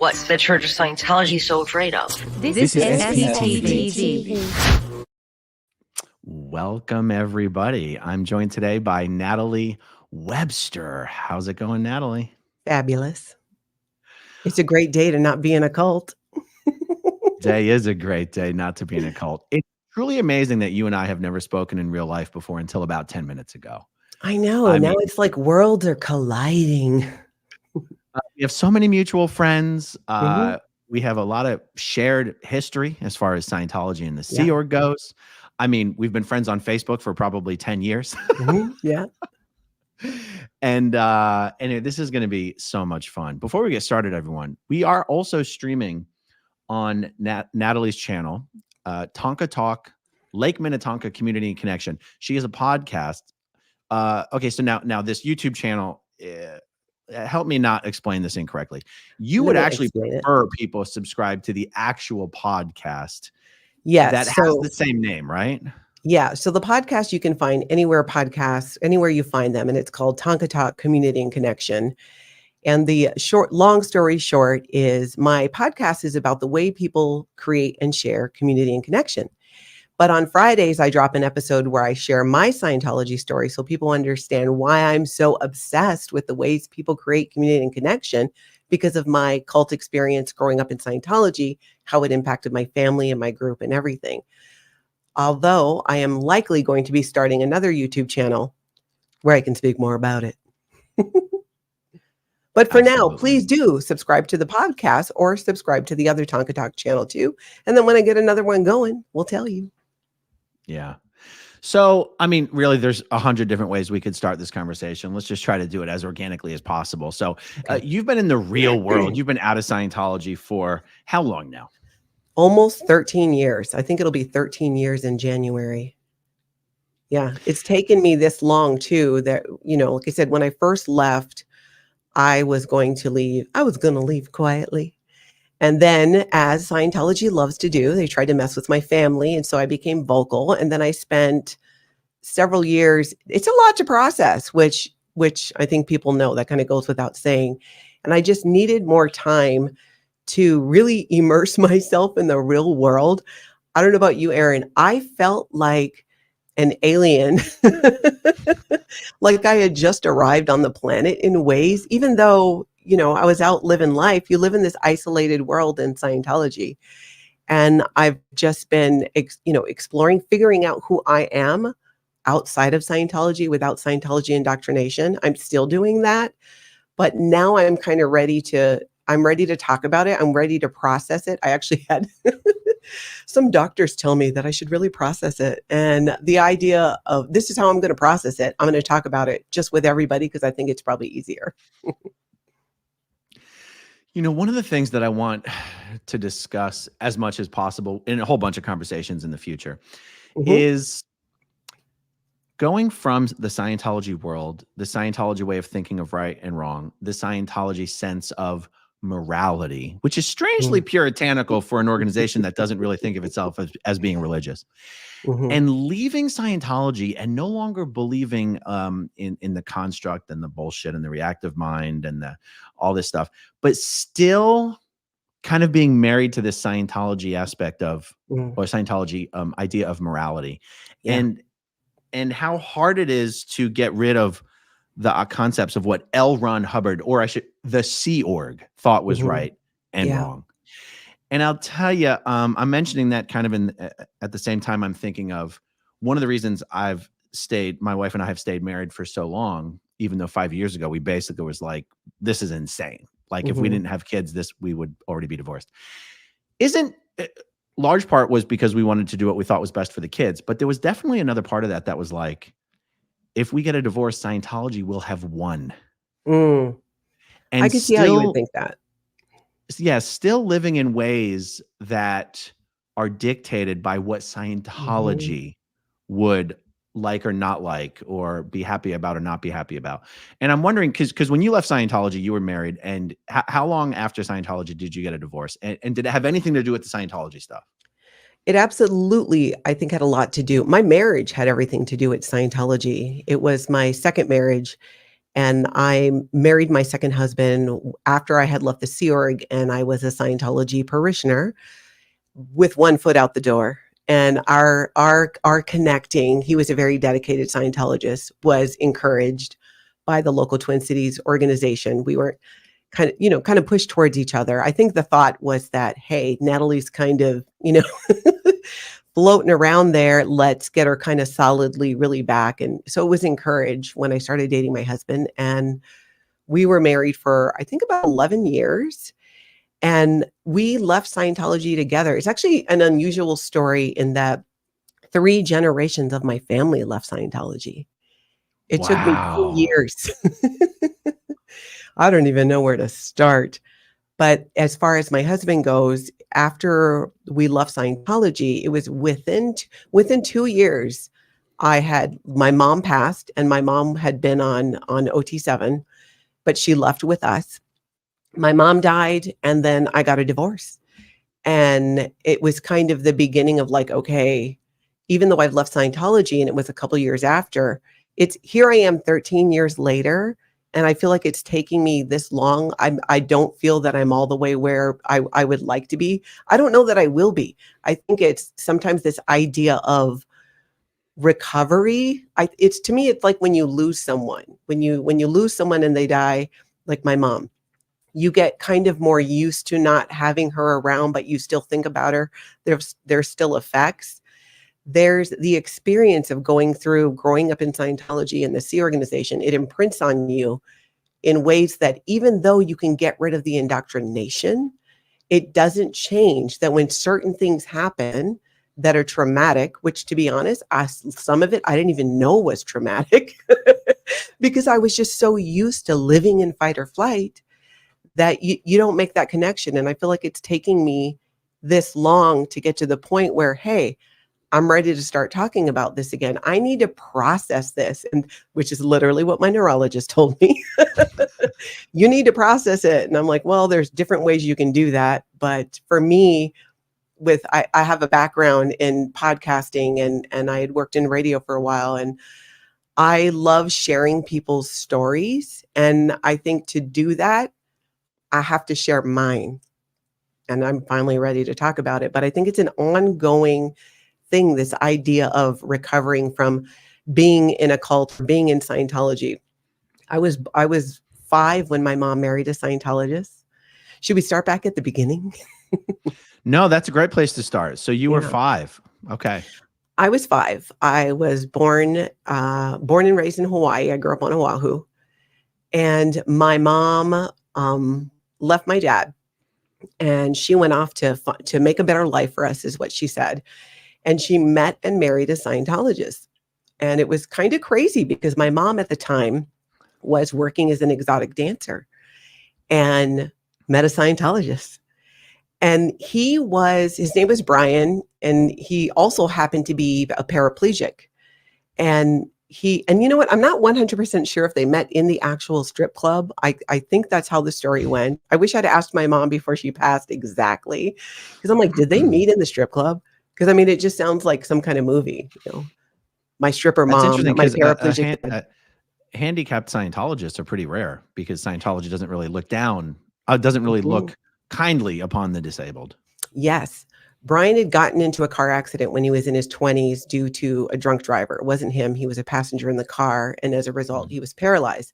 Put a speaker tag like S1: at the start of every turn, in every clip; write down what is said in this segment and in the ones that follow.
S1: What's the Church of Scientology so afraid of?
S2: This is
S3: SPTV. Welcome, everybody. I'm joined today by Natalie Webster. How's it going, Natalie?
S2: Fabulous. It's a great day to not be in a cult.
S3: Today is a great day not to be in a cult. It's truly amazing that you and I have never spoken in real life before until about 10 minutes ago.
S2: I know. Now it's like worlds are colliding.
S3: We have so many mutual friends.
S2: Mhm.
S3: We have a lot of shared history as far as Scientology and the Sea
S2: Yeah.
S3: Org goes. I mean, we've been friends on Facebook for probably 10 years.
S2: Yeah.
S3: And anyway, this is going to be so much fun. Before we get started, everyone, we are also streaming on Natalie's channel, Tonka Talk, Lake Minnetonka Community and Connection. She has a podcast. Okay, so now this YouTube channel, help me not explain this incorrectly. You would actually prefer people subscribe to the actual podcast.
S2: Yes.
S3: That has the same name, right?
S2: Yeah. So the podcast you can find anywhere you find them, and it's called Tonka Talk Community and Connection. And the long story short is my podcast is about the way people create and share community and connection. But on Fridays, I drop an episode where I share my Scientology story so people understand why I'm so obsessed with the ways people create community and connection because of my cult experience growing up in Scientology, how it impacted my family and my group and everything. Although I am likely going to be starting another YouTube channel where I can speak more about it. But for now, please do subscribe to the podcast or subscribe to the other Tonka Talk channel too. And then when I get another one going, we'll tell you.
S3: Yeah. So, I mean, really, there's 100 different ways we could start this conversation. Let's just try to do it as organically as possible. So you've been in the real world. You've been out of Scientology for how long now?
S2: Almost 13 years. I think it'll be 13 years in January. Yeah. It's taken me this long too that, like I said, when I first left, I was going to leave. I was going to leave quietly. And then, as Scientology loves to do, they tried to mess with my family. And so I became vocal. And then I spent several years. It's a lot to process, which I think people know. That kind of goes without saying. And I just needed more time to really immerse myself in the real world. I don't know about you, Aaron. I felt like an alien, like I had just arrived on the planet in ways, even though, I was out living life. You live in this isolated world in Scientology. And I've just been, exploring, figuring out who I am outside of Scientology without Scientology indoctrination. I'm still doing that. But now I'm kind of ready to talk about it. I'm ready to process it. I actually had some doctors tell me that I should really process it. And the idea of this is how I'm going to process it. I'm going to talk about it just with everybody because I think it's probably easier.
S3: One of the things that I want to discuss as much as possible in a whole bunch of conversations in the future is going from the Scientology world, the Scientology way of thinking of right and wrong, the Scientology sense of morality, which is strangely puritanical for an organization that doesn't really think of itself as being religious, and leaving Scientology and no longer believing in the construct and the bullshit and the reactive mind and all this stuff, but still kind of being married to this Scientology aspect of or Scientology idea of morality, and how hard it is to get rid of the concepts of what L. Ron Hubbard, or the Sea Org thought was right and wrong. And I'll tell you, I'm mentioning that kind of at the same time I'm thinking of one of the reasons my wife and I have stayed married for so long, even though 5 years ago, we basically was like, this is insane. Like if we didn't have kids, we would already be divorced. Large part was because we wanted to do what we thought was best for the kids. But there was definitely another part of that was like, if we get a divorce, Scientology will have won.
S2: And I can see how you would think that.
S3: Yeah, still living in ways that are dictated by what Scientology would like or not like, or be happy about or not be happy about. And I'm wondering, because when you left Scientology, you were married. And how long after Scientology did you get a divorce? And did it have anything to do with the Scientology stuff?
S2: It absolutely, I think, had a lot to do. My marriage had everything to do with Scientology. It was my second marriage. And I married my second husband after I had left the Sea Org, and I was a Scientology parishioner with one foot out the door. And our connecting, he was a very dedicated Scientologist, was encouraged by the local Twin Cities organization. We were kind of pushed towards each other. I think the thought was that, hey, Natalie's kind of, floating around there. Let's get her kind of solidly really back. And so it was encouraged when I started dating my husband. And we were married for, I think, about 11 years. And we left Scientology together. It's actually an unusual story in that 3 generations of my family left Scientology. It took me 2
S3: Wow.
S2: years. I don't even know where to start. But as far as my husband goes, after we left Scientology, it was within 2 years, my mom passed, and my mom had been on OT7, but she left with us. My mom died, and then I got a divorce. And it was kind of the beginning of like, okay, even though I've left Scientology and it was a couple years after, it's here I am 13 years later. And I feel like it's taking me this long. I don't feel that I'm all the way where I would like to be. I don't know that I will be. I think it's sometimes this idea of recovery. It's to me, it's like when you lose someone, when you lose someone and they die, like my mom, you get kind of more used to not having her around, but you still think about her. There's still effects. There's the experience of growing up in Scientology and the Sea organization. It imprints on you in ways that even though you can get rid of the indoctrination, it doesn't change that when certain things happen that are traumatic, which to be honest, some of it I didn't even know was traumatic because I was just so used to living in fight or flight that you don't make that connection. And I feel like it's taking me this long to get to the point where, hey, I'm ready to start talking about this again. I need to process this, and which is literally what my neurologist told me. You need to process it. And I'm like, well, there's different ways you can do that. But for me, I have a background in podcasting and I had worked in radio for a while, and I love sharing people's stories. And I think to do that, I have to share mine. And I'm finally ready to talk about it. But I think it's an ongoing thing, this idea of recovering from being in a cult, being in Scientology. I was 5 when my mom married a Scientologist. Should we start back at the beginning?
S3: No, that's a great place to start. So you were 5. Okay.
S2: I was 5. I was born and raised in Hawaii. I grew up on Oahu. And my mom left my dad, and she went off to make a better life for us, is what she said. And she met and married a Scientologist. And it was kind of crazy because my mom at the time was working as an exotic dancer and met a Scientologist. And his name was Brian, and he also happened to be a paraplegic. And you know what? I'm not 100% sure if they met in the actual strip club. I think that's how the story went. I wish I'd asked my mom before she passed exactly. Because I'm like, did they meet in the strip club? Because I mean, it just sounds like some kind of movie, my stripper mom, my paraplegic.
S3: Handicapped Scientologists are pretty rare because Scientology doesn't really look look kindly upon the disabled.
S2: Yes. Brian had gotten into a car accident when he was in his 20s due to a drunk driver. It wasn't him. He was a passenger in the car. And as a result, he was paralyzed.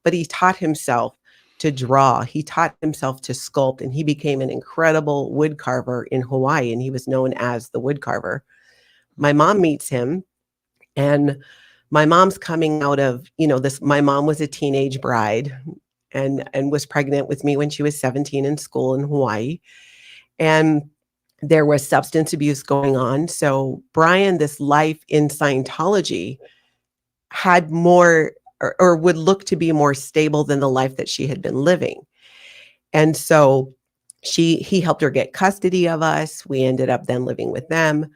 S2: But he taught himself to draw. He taught himself to sculpt, and he became an incredible wood carver in Hawaii, and he was known as the wood carver. My mom meets him, and my mom's coming out of, this. My mom was a teenage bride and was pregnant with me when she was 17 in school in Hawaii. And there was substance abuse going on. So Brian, this life in Scientology had more or would look to be more stable than the life that she had been living. And so he helped her get custody of us. We ended up then living with them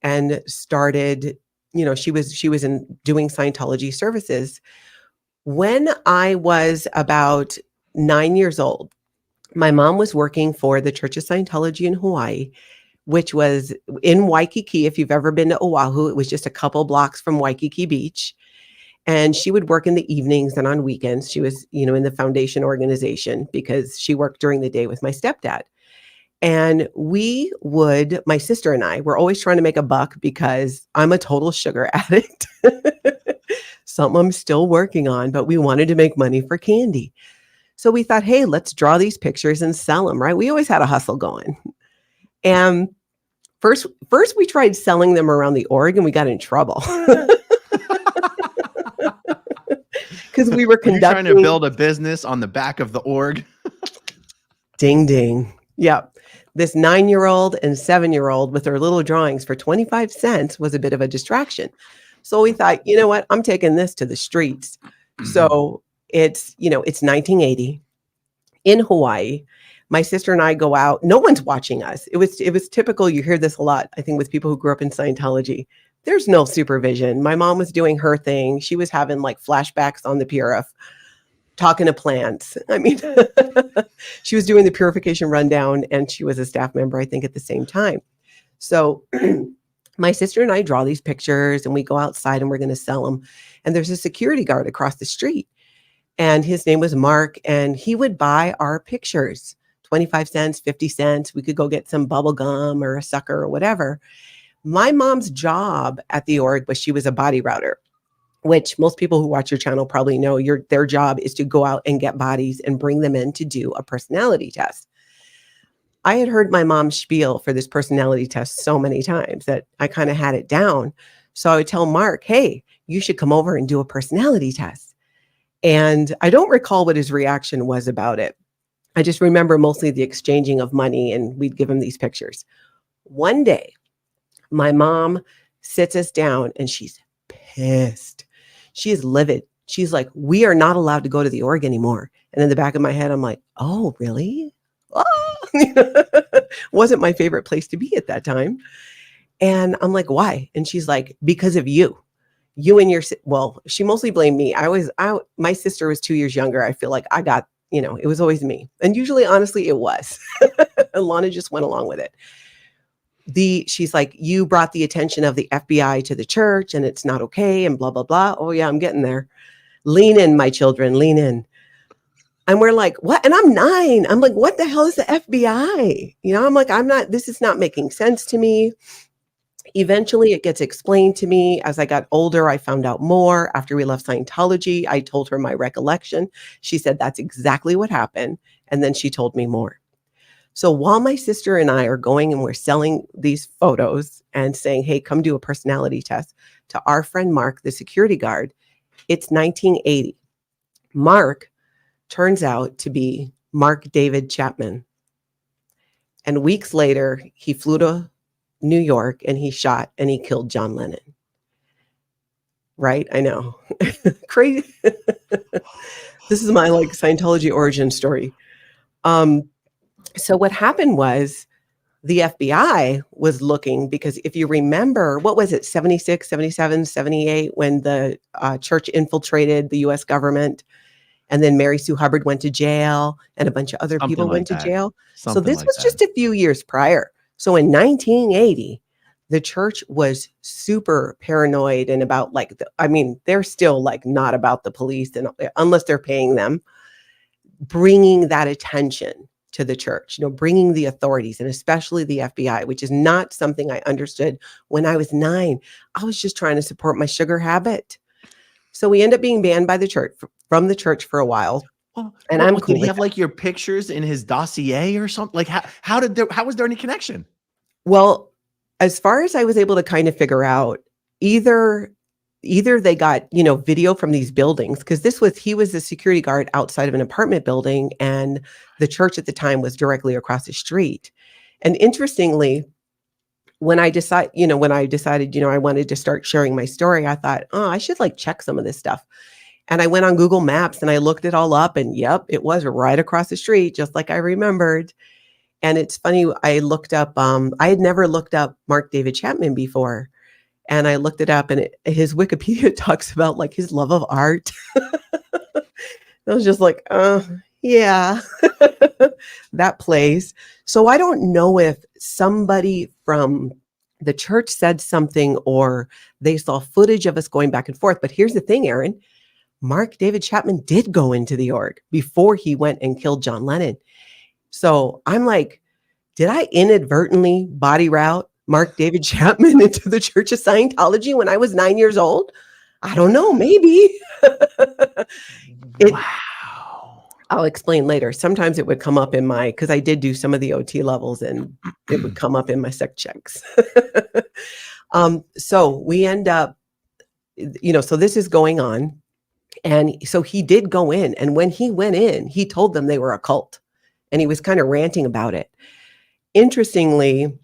S2: and started, she was doing Scientology services. When I was about 9 years old, my mom was working for the Church of Scientology in Hawaii, which was in Waikiki. If you've ever been to Oahu, it was just a couple blocks from Waikiki Beach. And she would work in the evenings and on weekends. She was, in the foundation organization because she worked during the day with my stepdad. And my sister and I were always trying to make a buck because I'm a total sugar addict. Something I'm still working on, but we wanted to make money for candy. So we thought, hey, let's draw these pictures and sell them, right? We always had a hustle going. And first we tried selling them around the org and we got in trouble. Because we were
S3: you trying to build a business on the back of the org?
S2: Ding, ding. Yeah. This 9-year-old and 7-year-old with their little drawings for 25 cents was a bit of a distraction. So we thought, you know what? I'm taking this to the streets. So it's 1980 in Hawaii. My sister and I go out. No one's watching us. It was typical. You hear this a lot, I think, with people who grew up in Scientology. There's no supervision. My mom was doing her thing. She was having like flashbacks on the PRF, talking to plants. I mean, she was doing the purification rundown and she was a staff member, I think, at the same time. So my sister and I draw these pictures and we go outside and we're going to sell them. And there's a security guard across the street and his name was Mark and he would buy our pictures, 25 cents, 50 cents. We could go get some bubble gum or a sucker or whatever. My mom's job at the org was she was a body router, which most people who watch your channel probably know their job is to go out and get bodies and bring them in to do a personality test. I had heard my mom's spiel for this personality test so many times that I kind of had it down. So I would tell Mark, hey, you should come over and do a personality test. And I don't recall what his reaction was about it. I just remember mostly the exchanging of money and we'd give him these pictures. One day, my mom sits us down and she's pissed. She is livid. She's like, we are not allowed to go to the org anymore. And in the back of my head, I'm like, oh, really? Oh. Wasn't my favorite place to be at that time. And I'm like, why? And she's like, because of you. You and she mostly blamed me. My sister was 2 years younger. I feel like I got, it was always me. And usually, honestly, it was. And Lana just went along with it. She's like, you brought the attention of the FBI to the church and it's not okay and blah, blah, blah. Oh yeah, I'm getting there. Lean in, my children, lean in. And we're like, what? And I'm 9. I'm like, what the hell is the FBI? I'm like, this is not making sense to me. Eventually it gets explained to me. As I got older, I found out more. After we left Scientology, I told her my recollection. She said, that's exactly what happened. And then she told me more. So while my sister and I are going and we're selling these photos and saying, hey, come do a personality test to our friend Mark, the security guard, it's 1980. Mark turns out to be Mark David Chapman. And weeks later, he flew to New York and he shot and he killed John Lennon. Right? I know. Crazy. This is my Scientology origin story. So what happened was the FBI was looking because if you remember, what was it, 76, 77, 78, when the church infiltrated the U.S. government and then Mary Sue Hubbard went to jail and a bunch of other people went to jail. So this was just a few years prior. So in 1980, the church was super paranoid and about they're still not about the police and unless they're paying them, bringing that attention to the church, bringing the authorities and especially the FBI, which is not something I understood when I was 9. I was just trying to support my sugar habit. So we end up being banned by the church from the church for a while. And I'm cool.
S3: Did he have your pictures in his dossier or something? How was there any connection?
S2: Well, as far as I was able to kind of figure out, either they got, video from these buildings, because he was a security guard outside of an apartment building and the church at the time was directly across the street. And interestingly, when I decided, I wanted to start sharing my story, I thought, oh, I should check some of this stuff. And I went on Google Maps and I looked it all up and yep, it was right across the street, just like I remembered. And it's funny, I looked up, I had never looked up Mark David Chapman before. And I looked it up and his Wikipedia talks about his love of art. I was just like, yeah, that plays. So I don't know if somebody from the church said something or they saw footage of us going back and forth. But here's the thing, Aaron, Mark David Chapman did go into the org before he went and killed John Lennon. So I'm like, did I inadvertently body route Mark David Chapman into the Church of Scientology when I was 9 years old? I don't know, maybe.
S3: Wow.
S2: I'll explain later. Sometimes it would come up in my, because I did do some of the OT levels and it would come up in my sec checks. So we end up, so this is going on. And so he did go in. And when he went in, he told them they were a cult. And he was kind of ranting about it. Interestingly,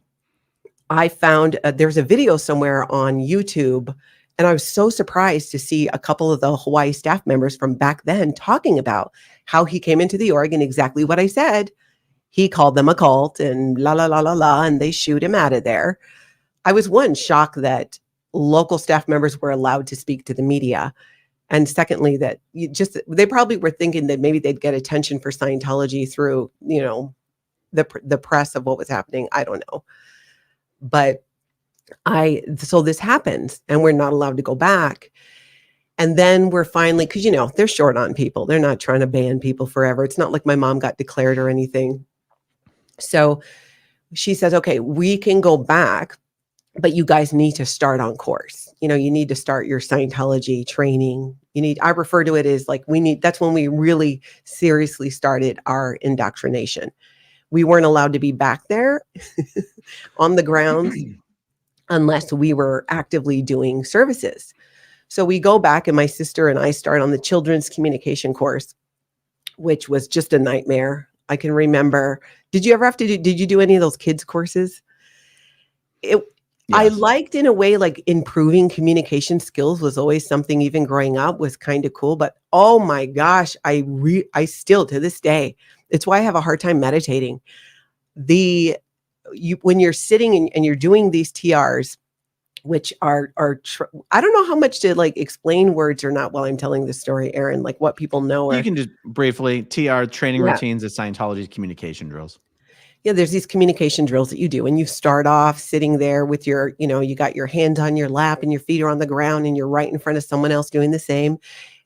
S2: I found there's a video somewhere on YouTube, and I was so surprised to see a couple of the Hawaii staff members from back then talking about how he came into the org and exactly what I said. He called them a cult and la, la, la, la, la, and they shoot him out of there. I was shocked that local staff members were allowed to speak to the media. And secondly, that they probably were thinking that maybe they'd get attention for Scientology through, the press of what was happening. I don't know. But so this happens and we're not allowed to go back. And then we're finally, because, they're short on people. They're not trying to ban people forever. It's not like my mom got declared or anything. So she says, okay, we can go back, but you guys need to start on course. You need to start your Scientology training. I refer to it as like, that's when we really seriously started our indoctrination. We weren't allowed to be back there on the ground unless we were actively doing services. So we go back and my sister and I start on the children's communication course, which was just a nightmare. I can remember, did you do any of those kids courses? Yes. I liked in a way, like improving communication skills was always something even growing up was kind of cool. But oh my gosh, I still to this day, it's why I have a hard time meditating. When you're sitting and you're doing these TRs, which are I don't know how much to like explain words or not while I'm telling this story, Aaron, like what people know.
S3: You can just briefly, TR, training routines at Scientology's communication drills.
S2: Yeah, there's these communication drills that you do, and you start off sitting there with your, you got your hands on your lap and your feet are on the ground and you're right in front of someone else doing the same.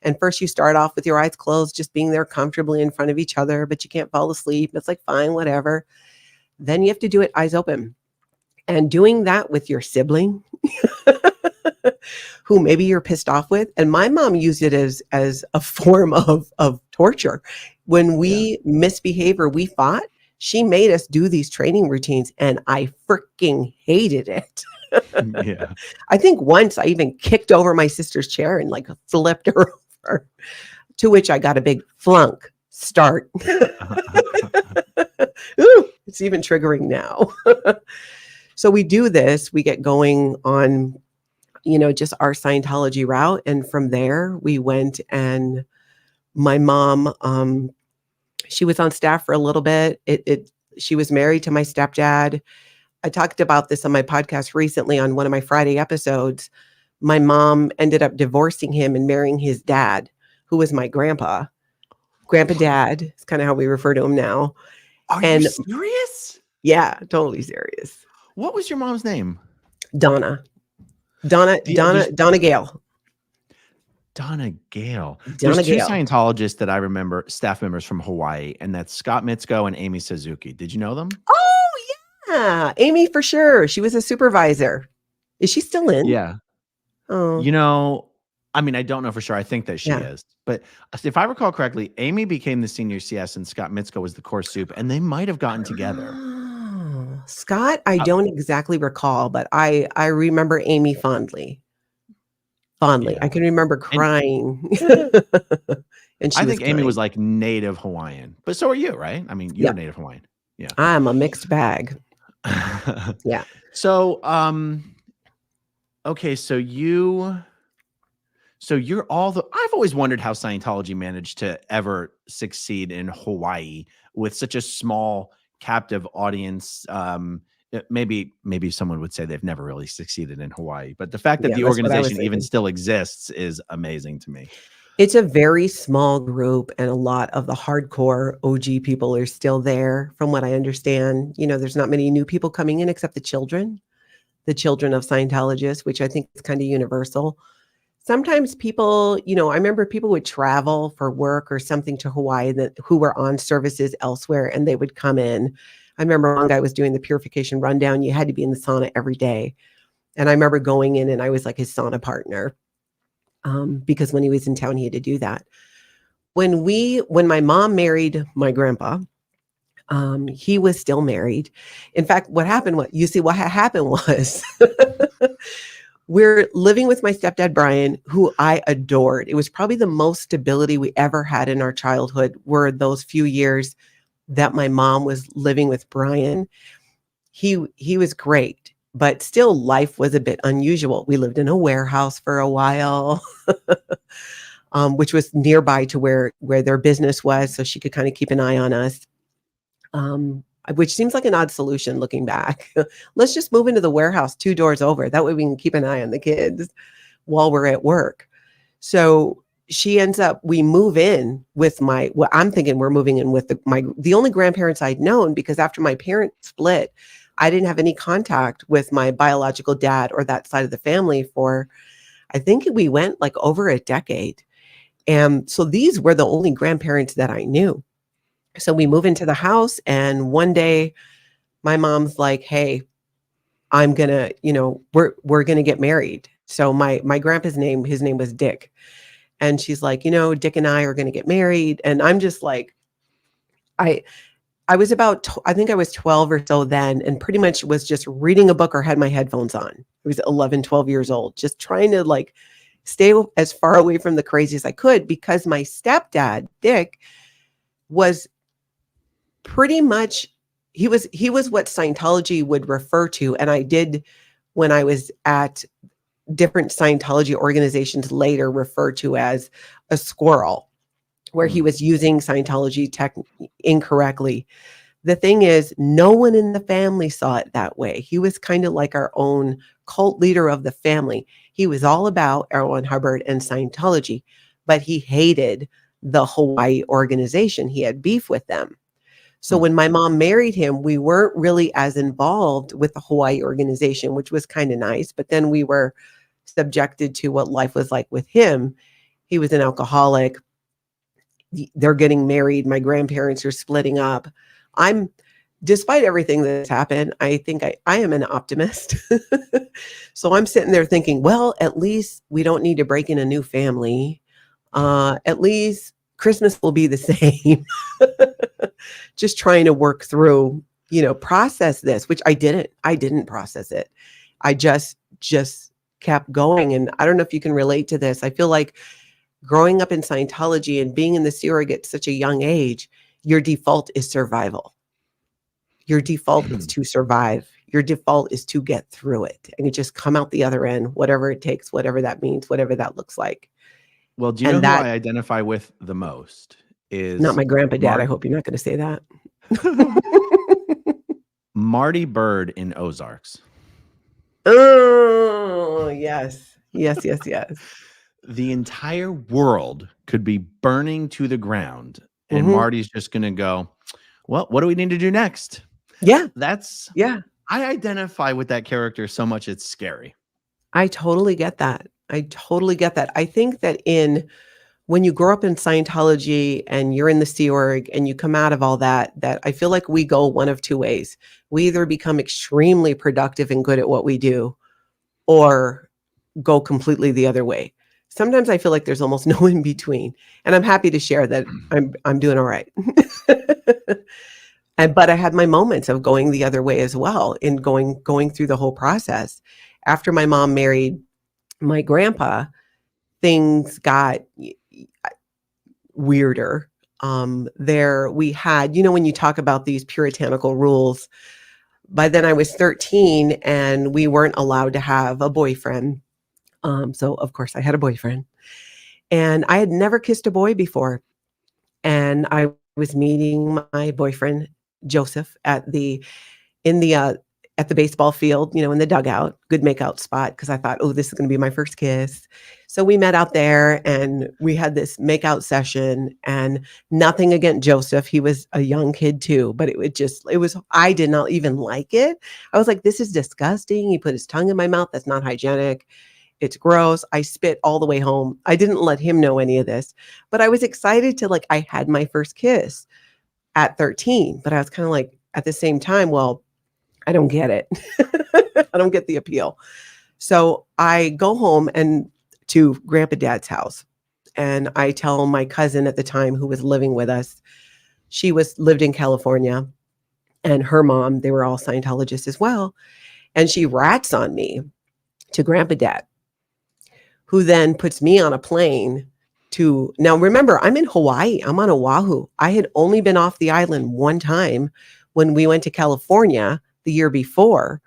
S2: And first you start off with your eyes closed, just being there comfortably in front of each other, but you can't fall asleep. It's like, fine, whatever. Then you have to do it eyes open. And doing that with your sibling, who maybe you're pissed off with. And my mom used it as a form of torture. When we misbehave or we fought, she made us do these training routines and I freaking hated it.
S3: Yeah.
S2: I think once I even kicked over my sister's chair and like flipped her over, to which I got a big flunk start. Ooh, it's even triggering now. So we do this, we get going on, just our Scientology route. And from there we went and my mom, she was on staff for a little bit. She was married to my stepdad. I talked about this on my podcast recently on one of my Friday episodes. My mom ended up divorcing him and marrying his dad, who was my grandpa. Grandpa dad is kind of how we refer to him now.
S3: Are you serious?
S2: Yeah, totally serious.
S3: What was your mom's name?
S2: Donna Gale.
S3: Donna Gale.
S2: Donna
S3: There's two
S2: Gale.
S3: Scientologists that I remember, staff members from Hawaii, and that's Scott Mitsko and Amy Suzuki. Did you know them?
S2: Oh, yeah. Amy, for sure. She was a supervisor. Is she still in?
S3: Yeah.
S2: Oh.
S3: I don't know for sure. I think that she is. But if I recall correctly, Amy became the senior CS and Scott Mitsko was the core soup, and they might have gotten together.
S2: Oh. Scott, I don't exactly recall, but I remember Amy fondly. Yeah. I can remember crying. And
S3: I think Amy was like native Hawaiian, but so are you, right? You're native Hawaiian. Yeah.
S2: I'm a mixed bag. Yeah.
S3: So, okay. So you're I've always wondered how Scientology managed to ever succeed in Hawaii with such a small captive audience. Maybe someone would say they've never really succeeded in Hawaii, but the fact that the organization even still exists is amazing to me.
S2: It's a very small group and a lot of the hardcore OG people are still there from what I understand. There's not many new people coming in except the children the children of Scientologists, which I think is kind of universal. Sometimes people, I remember people would travel for work or something to Hawaii who were on services elsewhere, and they would come in. I remember one guy was doing the purification rundown. You had to be in the sauna every day. And I remember going in and I was like his sauna partner, because when he was in town, he had to do that. When my mom married my grandpa, he was still married. In fact, what happened was we're living with my stepdad, Brian, who I adored. It was probably the most stability we ever had in our childhood were those few years that my mom was living with Brian. He was great, but still life was a bit unusual. We lived in a warehouse for a while, which was nearby to where their business was, so she could kind of keep an eye on us. Which seems like an odd solution looking back. Let's just move into the warehouse 2 doors over. That way we can keep an eye on the kids while we're at work. So we move in with I'm thinking we're moving in with the only grandparents I'd known, because after my parents split, I didn't have any contact with my biological dad or that side of the family for, I think we went like over a decade. And so these were the only grandparents that I knew. So we move into the house, and one day my mom's like, "Hey, I'm gonna, we're gonna get married." So my grandpa's his name was Dick. And she's like, Dick and I are gonna get married. And I'm just like, I was I think I was 12 or so then, and pretty much was just reading a book or had my headphones on. I was 11, 12 years old, just trying to like stay as far away from the crazy as I could, because my stepdad, Dick, was pretty much, he was what Scientology would refer to. And I did, when I was at different Scientology organizations later, refer to as a squirrel, where he was using Scientology tech incorrectly. The thing is, no one in the family saw it that way. He was kind of like our own cult leader of the family. He was all about Erwin Hubbard and Scientology, but he hated the Hawaii organization. He had beef with them. So when my mom married him, we weren't really as involved with the Hawaii organization, which was kind of nice. But then we were subjected to what life was like with him. He was an alcoholic. They're getting married. My grandparents are splitting up. Despite everything that's happened, I think I am an optimist. So I'm sitting there thinking, well, at least we don't need to break in a new family. At least Christmas will be the same. Just trying to work through, process this, which I didn't process it. I just kept going. And I don't know if you can relate to this. I feel like growing up in Scientology and being in the Sea Org at such a young age, your default is survival. Your default is to survive. Your default is to get through it and you just come out the other end, whatever it takes, whatever that means, whatever that looks like.
S3: Well, do you know who I identify with the most? Is
S2: not my grandpa dad. I hope you're not going to say that.
S3: Marty Bird in Ozarks.
S2: Oh, yes. Yes, yes, yes.
S3: The entire world could be burning to the ground, and Marty's just going to go, well, what do we need to do next?
S2: Yeah.
S3: I identify with that character so much it's scary.
S2: I totally get that. I think that when you grow up in Scientology and you're in the Sea Org and you come out of all that I feel like we go one of two ways. We either become extremely productive and good at what we do, or go completely the other way. Sometimes I feel like there's almost no in between. And I'm happy to share that I'm doing all right. But I had my moments of going the other way as well, in going through the whole process. After my mom married my grandpa, things got weirder. We had, when you talk about these puritanical rules, by then I was 13 and we weren't allowed to have a boyfriend. So of course I had a boyfriend, and I had never kissed a boy before. And I was meeting my boyfriend, Joseph, in the at the baseball field, in the dugout, good makeout spot, because I thought, oh, this is going to be my first kiss. So we met out there and we had this makeout session, and nothing against Joseph. He was a young kid too, but I did not even like it. I was like, this is disgusting. He put his tongue in my mouth. That's not hygienic. It's gross. I spit all the way home. I didn't let him know any of this, but I was excited to I had my first kiss at 13, but I was kind of like, at the same time, well, I don't get it. I don't get the appeal. So I go home and to Grandpa Dad's house, and I tell my cousin at the time who was living with us, she lived in California, and her mom, they were all Scientologists as well. And she rats on me to Grandpa Dad, who then puts me on a plane now remember, I'm in Hawaii. I'm on Oahu. I had only been off the island one time when we went to California the year before,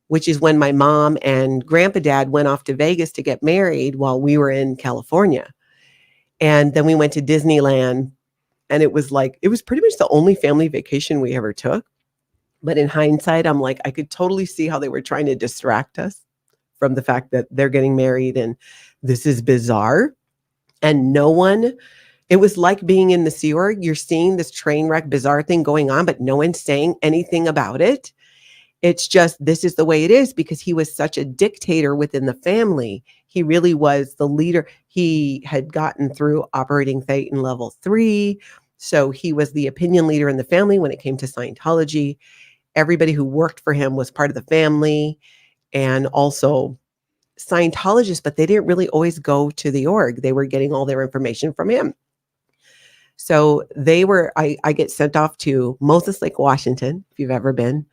S2: which is when my mom and Grandpa Dad went off to Vegas to get married while we were in California. And then we went to Disneyland, and it was pretty much the only family vacation we ever took. But in hindsight, I'm like, I could totally see how they were trying to distract us from the fact that they're getting married, and this is bizarre. And it was like being in the Sea Org. You're seeing this train wreck, bizarre thing going on, but no one's saying anything about it. It's just, this is the way it is, because he was such a dictator within the family. He really was the leader. He had gotten through operating Thetan level 3. So he was the opinion leader in the family when it came to Scientology. Everybody who worked for him was part of the family, and also Scientologists, but they didn't really always go to the org. They were getting all their information from him. So I get sent off to Moses Lake, Washington, if you've ever been.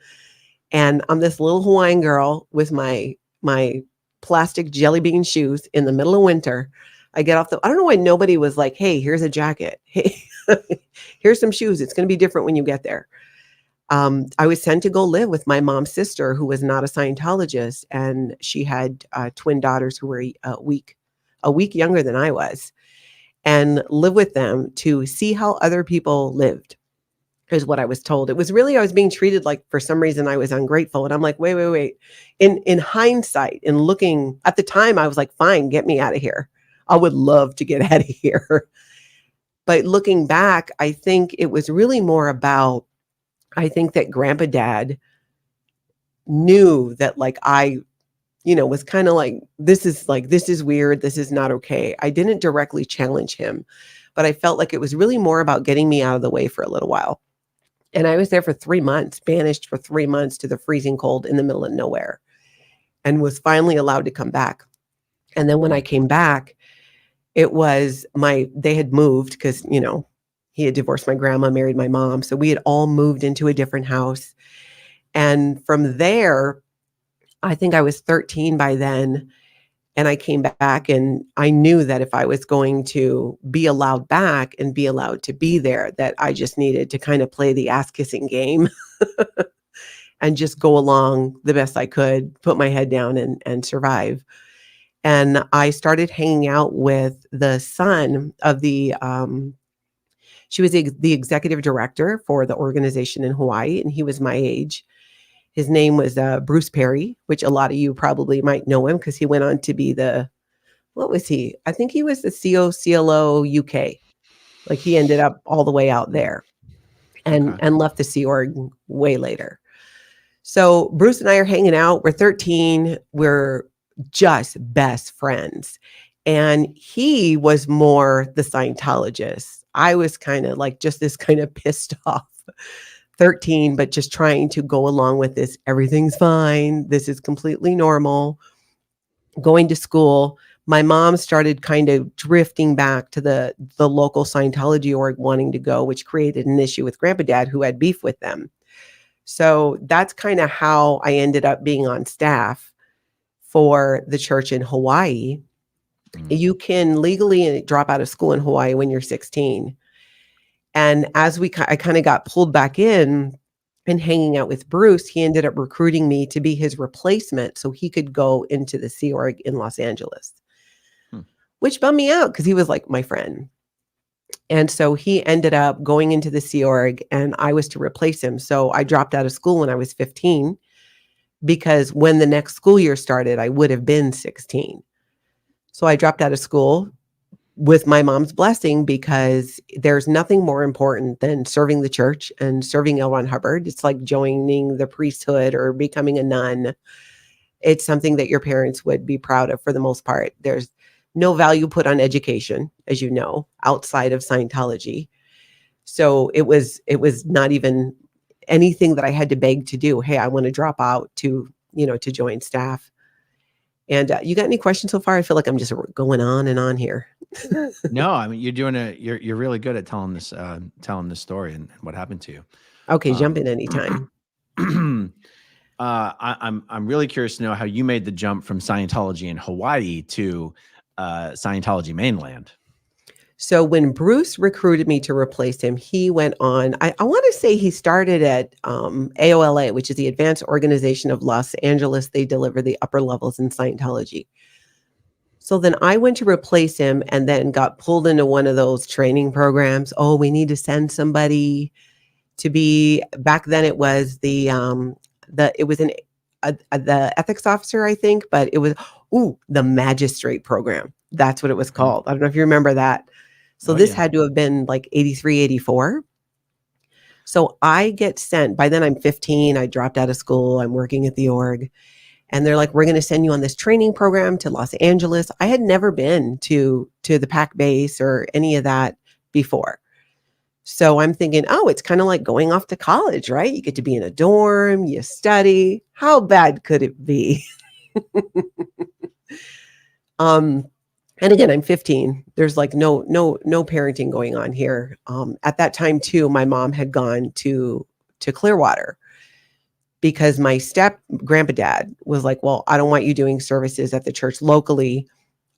S2: And I'm this little Hawaiian girl with my plastic jelly bean shoes in the middle of winter. I get off I don't know why nobody was like, hey, here's a jacket. Hey, here's some shoes. It's going to be different when you get there. I was sent to go live with my mom's sister, who was not a Scientologist, and she had twin daughters who were a week younger than I was, and live with them to see how other people lived, is what I was told. It was really, I was being treated like, for some reason, I was ungrateful. And I'm like, wait. In hindsight, in looking at the time, I was like, fine, get me out of here. I would love to get out of here. But looking back, I think it was really more about, I think that Grandpa Dad knew that I, was kind of like, this is weird. This is not okay. I didn't directly challenge him, but I felt like it was really more about getting me out of the way for a little while. And I was there for 3 months, banished for 3 months to the freezing cold in the middle of nowhere, and was finally allowed to come back. And then when I came back, it was they had moved because, he had divorced my grandma, married my mom. So we had all moved into a different house. And from there, I think I was 13 by then. And I came back, and I knew that if I was going to be allowed back and be allowed to be there, that I just needed to kind of play the ass kissing game and just go along the best I could, put my head down and survive. And I started hanging out with the son of she was the executive director for the organization in Hawaii, and he was my age. His name was Bruce Perry, which a lot of you probably might know him because he went on to be what was he? I think he was the COCLO UK. He ended up all the way out there and left the Sea Org way later. So Bruce and I are hanging out. We're 13. We're just best friends. And he was more the Scientologist. I was kind of just this kind of pissed off 13, but just trying to go along with this. Everything's fine. This is completely normal. Going to school. My mom started kind of drifting back to the local Scientology org wanting to go, which created an issue with Grandpa Dad, who had beef with them. So that's kind of how I ended up being on staff for the church in Hawaii. You can legally drop out of school in Hawaii when you're 16. And as I kind of got pulled back in and hanging out with Bruce, he ended up recruiting me to be his replacement so he could go into the Sea Org in Los Angeles, which bummed me out because he was like my friend. And so he ended up going into the Sea Org, and I was to replace him. So I dropped out of school when I was 15 because when the next school year started, I would have been 16. So I dropped out of school with my mom's blessing, because there's nothing more important than serving the church and serving L. Ron Hubbard. It's like joining the priesthood or becoming a nun. It's something that your parents would be proud of for the most part. There's no value put on education, as you know, outside of Scientology. So it was not even anything that I had to beg to do. Hey, I want to drop out to join staff. And you got any questions so far? I feel like I'm just going on and on here.
S3: No, I mean, you're really good at telling this story and what happened to you.
S2: Okay, jump in anytime.
S3: I'm really curious to know how you made the jump from Scientology in Hawaii to Scientology mainland.
S2: So when Bruce recruited me to replace him, he went on, I want to say he started at AOLA, which is the Advanced Organization of Los Angeles. They deliver the upper levels in Scientology. So then I went to replace him and then got pulled into one of those training programs. Oh, we need to send somebody to be, back then it was the ethics officer, I think, but it was, the magistrate program. That's what it was called. I don't know if you remember that. So this had to have been like 83, 84. So I get sent, by then I'm 15, I dropped out of school, I'm working at the org. And they're like, we're going to send you on this training program to Los Angeles. I had never been to the PAC base or any of that before. So I'm thinking, it's kind of like going off to college, right? You get to be in a dorm, you study. How bad could it be? And again, I'm 15. There's like no parenting going on here. At that time too, my mom had gone to Clearwater, because my grandpa dad was like, well, I don't want you doing services at the church locally.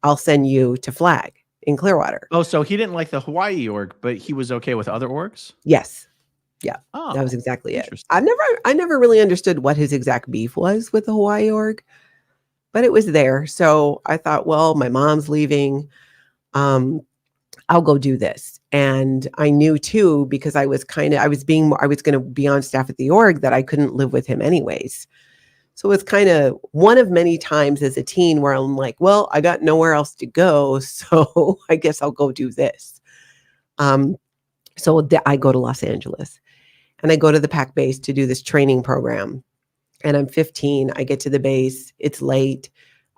S2: I'll send you to Flag in Clearwater.
S3: Oh, so he didn't like the Hawaii org, but he was okay with other orgs?
S2: Yes. Yeah.
S3: Oh,
S2: that was exactly it. I never really understood what his exact beef was with the Hawaii org, but it was there. So I thought, well, my mom's leaving. I'll go do this. And I knew too, because I was going to be on staff at the org, that I couldn't live with him anyways. So it's kind of one of many times as a teen where I'm like, well, I got nowhere else to go. So I guess I'll go do this. So I go to Los Angeles and I go to the PAC base to do this training program. And I'm 15. I get to the base. It's late.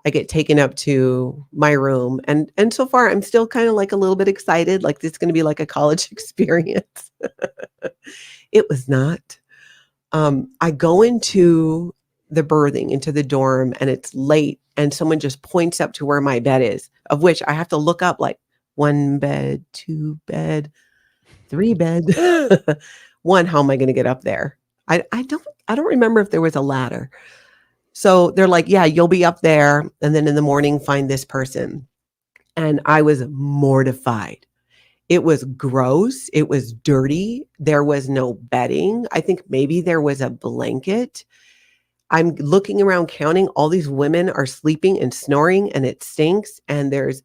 S2: I get taken up to my room. And so far, I'm still kind of like a little bit excited, like this is going to be like a college experience. It was not. I go into the berthing, into the dorm, and it's late. And someone just points up to where my bed is, of which I have to look up like 1 bed, 2 bed, 3 bed. One, how am I going to get up there? I don't remember if there was a ladder. So they're like, yeah, you'll be up there. And then in the morning, find this person. And I was mortified. It was gross. It was dirty. There was no bedding. I think maybe there was a blanket. I'm looking around counting. All these women are sleeping and snoring, and it stinks. And there's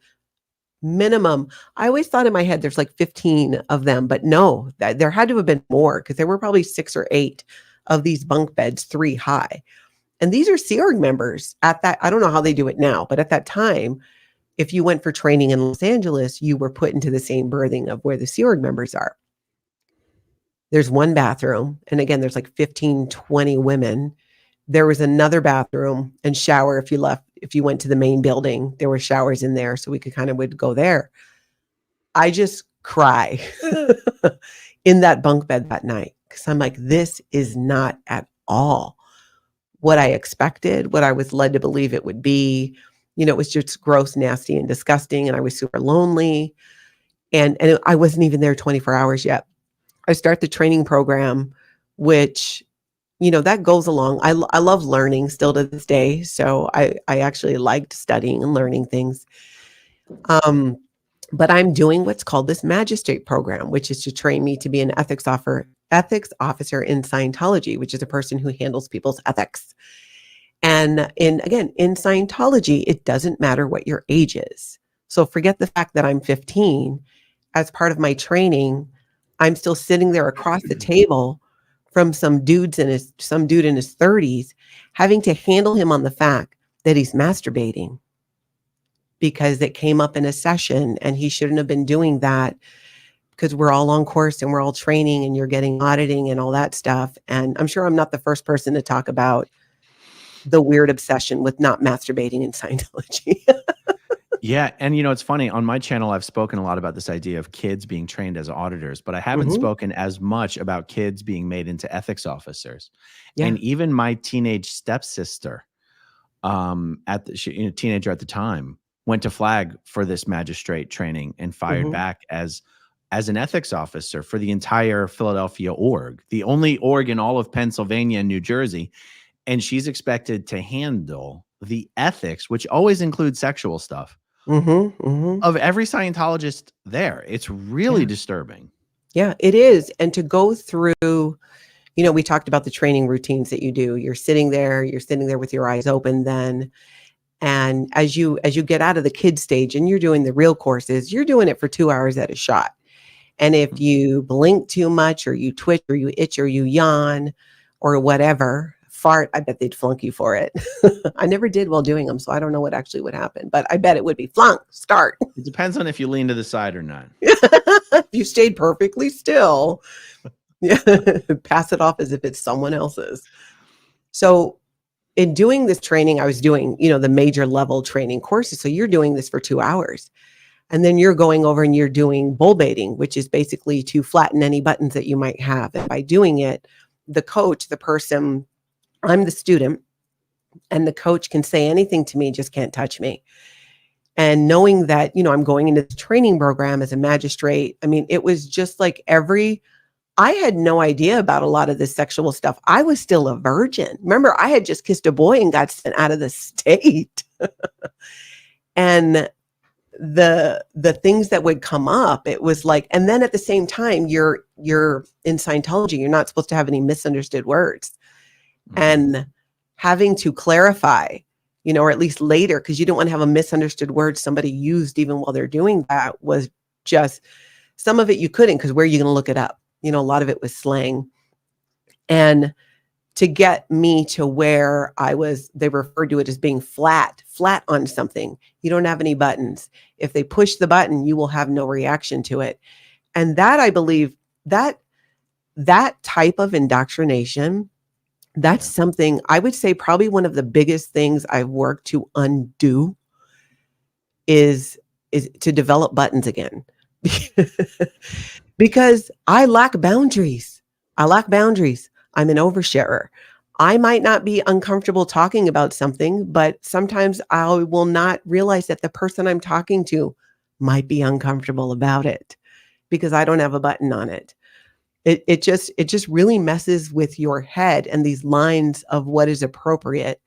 S2: minimum. I always thought in my head there's like 15 of them, but no, there had to have been more, because there were probably 6 or 8 of these bunk beds, 3 high. And these are Sea Org members at that. I don't know how they do it now, but at that time, if you went for training in Los Angeles, you were put into the same berthing of where the Sea Org members are. There's one bathroom. And again, there's like 15, 20 women. There was another bathroom and shower if you went to the main building. There were showers in there, so we would go there. I just cry in that bunk bed that night, because I'm like, this is not at all what I expected, what I was led to believe it would be. It was just gross, nasty, and disgusting. And I was super lonely. And I wasn't even there 24 hours yet. I start the training program, which, that goes along. I love learning still to this day. So I actually liked studying and learning things. But I'm doing what's called this magistrate program, which is to train me to be an ethics officer in Scientology, which is a person who handles people's ethics. And in Scientology, it doesn't matter what your age is. So forget the fact that I'm 15. As part of my training, I'm still sitting there across the table from some dude in his 30s, having to handle him on the fact that he's masturbating because it came up in a session and he shouldn't have been doing that, because we're all on course and we're all training and you're getting auditing and all that stuff. And I'm sure I'm not the first person to talk about the weird obsession with not masturbating in Scientology.
S3: Yeah. And it's funny, on my channel, I've spoken a lot about this idea of kids being trained as auditors, but I haven't spoken as much about kids being made into ethics officers.
S2: Yeah.
S3: And even my teenage stepsister, teenager at the time, went to flag for this magistrate training and fired back as an ethics officer for the entire Philadelphia org, the only org in all of Pennsylvania and New Jersey. And she's expected to handle the ethics, which always includes sexual stuff, of every Scientologist there. It's really disturbing.
S2: Yeah, it is. And to go through, we talked about the training routines that you do. You're sitting there with your eyes open then. And as you get out of the kid stage and you're doing the real courses, you're doing it for 2 hours at a shot. And if you blink too much or you twitch or you itch or you yawn or whatever, fart, I bet they'd flunk you for it. I never did while doing them, so I don't know what actually would happen, but I bet it would be flunk, start.
S3: It depends on if you lean to the side or not.
S2: If you stayed perfectly still, pass it off as if it's someone else's. So in doing this training, I was doing, the major level training courses. So you're doing this for 2 hours. And then you're going over and you're doing bull baiting, which is basically to flatten any buttons that you might have. And by doing it, the coach, the person, I'm the student, and the coach can say anything to me, just can't touch me. And knowing that, I'm going into the training program as a magistrate, I mean, it was just like I had no idea about a lot of this sexual stuff. I was still a virgin. Remember, I had just kissed a boy and got sent out of the state. And the things that would come up, it was like, and then at the same time, you're in Scientology, you're not supposed to have any misunderstood words. And having to clarify, or at least later, because you don't want to have a misunderstood word somebody used even while they're doing that, was just, some of it you couldn't, because where are you going to look it up? A lot of it was slang. And to get me to where they referred to it as being flat on something. You don't have any buttons. If they push the button, you will have no reaction to it. And that, I believe, that type of indoctrination, that's something I would say probably one of the biggest things I've worked to undo is to develop buttons again. Because I lack boundaries. I'm an oversharer. I might not be uncomfortable talking about something, but sometimes I will not realize that the person I'm talking to might be uncomfortable about it because I don't have a button on it. It just really messes with your head and these lines of what is appropriate.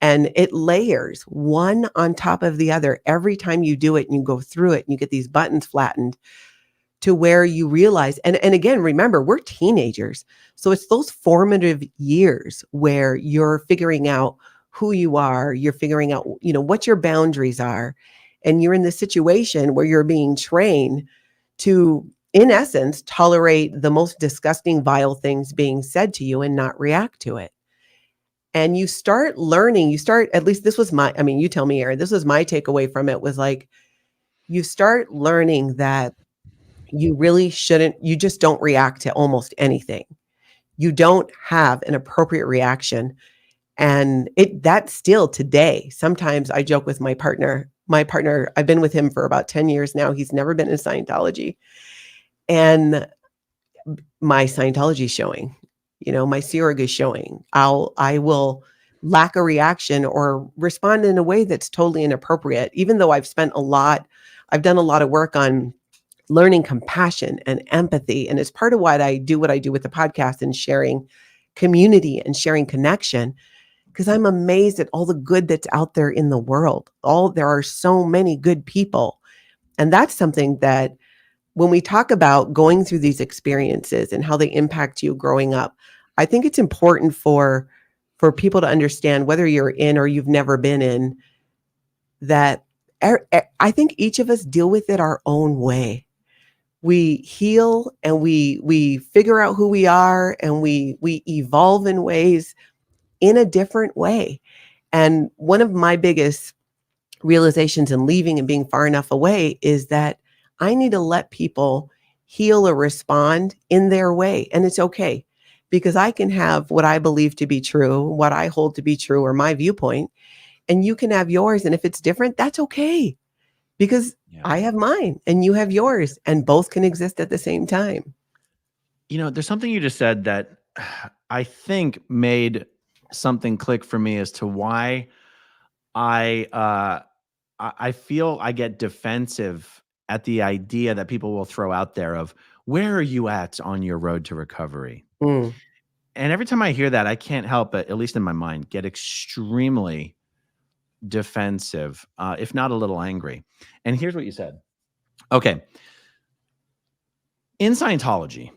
S2: And it layers one on top of the other every time you do it and you go through it and you get these buttons flattened to where you realize, and again, remember, we're teenagers. So it's those formative years where you're figuring out who you are, you're figuring out, what your boundaries are. And you're in this situation where you're being trained to, in essence, tolerate the most disgusting, vile things being said to you and not react to it. And you start learning, at least this was you tell me, Aaron, this was my takeaway from it, was like, you start learning that you really shouldn't, you just don't react to almost anything. You don't have an appropriate reaction. And that still today, sometimes I joke with my partner, I've been with him for about 10 years now. He's never been in Scientology. And my Scientology is showing, my Seorg is showing. I will lack a reaction or respond in a way that's totally inappropriate, even though I've done a lot of work on learning compassion and empathy. And it's part of what I do with the podcast and sharing community and sharing connection, because I'm amazed at all the good that's out there in the world. There are so many good people. And that's something that when we talk about going through these experiences and how they impact you growing up, I think it's important for people to understand, whether you're in or you've never been in, that I think each of us deal with it our own way. we heal and we figure out who we are, and we evolve in ways in a different way. And one of my biggest realizations in leaving and being far enough away is that I need to let people heal or respond in their way. And it's okay, because I can have what I believe to be true, what I hold to be true, or my viewpoint, and you can have yours. And if it's different, that's okay, because I have mine and you have yours, and both can exist at the same time.
S3: You know, there's something you just said that I think made something click for me as to why I feel I get defensive at the idea that people will throw out there of, where are you at on your road to recovery?
S2: Mm.
S3: And every time I hear that, I can't help but, at least in my mind, get extremely defensive, if not a little angry. And here's what you said. Okay. In Scientology,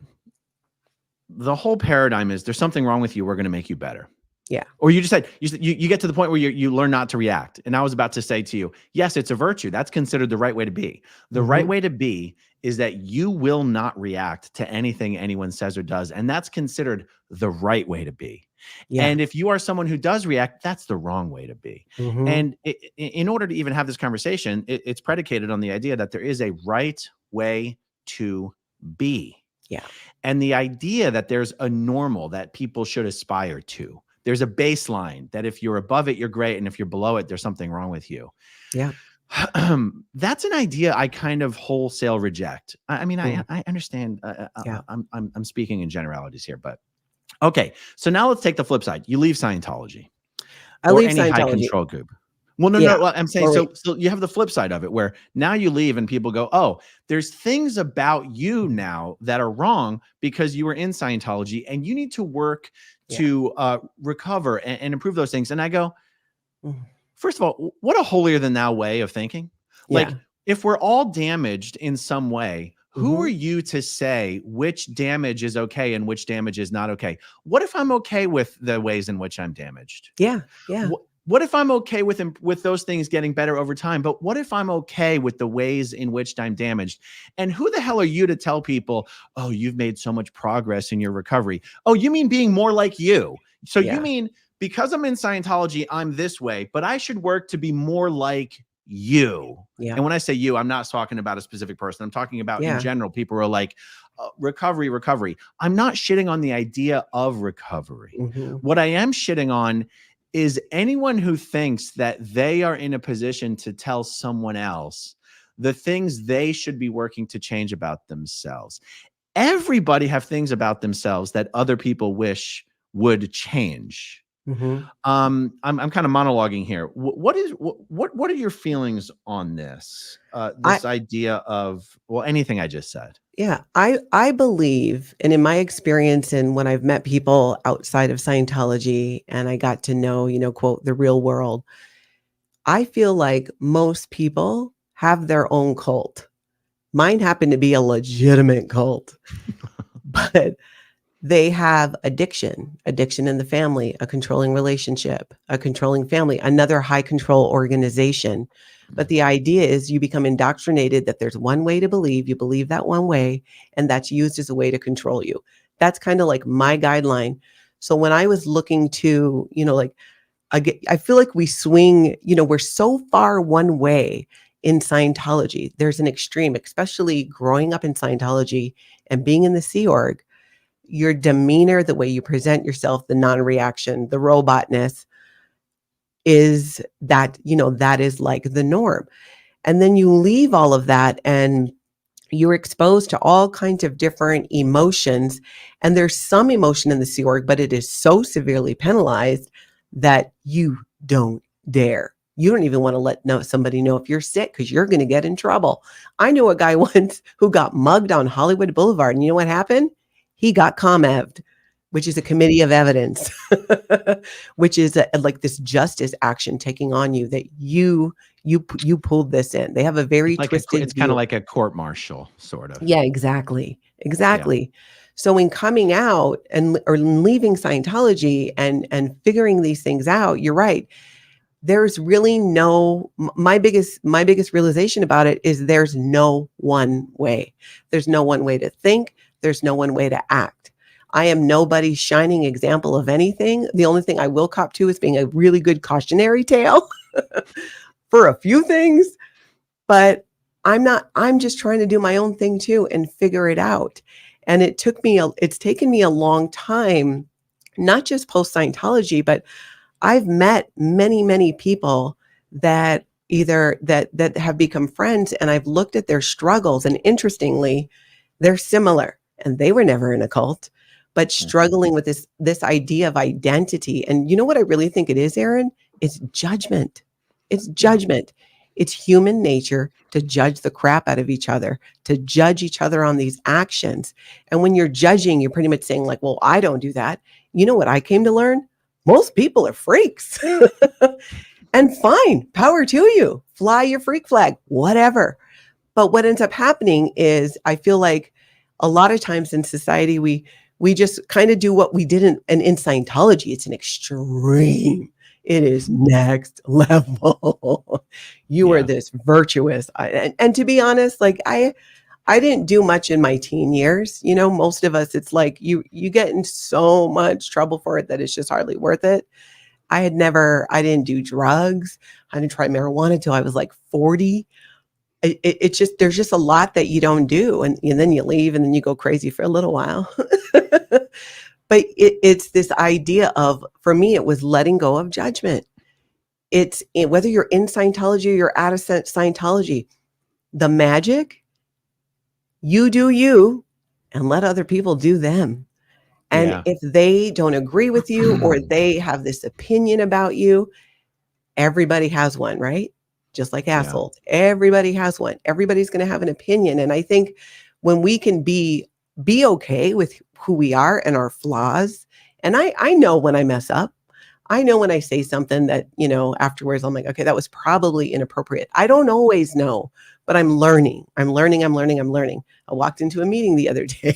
S3: the whole paradigm is, there's something wrong with you, we're going to make you better.
S2: Yeah.
S3: Or you just said, you get to the point where you learn not to react. And I was about to say to you, yes, it's a virtue. That's considered the right way to be. The right way to be is that you will not react to anything anyone says or does. And that's considered the right way to be.
S2: Yeah.
S3: And if you are someone who does react, that's the wrong way to be. And in order to even have this conversation, it's predicated on the idea that there is a right way to be.
S2: Yeah.
S3: And the idea that there's a normal that people should aspire to. There's a baseline that if you're above it, you're great. And if you're below it, there's something wrong with you.
S2: Yeah.
S3: That's an idea I kind of wholesale reject. I mean, I understand. I'm speaking in generalities here, but okay. So now let's take the flip side. You leave Scientology.
S2: I leave
S3: any
S2: Scientology.
S3: high control group. Well, no. Well, I'm saying, so you have the flip side of it, where now you leave and people go, oh, there's things about you now that are wrong because you were in Scientology, and you need to work to recover and improve those things. And I go, first of all, what a holier than thou way of thinking. Like, if we're all damaged in some way, who are you to say which damage is okay and which damage is not okay? What if I'm okay with the ways in which I'm damaged?
S2: Yeah. Yeah.
S3: What if I'm okay with those things getting better over time? But what if I'm okay with the ways in which I'm damaged? And who the hell are you to tell people, oh, you've made so much progress in your recovery? Oh, you mean being more like you? So you mean because I'm in Scientology, I'm this way, but I should work to be more like you.
S2: Yeah.
S3: And when I say you, I'm not talking about a specific person. I'm talking about in general, people are like, recovery. I'm not shitting on the idea of recovery. What I am shitting on is anyone who thinks that they are in a position to tell someone else the things they should be working to change about themselves. Everybody have things about themselves that other people wish would change. I'm kind of monologuing here. What are your feelings on this? This idea of, well, anything I just said.
S2: Yeah, I believe, and in my experience, and when I've met people outside of Scientology and I got to know, quote, the real world, I feel like most people have their own cult. Mine happened to be a legitimate cult, but they have addiction in the family, a controlling relationship, a controlling family, another high control organization. But the idea is you become indoctrinated that there's one way to believe, you believe that one way, and that's used as a way to control you. That's kind of like my guideline. So when I was looking to, I feel like we swing, we're so far one way in Scientology. There's an extreme, especially growing up in Scientology and being in the Sea Org. Your demeanor, the way you present yourself, the non-reaction, the robotness is that, that is like the norm. And then you leave all of that and you're exposed to all kinds of different emotions. And there's some emotion in the Sea Org, but it is so severely penalized that you don't dare. You don't even want to let somebody know if you're sick, because you're going to get in trouble. I knew a guy once who got mugged on Hollywood Boulevard. And you know what happened? He got COMEV'd, which is a committee of evidence, which is like this justice action taking on you that you pulled this in. They have a very twisted.
S3: It's kind of like a court martial, sort of.
S2: Yeah, exactly. Yeah. So in coming out or leaving Scientology and figuring these things out, you're right. there's really no, my biggest realization about it is there's no one way. There's no one way to think. There's no one way to act. I am nobody's shining example of anything. The only thing I will cop to is being a really good cautionary tale for a few things, but I'm just trying to do my own thing too and figure it out. And it's taken me a long time, not just post Scientology, but I've met many, many people that that have become friends, and I've looked at their struggles, and interestingly, they're similar, and they were never in a cult, but struggling with this idea of identity. And you know what I really think it is, Aaron? It's judgment. It's judgment. It's human nature to judge the crap out of each other, to judge each other on these actions. And when you're judging, you're pretty much saying like, well, I don't do that. You know what I came to learn? Most people are freaks. And fine, power to you. Fly your freak flag, whatever. But what ends up happening is I feel like a lot of times in society, we just kind of do what we did in Scientology. It's an extreme. It is next level. You are this virtuous. And to be honest, like I didn't do much in my teen years. You know, most of us, it's like you get in so much trouble for it that it's just hardly worth it. I didn't do drugs. I didn't try marijuana until I was like 40. It's just, there's just a lot that you don't do. And then you leave and then you go crazy for a little while. But it's this idea of, for me, it was letting go of judgment. It's whether you're in Scientology or you're out of Scientology, the magic, you do you and let other people do them. And if they don't agree with you or they have this opinion about you, everybody has one, right? Just like assholes. Everybody has one. Everybody's going to have an opinion. And I think when we can be okay with who we are and our flaws, and I know when I mess up, I know when I say something that, you know, afterwards I'm like, okay, that was probably inappropriate. I don't always know, but I'm learning. I walked into a meeting the other day.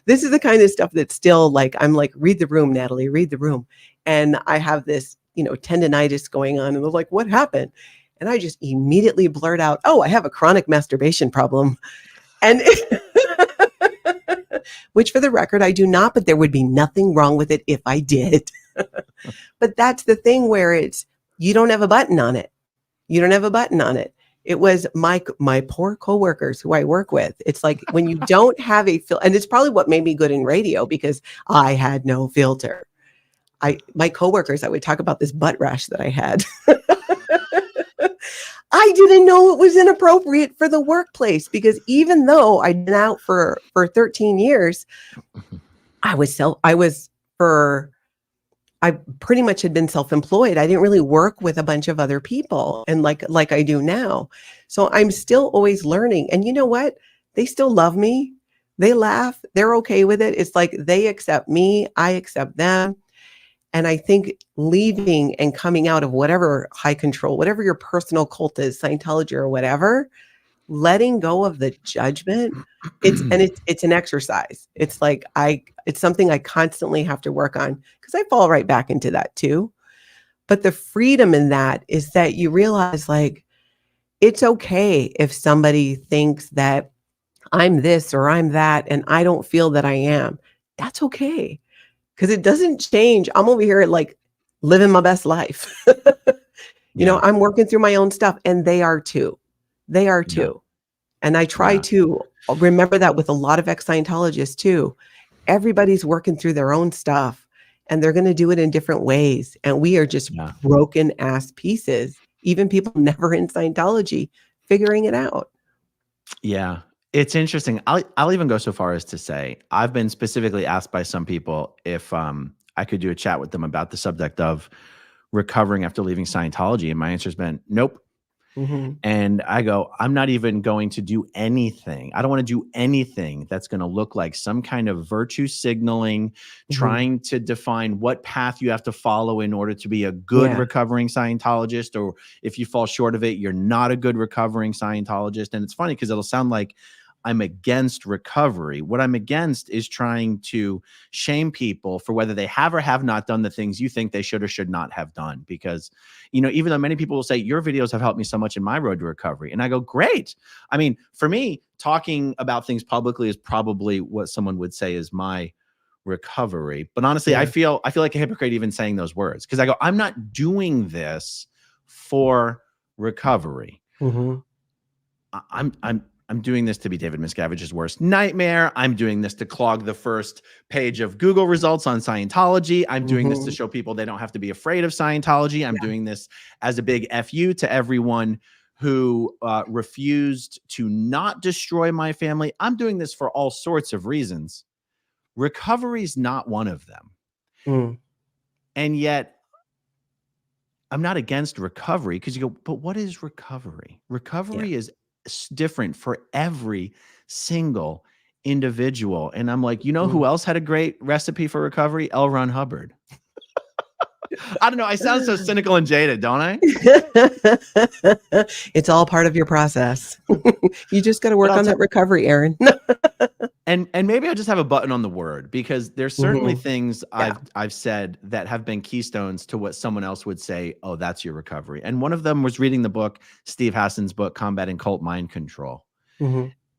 S2: This is the kind of stuff that's still like, I'm like, read the room, Natalie, read the room. And I have this, you know, tendinitis going on, and they're like, what happened? And I just immediately blurt out, oh, I have a chronic masturbation problem. And which for the record, I do not, but there would be nothing wrong with it if I did. But that's the thing where you don't have a button on it. You don't have a button on it. It was my poor coworkers who I work with. It's like when you don't have a filter, and it's probably what made me good in radio because I had no filter. My coworkers, I would talk about this butt rash that I had. I didn't know it was inappropriate for the workplace because even though I'd been out for 13 years, I pretty much had been self-employed. I didn't really work with a bunch of other people and like I do now. So I'm still always learning. And you know what? They still love me. They laugh. They're okay with it. It's like they accept me. I accept them. And I think leaving and coming out of whatever high control, whatever your personal cult is, Scientology or whatever, letting go of the judgment, it's an exercise. It's like it's something I constantly have to work on because I fall right back into that too. But the freedom in that is that you realize like it's okay if somebody thinks that I'm this or I'm that and I don't feel that I am. That's okay. Because it doesn't change. I'm over here like living my best life. You know, I'm working through my own stuff and they are too. They are too. And I try to remember that with a lot of ex-Scientologists too. Everybody's working through their own stuff and they're going to do it in different ways. And we are just broken ass pieces. Even people never in Scientology figuring it out.
S3: Yeah. It's interesting. I'll even go so far as to say I've been specifically asked by some people if I could do a chat with them about the subject of recovering after leaving Scientology, and my answer has been nope. Mm-hmm. And I go, I'm not even going to do anything. I don't want to do anything that's going to look like some kind of virtue signaling, trying to define what path you have to follow in order to be a good recovering Scientologist. Or if you fall short of it, you're not a good recovering Scientologist. And it's funny because it'll sound like I'm against recovery. What I'm against is trying to shame people for whether they have or have not done the things you think they should or should not have done. Because, even though many people will say your videos have helped me so much in my road to recovery, and I go, great. I mean, for me, talking about things publicly is probably what someone would say is my recovery. But honestly, I feel like a hypocrite even saying those words, because I go, I'm not doing this for recovery.
S2: Mm-hmm.
S3: I'm doing this to be David Miscavige's worst nightmare. I'm doing this to clog the first page of Google results on Scientology. I'm doing this to show people they don't have to be afraid of Scientology. I'm doing this as a big FU to everyone who refused to not destroy my family. I'm doing this for all sorts of reasons. Recovery is not one of them.
S2: Mm.
S3: And yet, I'm not against recovery, because you go, but what is recovery? Recovery is different for every single individual. And I'm like, who else had a great recipe for recovery? L. Ron Hubbard. I don't know. I sound so cynical and jaded, don't I?
S2: It's all part of your process. You just got to work on that recovery, Aaron.
S3: And maybe I just have a button on the word, because there's certainly things I've said that have been keystones to what someone else would say, oh, that's your recovery. And one of them was reading the book, Steve Hassan's book, Combating Cult Mind Control,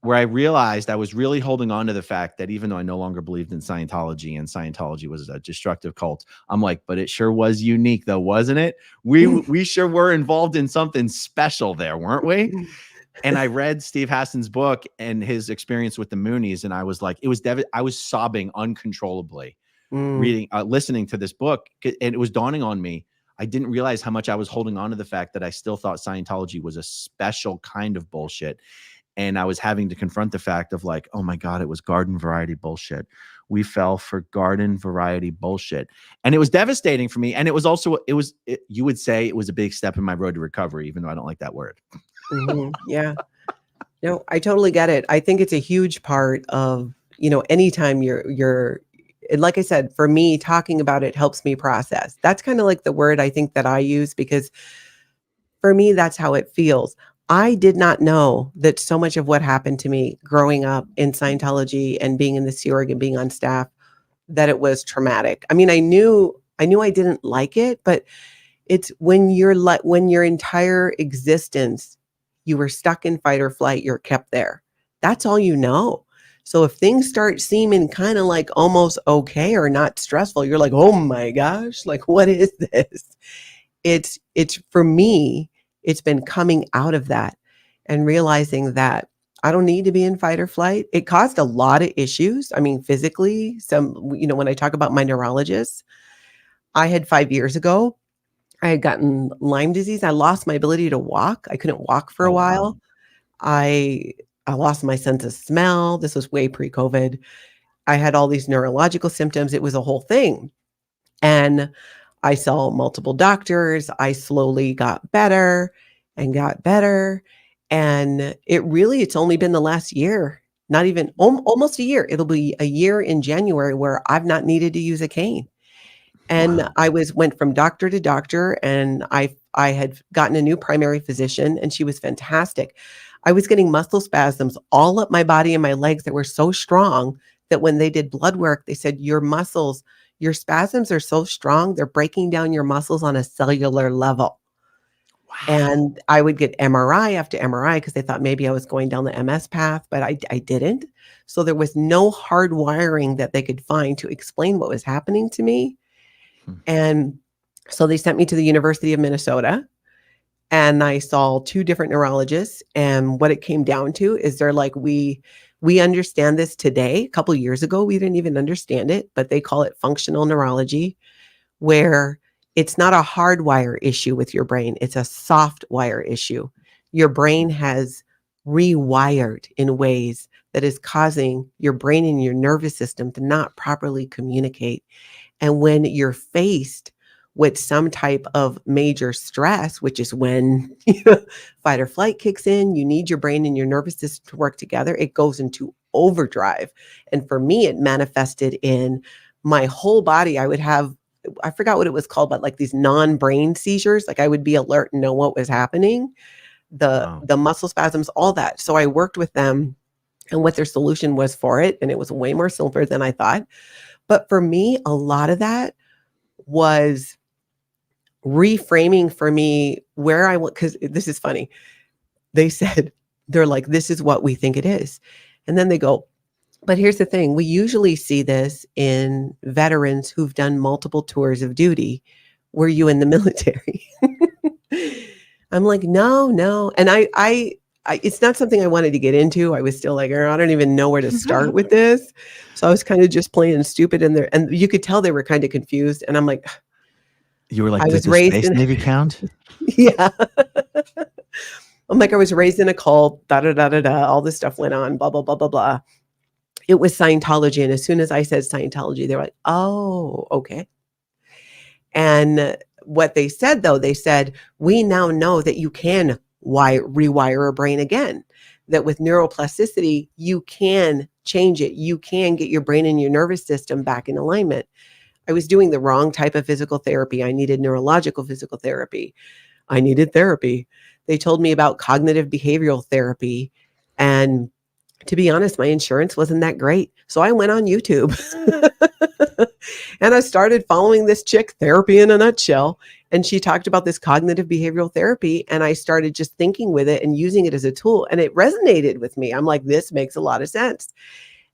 S3: where I realized I was really holding on to the fact that even though I no longer believed in Scientology and Scientology was a destructive cult, I'm like, but it sure was unique though, wasn't it? We sure were involved in something special there, weren't we? And I read Steve Hassan's book and his experience with the Moonies, and I was like, I was sobbing uncontrollably listening to this book. And it was dawning on me, I didn't realize how much I was holding on to the fact that I still thought Scientology was a special kind of bullshit. And I was having to confront the fact of like, oh my God, it was garden variety bullshit. We fell for garden variety bullshit. And it was devastating for me. And it was also, you would say it was a big step in my road to recovery, even though I don't like that word.
S2: Yeah. No, I totally get it. I think it's a huge part of, anytime you're, and like I said, for me, talking about it helps me process. That's kind of like the word I think that I use, because for me, that's how it feels. I did not know that so much of what happened to me growing up in Scientology and being in the Sea Org and being on staff, that it was traumatic. I mean, I knew I didn't like it, but it's when your entire existence, you were stuck in fight or flight, you're kept there. That's all you know. So if things start seeming kind of like almost okay or not stressful, you're like, oh my gosh, like what is this? It's for me, it's been coming out of that and realizing that I don't need to be in fight or flight. It caused a lot of issues. I mean, physically, when I talk about my neurologist, I had 5 years ago, I had gotten Lyme disease. I lost my ability to walk. I couldn't walk for a while. I lost my sense of smell. This was way pre-COVID. I had all these neurological symptoms. It was a whole thing. And I saw multiple doctors. I slowly got better and got better. And it's only been the last year, not even almost a year. It'll be a year in January where I've not needed to use a cane. And I went from doctor to doctor, and I had gotten a new primary physician, and she was fantastic. I was getting muscle spasms all up my body and my legs that were so strong that when they did blood work, they said, your spasms are so strong, they're breaking down your muscles on a cellular level. Wow. And I would get MRI after MRI because they thought maybe I was going down the MS path, but I didn't. So there was no hard wiring that they could find to explain what was happening to me. And so they sent me to the University of Minnesota, and I saw 2 different neurologists. And what it came down to is they're like, we understand this today. A couple of years ago, we didn't even understand it, but they call it functional neurology, where it's not a hardwire issue with your brain. It's a soft wire issue. Your brain has rewired in ways that is causing your brain and your nervous system to not properly communicate. And when you're faced with some type of major stress, which is when fight or flight kicks in, you need your brain and your nervous system to work together. It goes into overdrive. And for me, it manifested in my whole body. I forgot what it was called, but like these non-brain seizures, like I would be alert and know what was happening, the muscle spasms, all that. So I worked with them and what their solution was for it. And it was way more simpler than I thought. But for me, a lot of that was reframing for me where I went, because this is funny. They said, they're like, this is what we think it is. And then they go, but here's the thing. We usually see this in veterans who've done multiple tours of duty. Were you in the military? I'm like, no. And I it's not something I wanted to get into. I was still like, I don't even know where to start with this. So I was kind of just playing stupid in there. And you could tell they were kind of confused. And I'm like,
S3: you were like,
S2: I
S3: does
S2: was
S3: the
S2: raised
S3: Space
S2: in
S3: Navy count?
S2: Yeah. I'm like, I was raised in a cult, all this stuff went on, blah, blah, blah, blah, blah. It was Scientology. And as soon as I said Scientology, they were like, oh, okay. And what they said, though, they said, we now know that you can rewire a brain again, that with neuroplasticity, you can change it. You can get your brain and your nervous system back in alignment. I was doing the wrong type of physical therapy. I needed neurological physical therapy. I needed therapy. They told me about cognitive behavioral therapy. And to be honest, my insurance wasn't that great. So I went on YouTube and I started following this chick, Therapy in a Nutshell. And she talked about this cognitive behavioral therapy. And I started just thinking with it and using it as a tool. And it resonated with me. I'm like, this makes a lot of sense.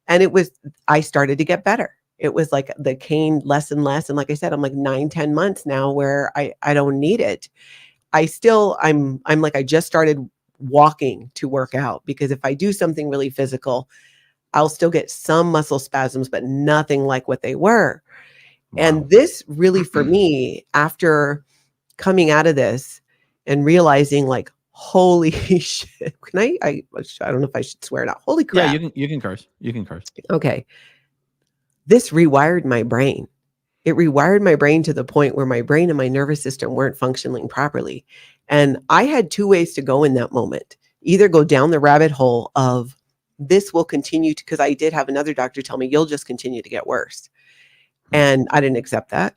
S2: And I started to get better. It was like the cane less and less. And like I said, I'm like 9-10 months now where I don't need it. I'm like, I just started walking to work out, because if I do something really physical, I'll still get some muscle spasms, but nothing like what they were. Wow. And this really, for me, after coming out of this and realizing like, holy shit, can I don't know if I should swear or not. Holy crap.
S3: Yeah, you can curse. You can curse.
S2: Okay. This rewired my brain. It rewired my brain to the point where my brain and my nervous system weren't functioning properly. And I had two ways to go in that moment. Either go down the rabbit hole of this will continue to, because I did have another doctor tell me, you'll just continue to get worse. And I didn't accept that.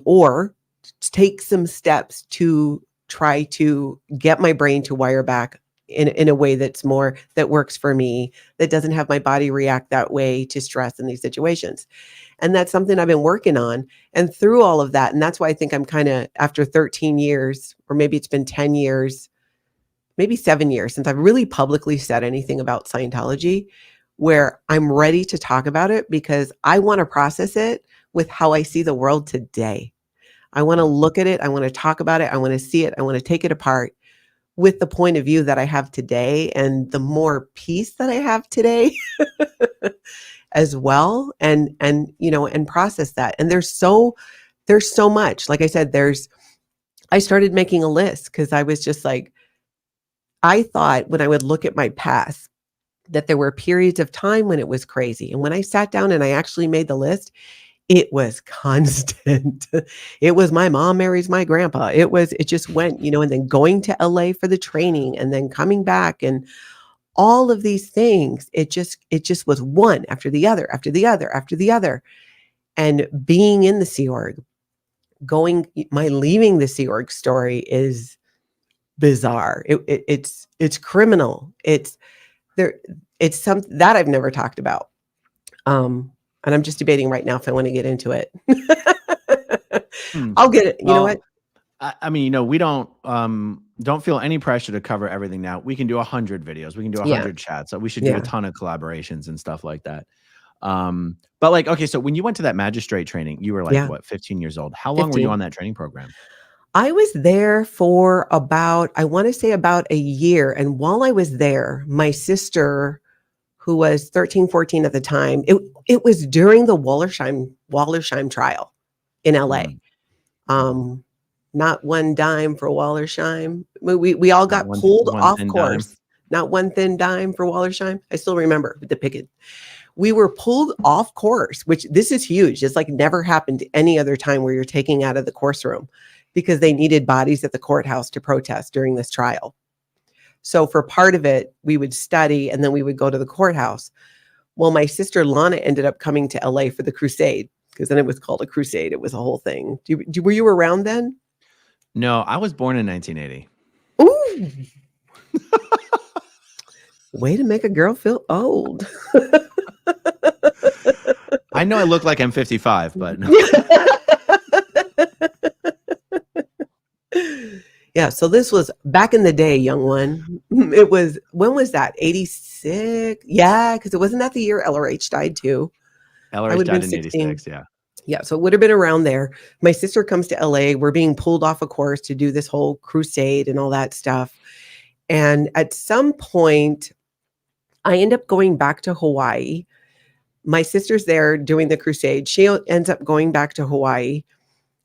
S2: Or take some steps to try to get my brain to wire back in a way that works for me, that doesn't have my body react that way to stress in these situations. And that's something I've been working on. And through all of that, and that's why I think I'm kind of, after 13 years, or maybe it's been 10 years, maybe 7 years since I've really publicly said anything about Scientology, where I'm ready to talk about it, because I want to process it with how I see the world today. I want to look at it. I want to talk about it. I want to see it. I want to take it apart with the point of view that I have today, and the more peace that I have today as well, and process that. And there's so much, like I said, I started making a list, because I was just like, I thought when I would look at my past that there were periods of time when it was crazy. And when I sat down and I actually made the list, it was constant. It was my mom marries my grandpa. It just went, and then going to LA for the training, and then coming back, and all of these things. It just was one after the other, after the other, after the other. And being in the Sea Org, my leaving the Sea Org story is bizarre. It's criminal. It's something that I've never talked about. And I'm just debating right now if I want to get into it. I'll get it. You know what?
S3: I mean, we don't feel any pressure to cover everything now. We can do 100 videos. We can do 100 chats. So we should do a ton of collaborations and stuff like that. But like, okay, so when you went to that magistrate training, you were like, what, 15 years old? How long
S2: 15.
S3: were you on that training program?
S2: I was there for about a year. And while I was there, my sister, who was 13, 14 at the time, it was during the Wallersheim trial in LA. Not one dime for Wallersheim. We all got pulled off course. Not one thin dime for Wallersheim. I still remember the picket. We were pulled off course, which this is huge. It's like never happened any other time where you're taking out of the course room, because they needed bodies at the courthouse to protest during this trial. So for part of it, we would study, and then we would go to the courthouse. Well, my sister Lana ended up coming to LA for the crusade, because then it was called a crusade. It was a whole thing. Were you around then?
S3: No, I was born in 1980.
S2: Ooh. Way to make a girl feel old.
S3: I know I look like I'm 55, but no.
S2: Yeah, so this was back in the day, young one. It was, when was that? 86? Yeah, because it wasn't that the year LRH died too. I
S3: LRH
S2: would have been
S3: died in
S2: 16.
S3: 86, yeah.
S2: Yeah, so it would have been around there. My sister comes to LA. We're being pulled off a course to do this whole crusade and all that stuff. And at some point, I end up going back to Hawaii. My sister's there doing the crusade. She ends up going back to Hawaii.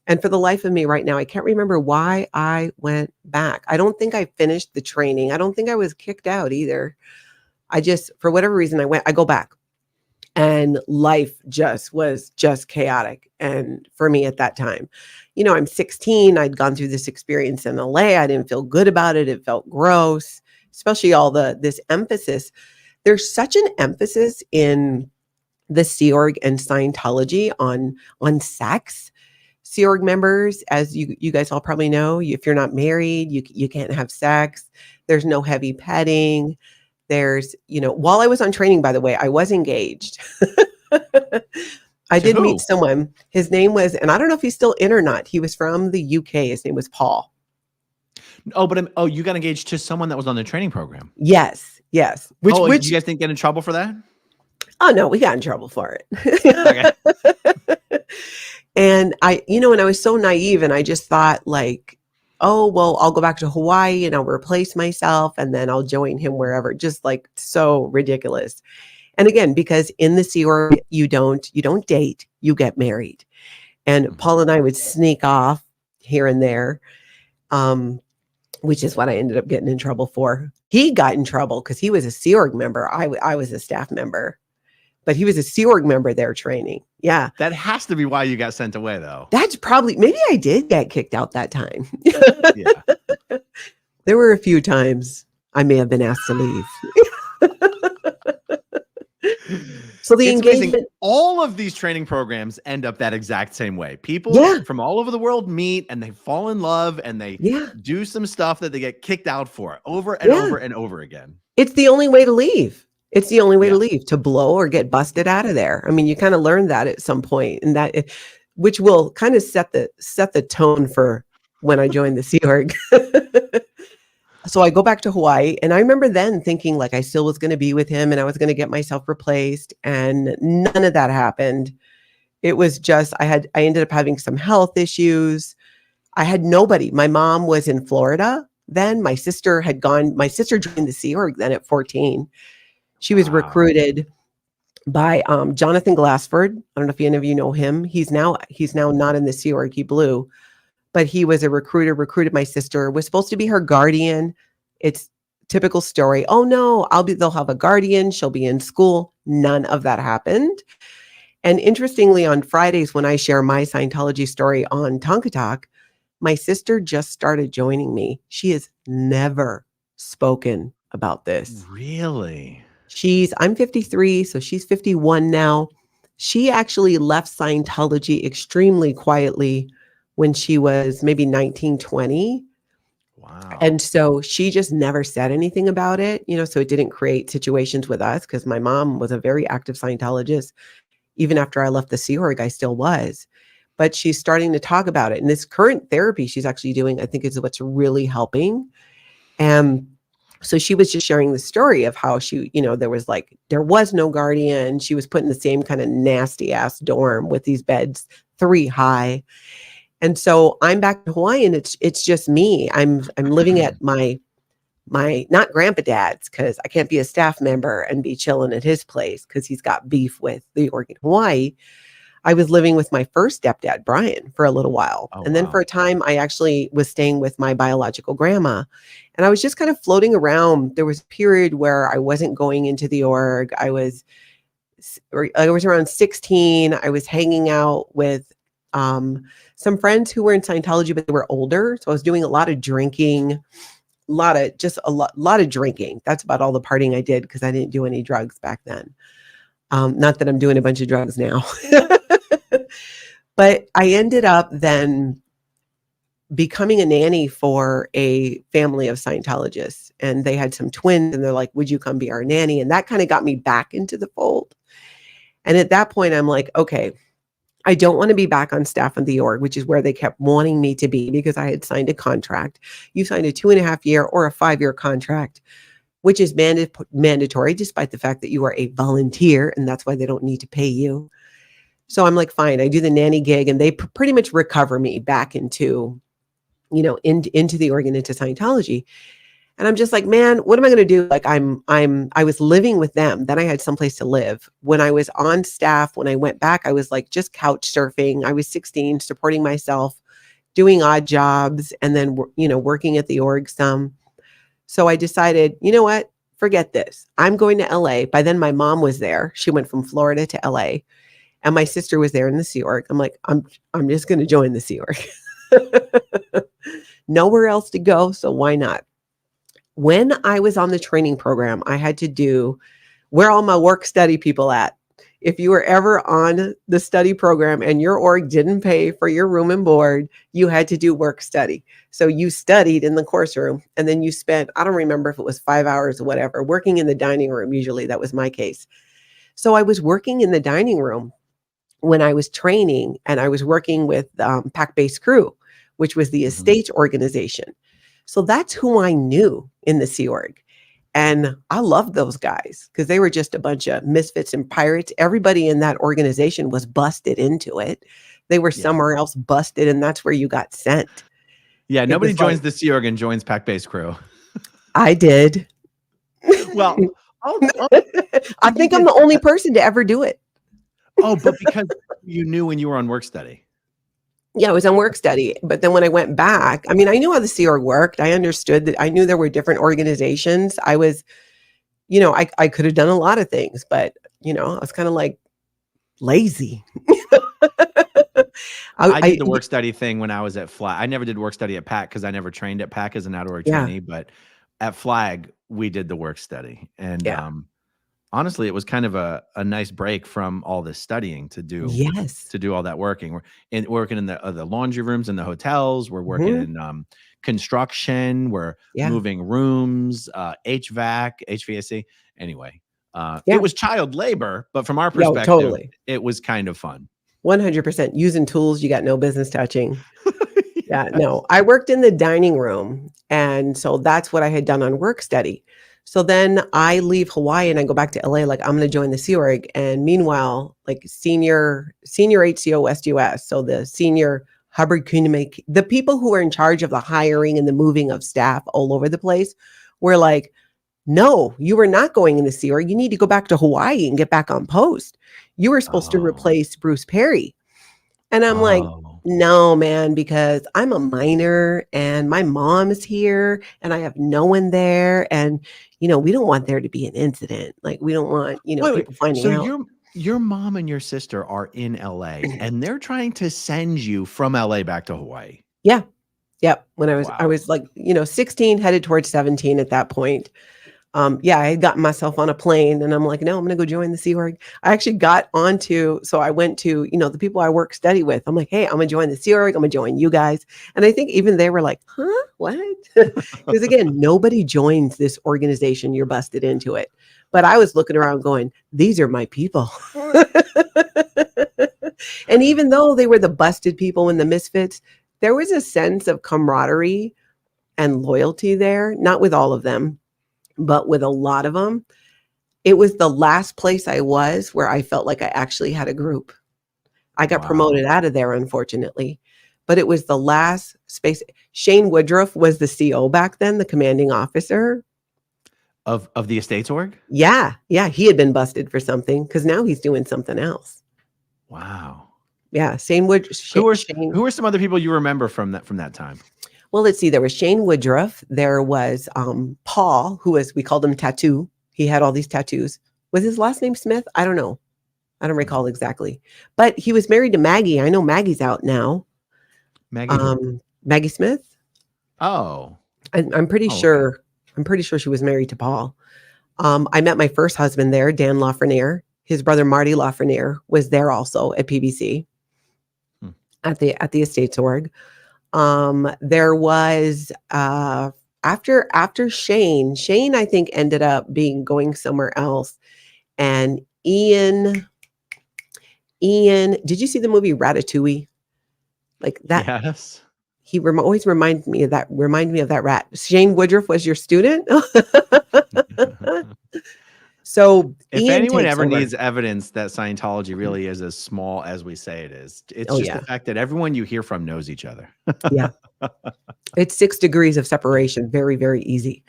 S2: And for the life of me right now, I can't remember why I went back. I don't think I finished the training. I don't think I was kicked out either. I just, for whatever reason, I go back. And life was just chaotic. And for me at that time, I'm 16. I'd gone through this experience in LA. I didn't feel good about it. It felt gross, especially all this emphasis. There's such an emphasis in the Sea Org and Scientology on sex. Sea Org members, as you guys all probably know, if you're not married, you can't have sex. There's no heavy petting. There's, while I was on training, by the way, I was engaged. I did meet someone. His name was, and I don't know if he's still in or not. He was from the UK. His name was Paul.
S3: Oh, but you got engaged to someone that was on the training program.
S2: Yes. Which
S3: you guys didn't get in trouble for that?
S2: Oh no, we got in trouble for it. Okay. And and I was so naive, and I just thought like, oh, well, I'll go back to Hawaii and I'll replace myself and then I'll join him wherever. Just like so ridiculous. And again, because in the Sea Org, you don't date, you get married. And Paul and I would sneak off here and there, which is what I ended up getting in trouble for. He got in trouble because he was a Sea Org member. I was a staff member, but he was a Sea Org member there training. Yeah.
S3: That has to be why you got sent away, though.
S2: That's probably, maybe I did get kicked out that time.
S3: Yeah.
S2: There were a few times I may have been asked to leave. So the engagement,
S3: amazing. All of these training programs end up that exact same way. People from all over the world meet and they fall in love and they do some stuff that they get kicked out for over and over and over again.
S2: It's the only way to leave. It's the only way to leave, to blow or get busted out of there. I mean, you kind of learn that at some point, and which will kind of set the tone for when I joined the Sea Org. So I go back to Hawaii, and I remember then thinking like I still was going to be with him and I was going to get myself replaced, and none of that happened. It was just, I ended up having some health issues. I had nobody. My mom was in Florida then. My sister joined the Sea Org then at 14. She was recruited by Jonathan Glassford. I don't know if any of you know him. He's now not in the Sea Org. He blew. But he was a recruiter, recruited my sister, was supposed to be her guardian. It's typical story. Oh no, they'll have a guardian. She'll be in school. None of that happened. And interestingly, on Fridays, when I share my Scientology story on Tonka Talk, my sister just started joining me. She has never spoken about this.
S3: Really?
S2: I'm 53, so she's 51 now. She actually left Scientology extremely quietly when she was maybe 19, 20.
S3: Wow.
S2: And so she just never said anything about it, so it didn't create situations with us, because my mom was a very active Scientologist. Even after I left the Sea Org, I still was. But she's starting to talk about it. And this current therapy she's actually doing, I think, is what's really helping. And so she was just sharing the story of how she, there was no guardian. She was put in the same kind of nasty ass dorm with these beds 3 high. And so I'm back in Hawaii, and it's just me. I'm living at my not grandpa dad's, because I can't be a staff member and be chilling at his place because he's got beef with the org in Hawaii. I was living with my first stepdad, Brian, for a little while. And then for a time, I actually was staying with my biological grandma. And I was just kind of floating around. There was a period where I wasn't going into the org. I was around 16. I was hanging out with some friends who were in Scientology, but they were older. So I was doing a lot of drinking, a lot of drinking. That's about all the partying I did, because I didn't do any drugs back then. Not that I'm doing a bunch of drugs now. But I ended up then becoming a nanny for a family of Scientologists, and they had some twins, and they're like, would you come be our nanny? And that kind of got me back into the fold. And at that point, I'm like, okay, I don't want to be back on staff in the org, which is where they kept wanting me to be because I had signed a contract. You signed a 2.5-year or a 5-year contract, which is mandatory, despite the fact that you are a volunteer, and that's why they don't need to pay you. So I'm like, fine, I do the nanny gig, and they pretty much recover me back into, into the org and into Scientology. And I'm just like, man, what am I going to do? Like I was living with them. Then I had someplace to live. When I was on staff, when I went back, I was like just couch surfing. I was 16, supporting myself, doing odd jobs, and then, working at the org some. So I decided, you know what? Forget this. I'm going to LA. By then my mom was there. She went from Florida to LA, and my sister was there in the Sea Org. I'm like, I'm just going to join the Sea Org. Nowhere else to go. So why not? When I was on the training program, I had to do where all my work study people at. If you were ever on the study program and your org didn't pay for your room and board, you had to do work study. So you studied in the course room, and then you spent, I don't remember if it was 5 hours or whatever, working in the dining room. Usually that was my case. So I was working in the dining room when I was training, and I was working with Pack-Based Crew, which was the estate organization. So that's who I knew in the Sea Org. And I loved those guys because they were just a bunch of misfits and pirates. Everybody in that organization was busted into it. They were somewhere else busted, and that's where you got sent.
S3: Yeah, nobody joins the Sea Org and joins Pack-Based Crew.
S2: I did.
S3: Well,
S2: I think I'm the only person to ever do it.
S3: Oh, but because you knew when you were on work study.
S2: Yeah, I was on work study. But then when I went back, I mean, I knew how the Sea Org worked. I understood that. I knew there were different organizations. I was, I could have done a lot of things, but, I was kind of like lazy.
S3: I did the work study thing when I was at Flag. I never did work study at PAC because I never trained at PAC as an out-of-org trainee. But at Flag, we did the work study. And honestly, it was kind of a nice break from all this studying to do all that working. We're working in the laundry rooms in the hotels. We're working in construction. We're moving rooms, HVAC. Anyway, it was child labor, but from our perspective, it was kind of fun.
S2: 100%. Using tools you got no business touching. No, I worked in the dining room. And so that's what I had done on work study. So then I leave Hawaii and I go back to LA, like I'm going to join the Sea Org. And meanwhile, like senior HCO West US, so the senior Hubbard Kunimake, the people who are in charge of the hiring and the moving of staff all over the place were like, no, you were not going in the Sea Org. You need to go back to Hawaii and get back on post. You were supposed to replace Bruce Perry. And I'm like, no, man, because I'm a minor and my mom is here and I have no one there. And, we don't want there to be an incident. Like we don't want, people finding out.
S3: So your mom and your sister are in LA and they're trying to send you from LA back to Hawaii.
S2: Yeah. Yep. When I was like, 16, headed towards 17 at that point. I had gotten myself on a plane and I'm like, no, I'm going to go join the Sea Org. I actually so I went to, the people I work study with. I'm like, hey, I'm going to join the Sea Org. I'm going to join you guys. And I think even they were like, huh, what? Because again, nobody joins this organization. You're busted into it. But I was looking around going, these are my people. And even though they were the busted people and the misfits, there was a sense of camaraderie and loyalty there, not with all of them. But with a lot of them, it was the last place I was where I felt like I actually had a group. I got promoted out of there, unfortunately, but it was the last space. Shane Woodruff was the CO back then, the commanding officer.
S3: Of the Estates Org?
S2: Yeah. He had been busted for something because now he's doing something else.
S3: Wow.
S2: Yeah. Shane Woodruff.
S3: Who are some other people you remember from that time?
S2: Well, let's see. There was Shane Woodruff. There was Paul, we called him Tattoo. He had all these tattoos. Was his last name Smith? I don't know. I don't recall exactly. But he was married to Maggie. I know Maggie's out now. Maggie Smith.
S3: Oh.
S2: I'm pretty sure. Okay. I'm pretty sure she was married to Paul. I met my first husband there, Dan Lafreniere. His brother Marty Lafreniere was there also at PBC at the Estates Org. There was after Shane, I think ended up going somewhere else. And Ian, did you see the movie Ratatouille? Like that,
S3: Yes.
S2: he always reminded me of that. Rat. Shane Woodruff was your student. So
S3: If
S2: Ian
S3: anyone
S2: takes
S3: ever
S2: over.
S3: needs evidence that Scientology really is as small as we say it is, it's
S2: Oh,
S3: just
S2: yeah.
S3: the fact that everyone you hear from knows each other.
S2: Yeah. It's 6 degrees of separation. Very, very easy.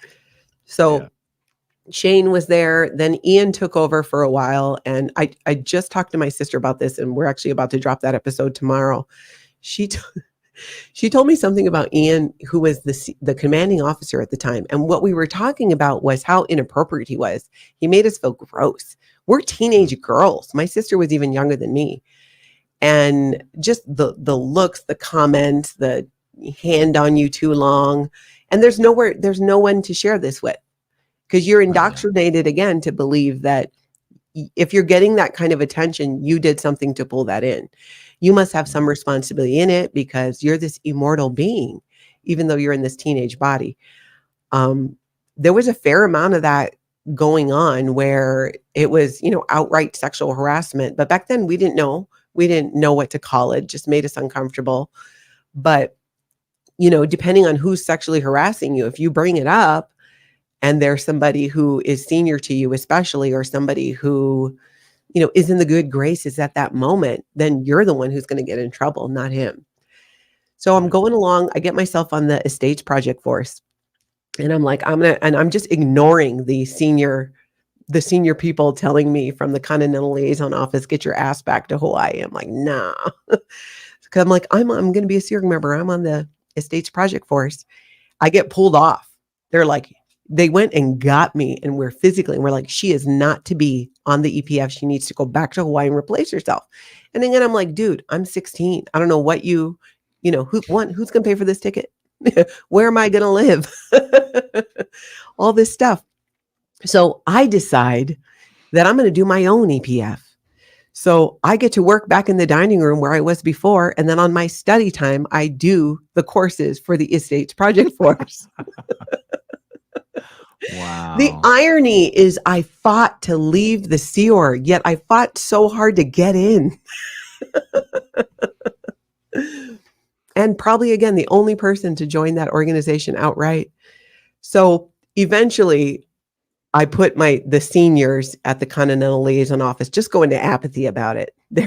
S2: So
S3: Yeah.
S2: Shane was there. Then Ian took over for a while. And I just talked to my sister about this, and we're actually about to drop that episode tomorrow. She told me something about Ian, who was the commanding officer at the time. And what we were talking about was how inappropriate he was. He made us feel gross. We're teenage girls. My sister was even younger than me. And just the looks, the comments, the hand on you too long. And there's no one to share this with, because you're indoctrinated again to believe that if you're getting that kind of attention, you did something to pull that in. You must have some responsibility in it because you're this immortal being, even though you're in this teenage body. There was a fair amount of that going on where it was, outright sexual harassment. But back then we didn't know what to call it. Just made us uncomfortable. But, depending on who's sexually harassing you, if you bring it up and there's somebody who is senior to you, especially, or somebody who, is in the good graces at that moment, then you're the one who's going to get in trouble, not him. So I'm going along. I get myself on the estates project force, and I'm like, I'm just ignoring the senior people telling me from the Continental Liaison Office, get your ass back to Hawaii. I'm like, nah. Because I'm like, I'm going to be a SEERG member. I'm on the estates project force. I get pulled off. They're like, they went and got me, and we're like, she is not to be on the EPF. She needs to go back to Hawaii and replace herself. And again, I'm like, dude, I'm 16. I don't know what who's going to pay for this ticket? Where am I going to live? All this stuff. So I decide that I'm going to do my own EPF. So I get to work back in the dining room where I was before. And then on my study time, I do the courses for the estates project force.
S3: Wow.
S2: The irony is I fought to leave the Sea Org, yet I fought so hard to get in. And probably, again, the only person to join that organization outright. So eventually I put the seniors at the Continental Liaison Office just go into apathy about it. They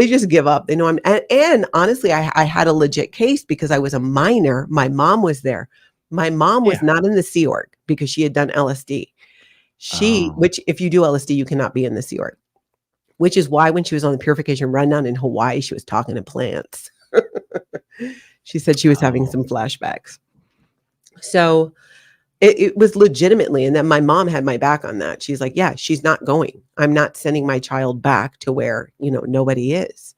S2: just give up. They know and honestly, I had a legit case because I was a minor. My mom was there. My mom was not in the Sea Org because she had done LSD. Which if you do LSD, you cannot be in the Sea Org, which is why when she was on the purification rundown in Hawaii, she was talking to plants. She said she was having some flashbacks. So it was legitimately, and then my mom had my back on that. She's like, yeah, she's not going. I'm not sending my child back to where, nobody is.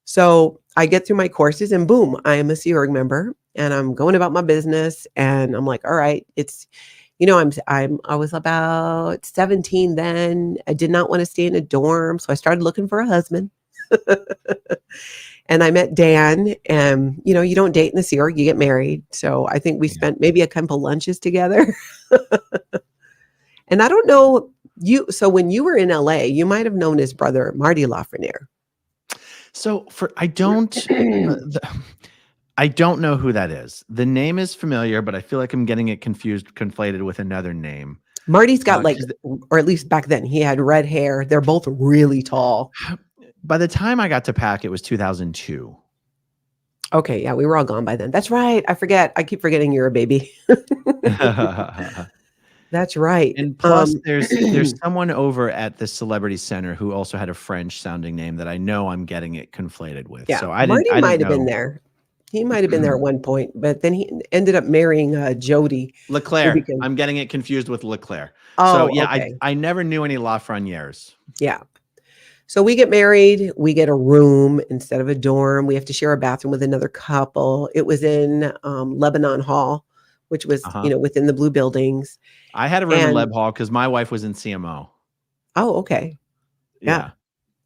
S2: So I get through my courses and boom, I am a Sea Org member and I'm going about my business. And I'm like, all right, it's, I was about 17 then. I did not want to stay in a dorm. So I started looking for a husband. And I met Dan, and, you don't date in the Sea Org, you get married. So I think we spent maybe a couple lunches together. And I don't know so when you were in LA, you might've known his brother, Marty Lafreniere.
S3: So I don't know who that is. The name is familiar, but I feel like I'm getting it conflated with another name.
S2: Marty's got or at least back then, he had red hair. They're both really tall.
S3: By the time I got to PAC, it was 2002.
S2: Okay, yeah, we were all gone by then. That's right. I forget. I keep forgetting you're a baby. That's right.
S3: And plus, there's someone over at the Celebrity Center who also had a French-sounding name that I know I'm getting it conflated with.
S2: Yeah,
S3: so
S2: Marty might have been there. He might have been there at one point, but then he ended up marrying Jody
S3: Leclerc. I'm getting it confused with Leclerc.
S2: Oh,
S3: so yeah,
S2: okay.
S3: I never knew any Lafrenières.
S2: Yeah. So we get married, we get a room instead of a dorm. We have to share a bathroom with another couple. It was in Lebanon Hall, which was, within the blue buildings.
S3: I had a room in Leb Hall because my wife was in CMO.
S2: Oh, okay. Yeah.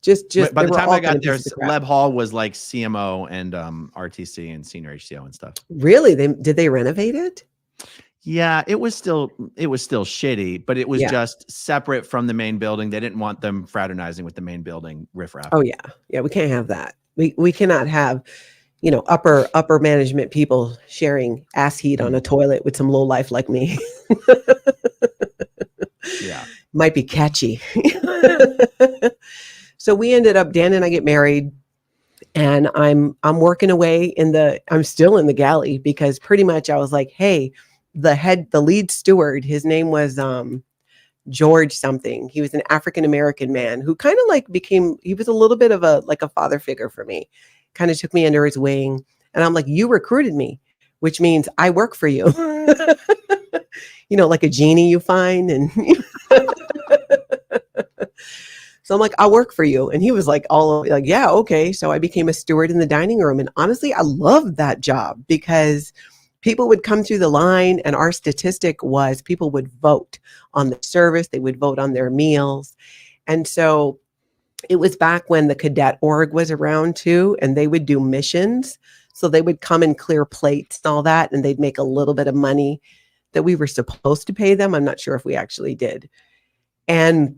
S2: Just
S3: By
S2: they
S3: the
S2: were
S3: time
S2: all
S3: I
S2: kind
S3: got
S2: of
S3: there,
S2: pieces of crap.
S3: Leb Hall was like CMO and RTC and senior HCO and stuff.
S2: Really? Did they renovate it?
S3: Yeah, it was still shitty, but it was
S2: Yeah.
S3: just separate from the main building. They didn't want them fraternizing with the main building riffraff.
S2: Oh yeah. Yeah, we can't have that. We cannot have, upper management people sharing ass heat on a toilet with some low life like me.
S3: Yeah.
S2: Might be catchy. So we ended up, Dan and I get married, and I'm working away I'm still in the galley, because pretty much I was like, hey, the lead steward, his name was George something. He was an African American man who kind of like he was a little bit of a father figure for me. Kind of took me under his wing, and I'm like, you recruited me, which means I work for you. Like a genie you find, and so I'm like, I'll work for you. And he was like, yeah, okay. So I became a steward in the dining room. And honestly, I loved that job, because people would come through the line, and our statistic was people would vote on the service. They would vote on their meals. And so it was back when the cadet org was around too, and they would do missions. So they would come and clear plates and all that, and they'd make a little bit of money that we were supposed to pay them. I'm not sure if we actually did. And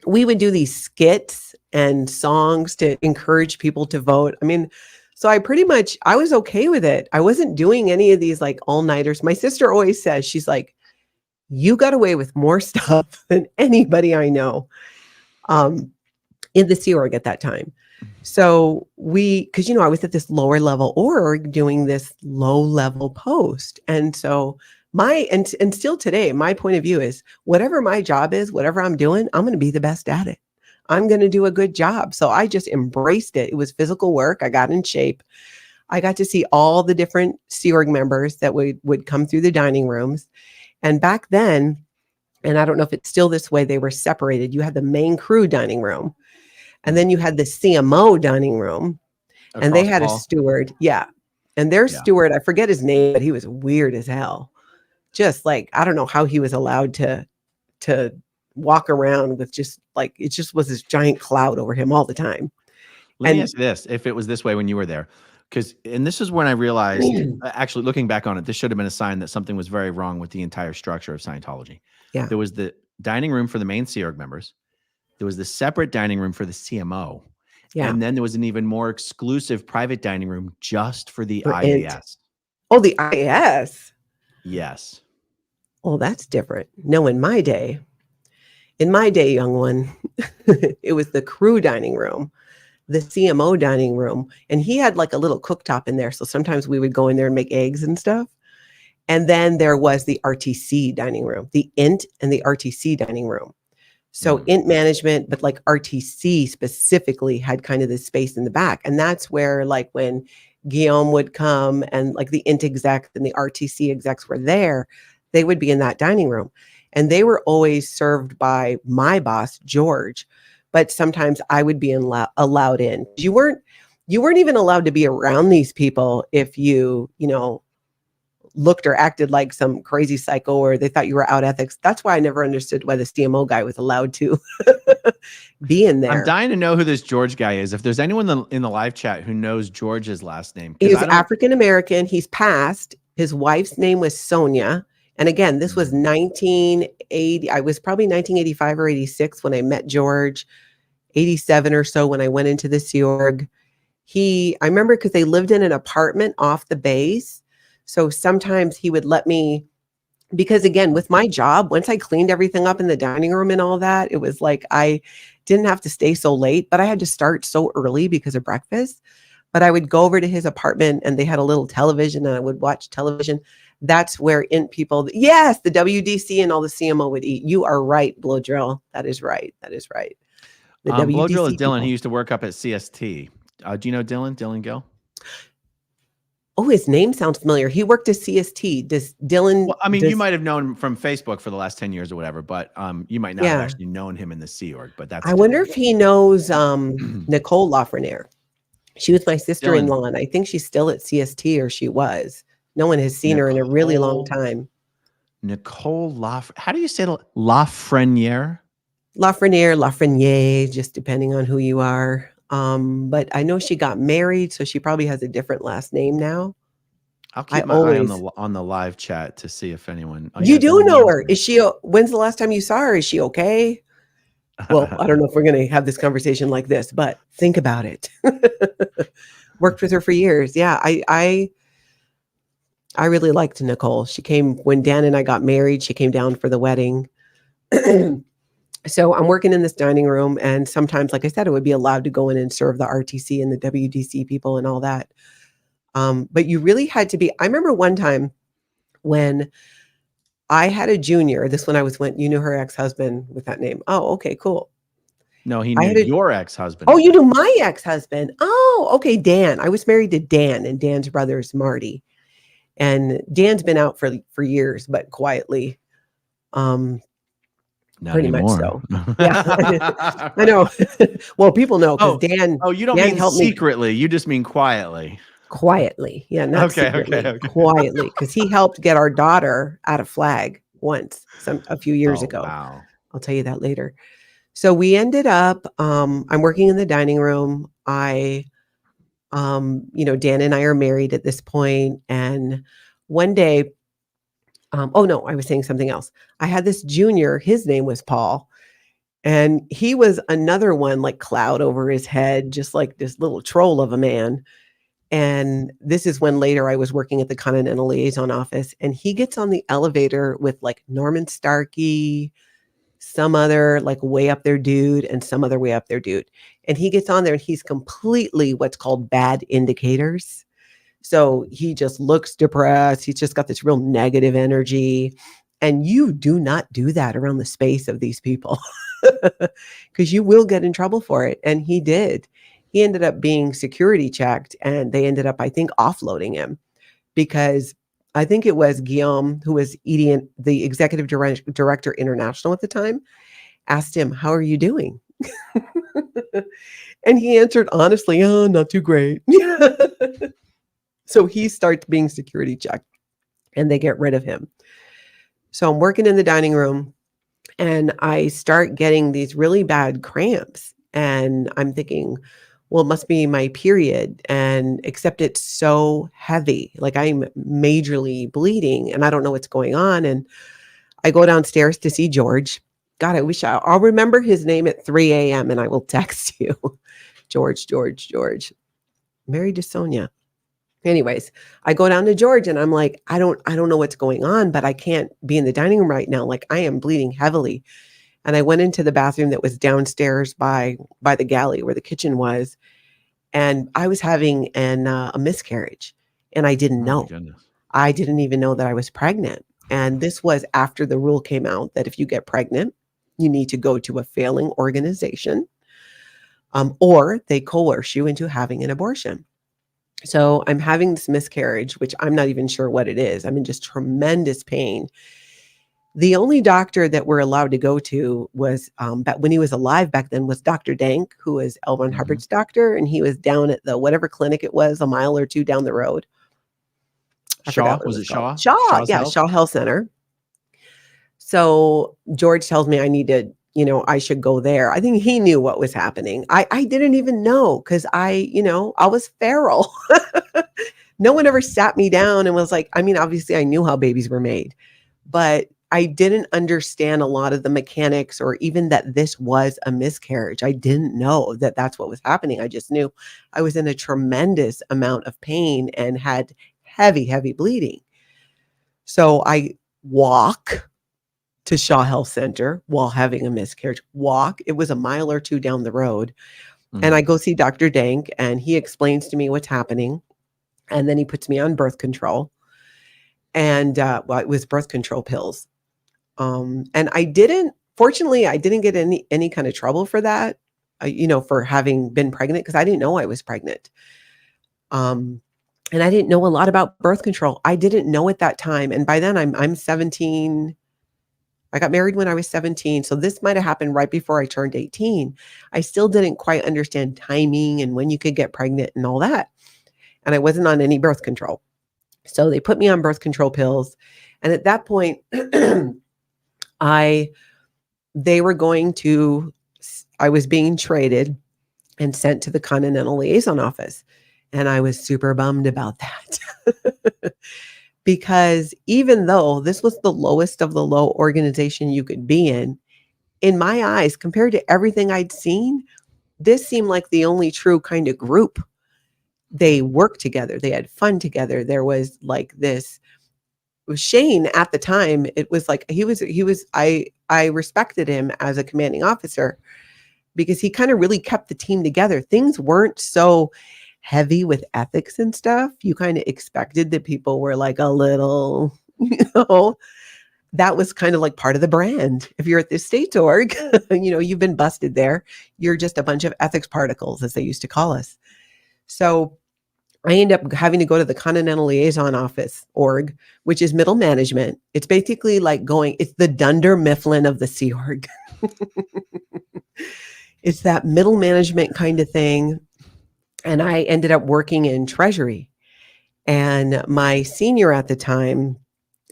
S2: we would do these skits and songs to encourage people to vote. I mean, so I was okay with it. I wasn't doing any of these like all-nighters. My sister always says, she's like, you got away with more stuff than anybody I know in the Sea Org at that time. So because I was at this lower level org doing this low level post. And so and still today, my point of view is, whatever my job is, whatever I'm doing, I'm going to be the best at it. I'm going to do a good job. So I just embraced it. It was physical work. I got in shape. I got to see all the different Sea Org members that would come through the dining rooms. And back then, and I don't know if it's still this way, they were separated. You had the main crew dining room, and then you had the CMO dining room, and they had a steward. Yeah. And their steward, I forget his name, but he was weird as hell. Just like, I don't know how he was allowed to walk around with just like, it just was this giant cloud over him all the time.
S3: Let me ask you this, if it was this way when you were there, and this is when I realized, actually looking back on it, this should have been a sign that something was very wrong with the entire structure of Scientology.
S2: Yeah.
S3: There was the dining room for the main Sea Org members. There was the separate dining room for the CMO. Yeah. And then there was an even more exclusive private dining room just for the IAS.
S2: Oh, the IAS?
S3: Yes.
S2: Oh, that's different. No, in my day, young one, it was the crew dining room, the CMO dining room. And he had like a little cooktop in there. So sometimes we would go in there and make eggs and stuff. And then there was the RTC dining room, the INT and the RTC dining room. So INT management, but like RTC specifically had kind of this space in the back. And that's where, like, when Guillaume would come and like the INT execs and the RTC execs were there, they would be in that dining room. And they were always served by my boss, George. But sometimes I would be allowed in. You weren't even allowed to be around these people if you looked or acted like some crazy psycho, or they thought you were out ethics. That's why I never understood why the CMO guy was allowed to be in there.
S3: I'm dying to know who this George guy is. If there's anyone in the live chat who knows George's last name.
S2: He's African American. He's passed. His wife's name was Sonia. And again, this was 1980. I was probably 1985 or 86 when I met George, 87 or so when I went into the Sea Org. I remember because they lived in an apartment off the base. So sometimes he would let me, because again, with my job, once I cleaned everything up in the dining room and all that, it was like I didn't have to stay so late, but I had to start so early because of breakfast. But I would go over to his apartment, and they had a little television, and I would watch television. That's where people, yes, the WDC and all the CMO would eat. You are right, Blow Drill. That is right. That is right.
S3: The Blow Drill is Dylan. People. He used to work up at CST. Do you know Dylan? Dylan Gill?
S2: Oh, his name sounds familiar. He worked at CST. Does Dylan?
S3: Well, I mean, you might have known him from Facebook for the last 10 years or whatever, but you might not have actually known him in the Sea Org. But that's.
S2: I wonder if he knows Nicole Lafreniere. She was my sister-in-law, and I think she's still at CST, or she was. No one has seen her in a really long time.
S3: Nicole How do you say Lafreniere?
S2: Lafreniere, Lafreniere, just depending on who you are. But I know she got married, so she probably has a different last name now.
S3: I'll
S2: I
S3: keep my eye
S2: always,
S3: on the live chat to see if anyone. Oh
S2: you
S3: yeah,
S2: do know her.
S3: Denise.
S2: Is she, when's the last time you saw her? Is she okay? Well, I don't know if we're going to have this conversation like this, but think about it. Worked with her for years. Yeah, I really liked Nicole. She came when Dan and I got married. She came down for the wedding. So I'm working in this dining room, and sometimes, like I said, I would be allowed to go in and serve the RTC and the WDC people and all that. But you really had to be. I remember one time when I had a junior. This one I was when you knew her ex-husband with that name. Oh, okay, cool.
S3: No, he
S2: I
S3: knew
S2: had a.
S3: your ex-husband.
S2: Oh, you knew my ex-husband. Oh, okay, Dan. I was married to Dan, and Dan's brother is Marty. And Dan's been out for years, but quietly.
S3: Not
S2: Pretty much
S3: anymore.
S2: so. Yeah, I know. Well, people know because
S3: you don't
S2: Dan
S3: mean
S2: helped me
S3: secretly. You just mean quietly.
S2: quietly. Yeah, not
S3: Okay.
S2: secretly, quietly, because he helped get our daughter out of Flag once, a few years
S3: Oh,
S2: ago.
S3: wow.
S2: I'll tell you that later. So we ended up. I'm working in the dining room. Dan and I are married at this point, and one day. Oh no, I was saying something else. I had this junior. His name was Paul. And he was another one like cloud over his head, just like this little troll of a man. And this is when later I was working at the Continental Liaison Office, and he gets on the elevator with like Norman Starkey, some other like way up there dude, and some other way up there dude. And he gets on there and he's completely what's called bad indicators. So he just looks depressed. He's just got this real negative energy. And you do not do that around the space of these people. Because you will get in trouble for it. And he did. He ended up being security checked, and they ended up, I think, offloading him because I think it was Guillaume, who was the executive director international at the time, asked him, "How are you doing?" And he answered honestly, "Oh, not too great." So he starts being security checked, and they get rid of him. So I'm working in the dining room, and I start getting these really bad cramps. And I'm thinking, well, it must be my period. And except it's so heavy, like I'm majorly bleeding and I don't know what's going on. And I go downstairs to see George. God, I wish I'll remember his name at 3 a.m. and I will text you. George. Married to Sonia. Anyways, I go down to George and I'm like, I don't know what's going on, but I can't be in the dining room right now. Like I am bleeding heavily. And I went into the bathroom that was downstairs by the galley where the kitchen was. And I was having a miscarriage, and I didn't
S3: Oh my
S2: know.
S3: goodness.
S2: I didn't even know that I was pregnant. And this was after the rule came out that if you get pregnant, you need to go to a failing organization, or they coerce you into having an abortion. So I'm having this miscarriage, which I'm not even sure what it is. I'm in just tremendous pain. The only doctor that we're allowed to go to was, when he was alive back then, was Dr. Dank, who was L. Ron Hubbard's doctor, and he was down at the whatever clinic it was, a mile or two down the road. I forgot what
S3: Was it
S2: called.
S3: Shaw? Shaw's
S2: Yeah,
S3: Health?
S2: Shaw Health Center. So George tells me I need to, I should go there. I think he knew what was happening. I didn't even know because I was feral. No one ever sat me down and was like, I mean, obviously I knew how babies were made, but I didn't understand a lot of the mechanics or even that this was a miscarriage. I didn't know that that's what was happening. I just knew I was in a tremendous amount of pain and had heavy, heavy bleeding. So I walk to Shaw Health Center while having a miscarriage. It was a mile or two down the road. And I go see Dr. Dank, and he explains to me what's happening. And then he puts me on birth control. And it was birth control pills. And fortunately, I didn't get any kind of trouble for that, for having been pregnant, because I didn't know I was pregnant. And I didn't know a lot about birth control. I didn't know at that time. And by then I'm 17. I got married when I was 17. So this might have happened right before I turned 18. I still didn't quite understand timing and when you could get pregnant and all that. And I wasn't on any birth control. So they put me on birth control pills. And at that point, I they were going to, I was being traded and sent to the Continental Liaison Office. And I was super bummed about that. Because even though this was the lowest of the low organization you could be in my eyes, compared to everything I'd seen, this seemed like the only true kind of group. They worked together. They had fun together. There was like this Shane at the time. It was like I respected him as a commanding officer because he kind of really kept the team together. Things weren't so heavy with ethics and stuff. You kind of expected that people were like a little, that was kind of like part of the brand. If you're at the states org, you've been busted there. You're just a bunch of ethics particles, as they used to call us. So I end up having to go to the Continental Liaison Office org, which is middle management. It's basically like it's the Dunder Mifflin of the Sea Org. It's that middle management kind of thing. And I ended up working in treasury. And my senior at the time,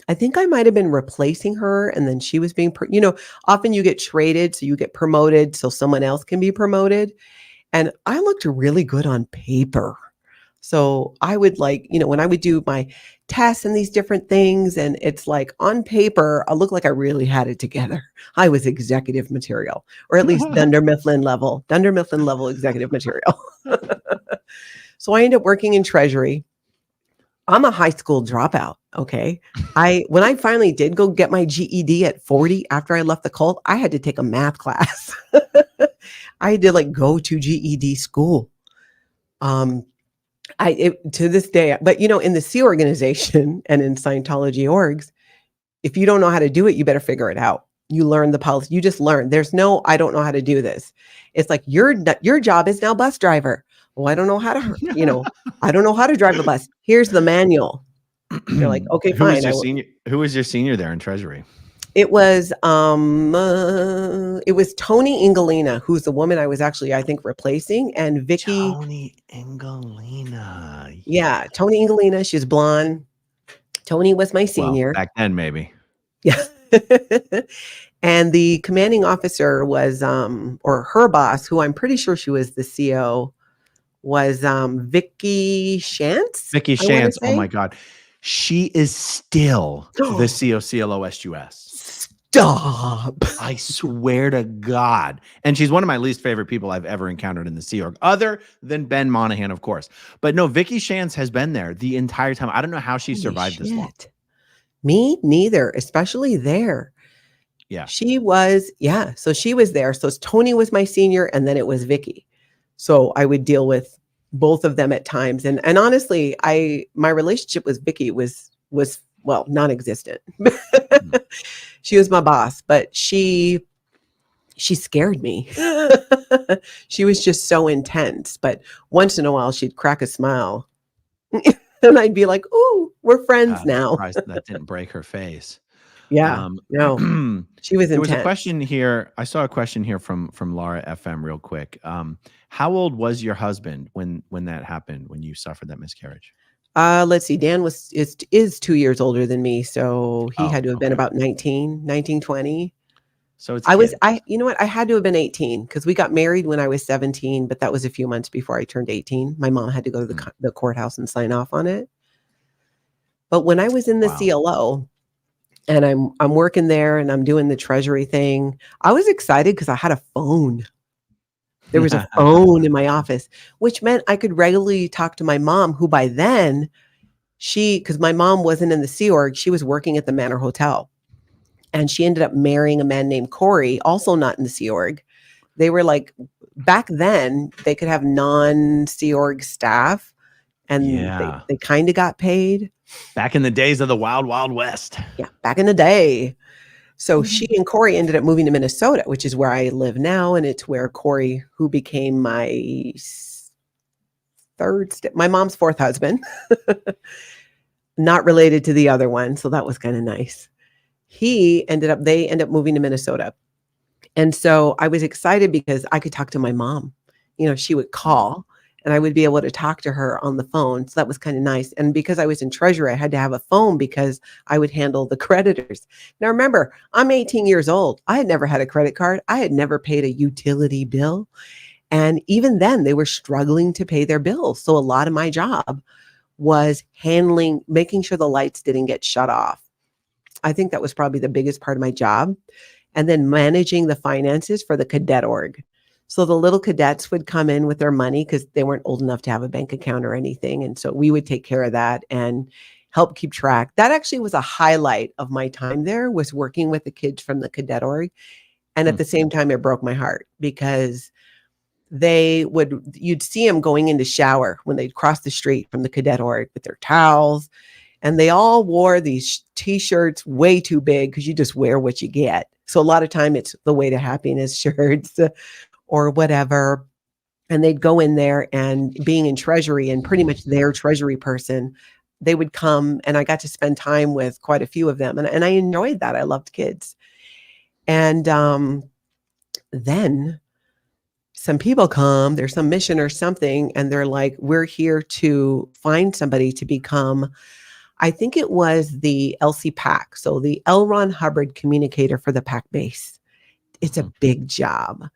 S2: I think I might have been replacing her. And then she was being, often you get traded, so you get promoted so someone else can be promoted. And I looked really good on paper. So I would when I would do my tests and these different things, and it's like on paper, I looked like I really had it together. I was executive material, or at least Dunder Mifflin level executive material. So I ended up working in treasury. I'm a high school dropout. Okay. When I finally did go get my GED at 40 after I left the cult, I had to take a math class. I had to go to GED school. To this day, but in the Sea organization and in Scientology orgs, if you don't know how to do it, you better figure it out. You learn the policy. You just learn. There's no, I don't know how to do this. It's like your job is now bus driver. Well, I don't know how to, I don't know how to drive a bus. Here's the manual. You're like, okay, fine.
S3: Who was your senior there in treasury?
S2: It was Tony Ingalina, who's the woman I was actually, I think, replacing, and Vicky.
S3: Tony Ingalina.
S2: Yeah, Tony Ingalina. She's blonde. Tony was my senior.
S3: Well, back then, maybe.
S2: Yeah. And the commanding officer was, or her boss, who I'm pretty sure she was the CO, was Vicky Shantz.
S3: Vicky Shantz. Oh my God. She is still the COCLOSUS.
S2: Stop.
S3: I swear to God. And she's one of my least favorite people I've ever encountered in the Sea Org, other than Ben Monahan, of course. But no, Vicky Shantz has been there the entire time. I don't know how she survived this long.
S2: Me neither, especially there.
S3: Yeah.
S2: She was, so she was there. So Tony was my senior, and then it was Vicky. So I would deal with both of them at times. And honestly, my relationship with Vicky was non-existent. She was my boss, but she scared me. She was just so intense. But once in a while, she'd crack a smile. And I'd be like, ooh, we're friends now.
S3: That didn't break her face.
S2: Yeah, no, she was intense.
S3: There was a question here. I saw a question here from Laura FM real quick. How old was your husband when that happened, when you suffered that miscarriage?
S2: Let's see. Dan is 2 years older than me. So he had to have been about 19, 20.
S3: So it's
S2: you know what? I had to have been 18 because we got married when I was 17, but that was a few months before I turned 18. My mom had to go to the courthouse and sign off on it. But when I was in the CLO and I'm working there and I'm doing the treasury thing, I was excited because I had a phone. There was a phone in my office, which meant I could regularly talk to my mom, who by then because my mom wasn't in the Sea Org, she was working at the Manor Hotel. And she ended up marrying a man named Corey, also not in the Sea Org. They were like, back then, they could have non-Sea Org staff, and they kind of got paid.
S3: Back in the days of the Wild Wild West.
S2: Yeah, back in the day. So she and Corey ended up moving to Minnesota, which is where I live now. And it's where Corey, who became my my mom's fourth husband, not related to the other one. So that was kind of nice. They ended up moving to Minnesota. And so I was excited because I could talk to my mom. She would call and I would be able to talk to her on the phone. So that was kind of nice. And because I was in treasury, I had to have a phone because I would handle the creditors. Now remember, I'm 18 years old. I had never had a credit card. I had never paid a utility bill. And even then they were struggling to pay their bills. So a lot of my job was making sure the lights didn't get shut off. I think that was probably the biggest part of my job. And then managing the finances for the cadet org. So the little cadets would come in with their money because they weren't old enough to have a bank account or anything. And so we would take care of that and help keep track. That actually was a highlight of my time there, was working with the kids from the cadet org. And at the same time, it broke my heart because you'd see them going into shower when they'd cross the street from the cadet org with their towels. And they all wore these t-shirts way too big because you just wear what you get. So a lot of time it's the Way to Happiness shirts or whatever. And they'd go in there, and being in treasury and pretty much their treasury person, they would come, and I got to spend time with quite a few of them. And I enjoyed that. I loved kids. And then some people come, there's some mission or something, and they're like, we're here to find somebody to become, I think it was the LC PAC, so the L. Ron Hubbard communicator for the PAC base. It's a big job,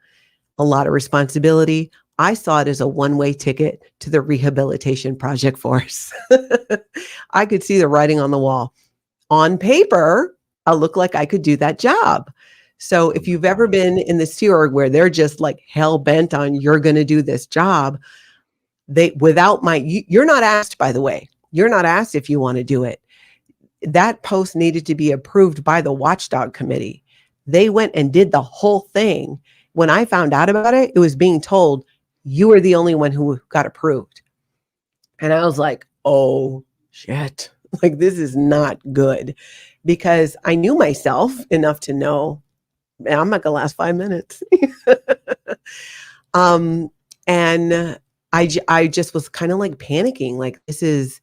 S2: a lot of responsibility. I saw it as a one-way ticket to the rehabilitation project force. I could see the writing on the wall. On paper, I look like I could do that job. So if you've ever been in the Sea Org where they're just like hell bent on you're going to do this job, you're not asked, by the way. You're not asked if you want to do it. That post needed to be approved by the watchdog committee. They went and did the whole thing. When I found out about it, it was being told, you were the only one who got approved. And I was like, oh shit, like this is not good, because I knew myself enough to know, man, I'm not gonna last 5 minutes. And I just was kind of like panicking, like this is,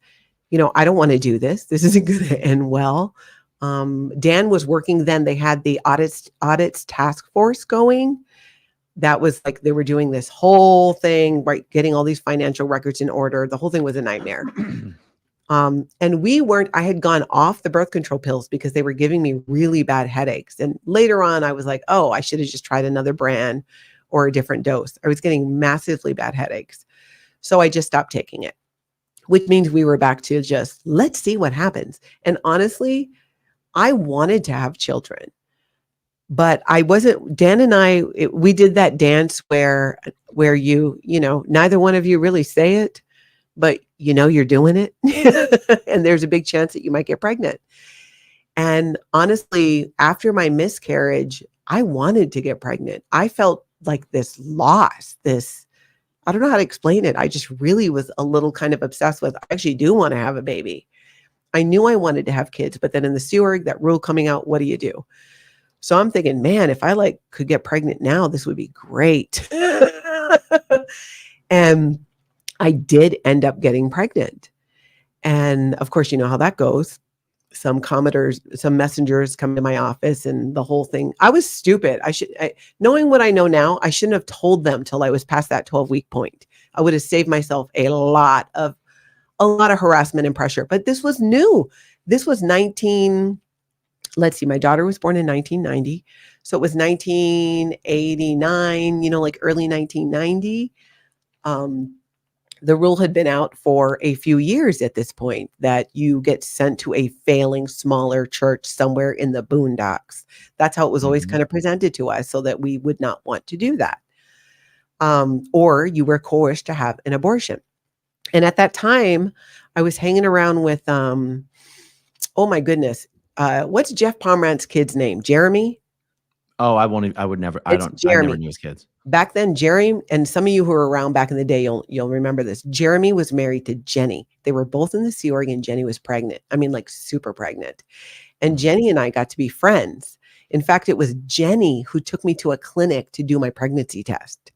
S2: I don't want to do this. This isn't going to end well. Dan was working then. They had the audits task force going. That was like, they were doing this whole thing, right? Getting all these financial records in order. The whole thing was a nightmare. And I had gone off the birth control pills because they were giving me really bad headaches. And later on, I was like, oh, I should have just tried another brand or a different dose. I was getting massively bad headaches. So I just stopped taking it, which means we were back to just, let's see what happens. And honestly, I wanted to have children, but I wasn't. Dan and I, we did that dance where neither one of you really say it, but you're doing it. And there's a big chance that you might get pregnant. And honestly, after my miscarriage, I wanted to get pregnant. I felt like this loss, I don't know how to explain it. I just really was a little kind of obsessed with, I actually do want to have a baby. I knew I wanted to have kids, but then in the Sea Org, that rule coming out, what do you do? So I'm thinking, man, if I could get pregnant now, this would be great. And I did end up getting pregnant. And of course, you know how that goes. Some messengers come to my office and the whole thing. I was stupid. Knowing what I know now, I shouldn't have told them till I was past that 12-week point. I would have saved myself a lot of harassment and pressure. But this was new. This was my daughter was born in 1990. So it was 1989, like early 1990. The rule had been out for a few years at this point that you get sent to a failing smaller church somewhere in the boondocks. That's how it was always kind of presented to us, so that we would not want to do that. Or you were coerced to have an abortion. And at that time, I was hanging around with, oh my goodness, what's Jeff Pomerantz kid's name? Jeremy?
S3: Oh, I would never. I never knew his kids.
S2: Back then, Jeremy, and some of you who were around back in the day, you'll remember this. Jeremy was married to Jenny. They were both in the Sea Org, and Jenny was pregnant. I mean, like super pregnant. And Jenny and I got to be friends. In fact, it was Jenny who took me to a clinic to do my pregnancy test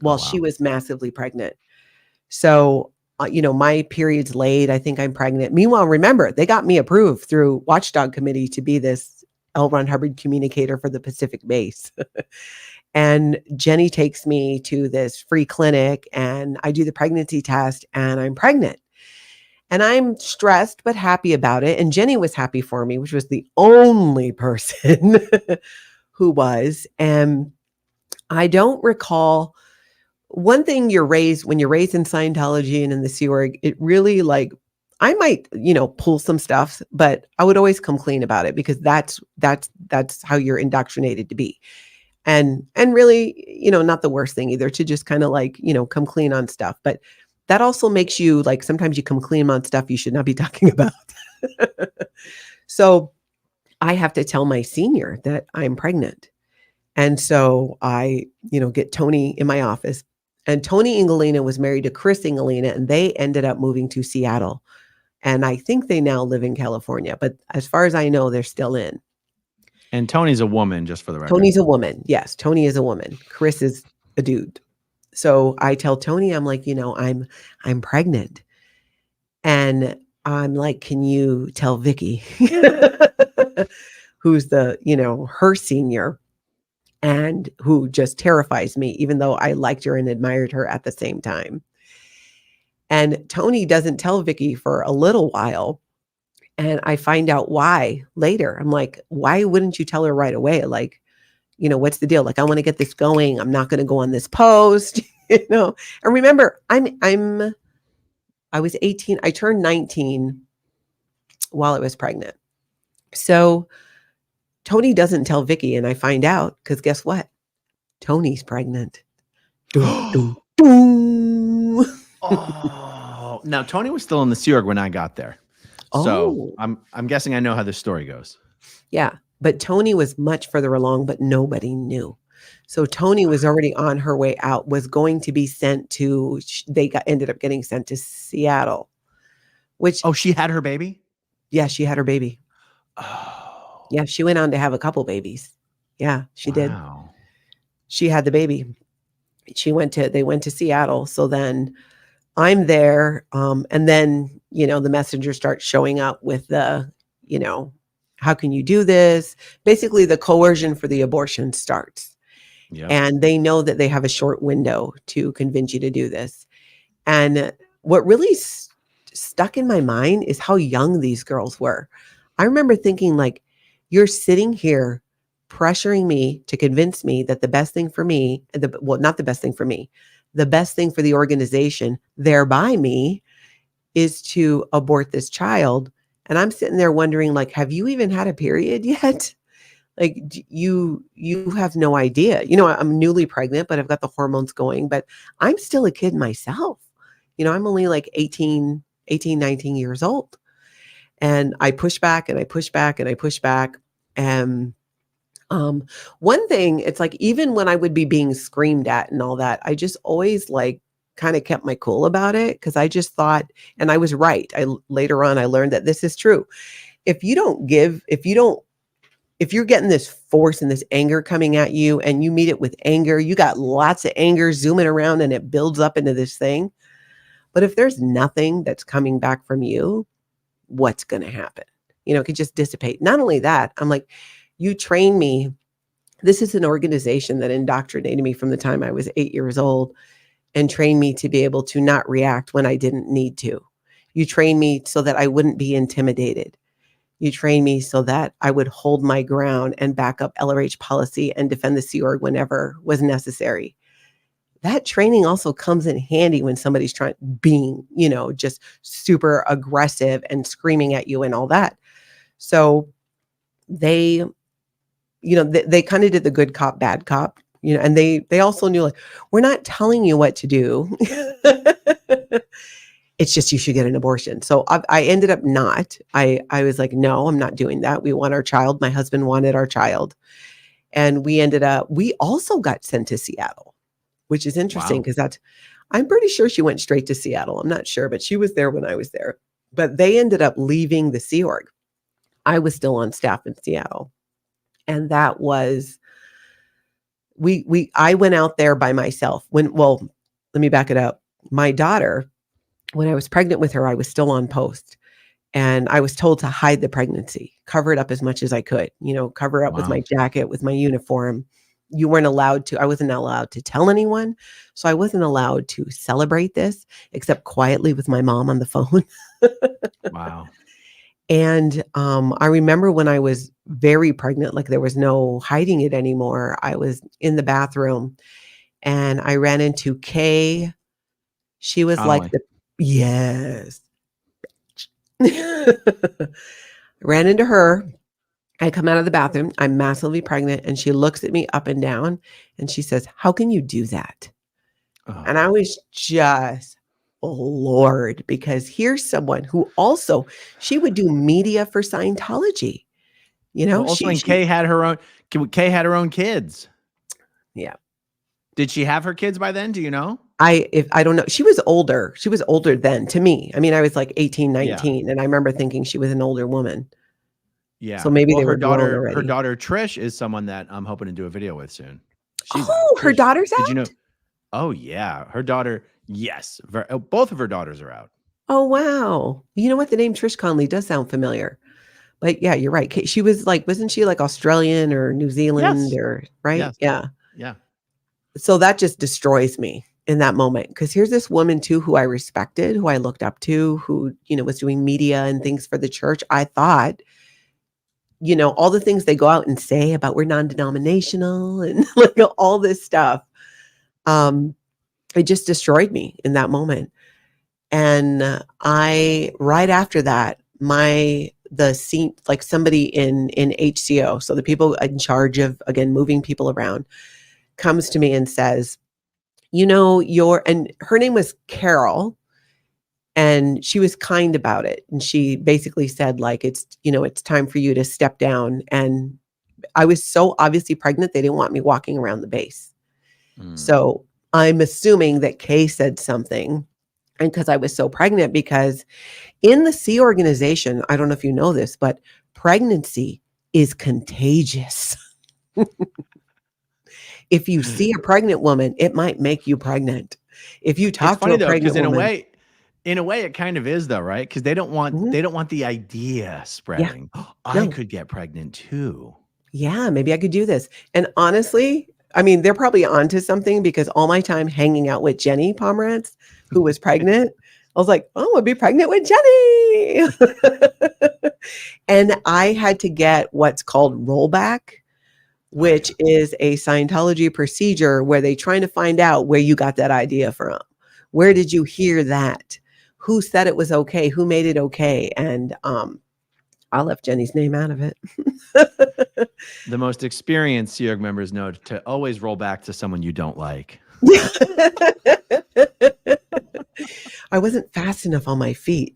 S2: while she was massively pregnant. So, my period's late. I think I'm pregnant. Meanwhile, remember, they got me approved through Watchdog Committee to be this L. Ron Hubbard communicator for the Pacific base. And Jenny takes me to this free clinic and I do the pregnancy test and I'm pregnant. And I'm stressed but happy about it. And Jenny was happy for me, which was the only person who was. And I don't recall one thing when you're raised in Scientology and in the Sea Org, it really like, I might, pull some stuff, but I would always come clean about it because that's how you're indoctrinated to be. And really, not the worst thing either to just kind of like, come clean on stuff. But that also makes you like, sometimes you come clean on stuff you should not be talking about. So I have to tell my senior that I'm pregnant. And so I, get Tony in my office, and Tony Ingalina was married to Chris Ingalina, and they ended up moving to Seattle. And I think they now live in California, but as far as I know, they're still in.
S3: And Tony's a woman, just for the record.
S2: Tony's a woman. Yes, Tony is a woman. Chris is a dude. So I tell Tony, I'm like, I'm pregnant. And I'm like, can you tell Vicky, who's the, her senior, and who just terrifies me, even though I liked her and admired her at the same time. And Tony doesn't tell Vicky for a little while. And I find out why later. I'm like, why wouldn't you tell her right away? Like, what's the deal? Like, I want to get this going. I'm not going to go on this post, And remember, I was 18. I turned 19 while I was pregnant. So Tony doesn't tell Vicky, and I find out because guess what? Tony's pregnant. Dun, dun, dun.
S3: Oh, now Tony was still in the Sea Org when I got there. So I'm guessing I know how this story goes.
S2: Yeah. But Tony was much further along, but nobody knew. So Tony was already on her way out, was going to be sent to, ended up getting sent to Seattle, which.
S3: Oh, she had her baby?
S2: Yeah, she had her baby.
S3: Oh.
S2: Yeah, she went on to have a couple babies. Yeah, she did.
S3: Wow.
S2: She had the baby. They went to Seattle. So then I'm there. And then, the messenger starts showing up with the, how can you do this? Basically, the coercion for the abortion starts. Yep. And they know that they have a short window to convince you to do this. And what really stuck in my mind is how young these girls were. I remember thinking, like, you're sitting here pressuring me to convince me that the best thing for me, not the best thing for me, the best thing for the organization, thereby me, is to abort this child. And I'm sitting there wondering, like, have you even had a period yet? Like, you have no idea. I'm newly pregnant, but I've got the hormones going, but I'm still a kid myself. I'm only like 18, 19 years old. And I push back and I push back and I push back. And one thing, it's like, even when I would be being screamed at and all that, I just always like kind of kept my cool about it. Cause I just thought, and I was right. Later on, I learned that this is true. If you're getting this force and this anger coming at you and you meet it with anger, you got lots of anger zooming around and it builds up into this thing. But if there's nothing that's coming back from you, what's going to happen? It could just dissipate. Not only that, I'm like, you train me. This is an organization that indoctrinated me from the time I was 8 years old and trained me to be able to not react when I didn't need to. You trained me so that I wouldn't be intimidated. You trained me so that I would hold my ground and back up LRH policy and defend the Sea Org whenever was necessary. That training also comes in handy when somebody's being, just super aggressive and screaming at you and all that. So they kind of did the good cop, bad cop, and they also knew, like, we're not telling you what to do. It's just, you should get an abortion. So I ended up not. I was like, no, I'm not doing that. We want our child. My husband wanted our child. And we also got sent to Seattle, which is interesting because I'm pretty sure she went straight to Seattle. I'm not sure, but she was there when I was there. But they ended up leaving the Sea Org. I was still on staff in Seattle. And that was, I went out there by myself let me back it up. My daughter, when I was pregnant with her, I was still on post and I was told to hide the pregnancy, cover it up as much as I could, cover up with my jacket, with my uniform, you weren't allowed to, I wasn't allowed to tell anyone. So I wasn't allowed to celebrate this except quietly with my mom on the phone.
S3: Wow.
S2: And I remember when I was very pregnant, like there was no hiding it anymore. I was in the bathroom and I ran into Kay. She was like
S3: Connolly.
S2: yes. Ran into her. I come out of the bathroom. I'm massively pregnant. And she looks at me up and down and she says, "How can you do that?" And I
S3: Oh.
S2: was just, oh Lord, because here's someone who also, she would do media for Scientology. You know,
S3: Well, also, and Kay had her own kids.
S2: yeah.
S3: Did she have her kids by then? Do you know?
S2: I don't know. She was older. She was older then to me. I mean, I was like 18,
S3: Yeah.
S2: 19, and I remember thinking she was an older woman.
S3: Yeah.
S2: So maybe
S3: Well,
S2: they
S3: her
S2: were grown
S3: daughter
S2: already.
S3: Trish is someone that I'm hoping to do a video with soon. She's out.
S2: Oh, her
S3: Trish,
S2: daughter's
S3: did you know?
S2: out?
S3: Oh yeah, her daughter. Yes, both of her daughters are out.
S2: Oh, wow. You know what? The name Trish Conley does sound familiar. But yeah, you're right. She was like, wasn't she like Australian or New Zealand
S3: Yes.
S2: or right?
S3: Yes.
S2: Yeah.
S3: Yeah.
S2: So that just destroys me in that moment. Because here's this woman too who I respected, who I looked up to, who, was doing media and things for the church. I thought, all the things they go out and say about we're non-denominational and like all this stuff. It just destroyed me in that moment. And right after that, the scene, like somebody in HCO, so the people in charge of, again, moving people around, comes to me and says, and her name was Carol, and she was kind about it. And she basically said, like, it's time for you to step down. And I was so obviously pregnant, they didn't want me walking around the base. So I'm assuming that Kay said something. And because I was so pregnant, because in the Sea organization, I don't know if you know this, but pregnancy is contagious. If you see a pregnant woman, it might make you pregnant. If you talk
S3: It's funny
S2: to a
S3: though, because
S2: pregnant woman,
S3: in a way, it kind of is though, right? Because they don't want the idea spreading. I
S2: no,
S3: could get pregnant too.
S2: yeah, maybe I could do this. And honestly, I mean, they're probably onto something because all my time hanging out with Jenny Pomerantz, who was pregnant, I was like, oh, I'll be pregnant with Jenny. And I had to get what's called rollback, which is a Scientology procedure where they're trying to find out where you got that idea from. Where did you hear that? Who said it was okay? Who made it okay? And I left Jenny's name out of it.
S3: The most experienced Sea Org members know to always roll back to someone you don't like.
S2: I wasn't fast enough on my feet.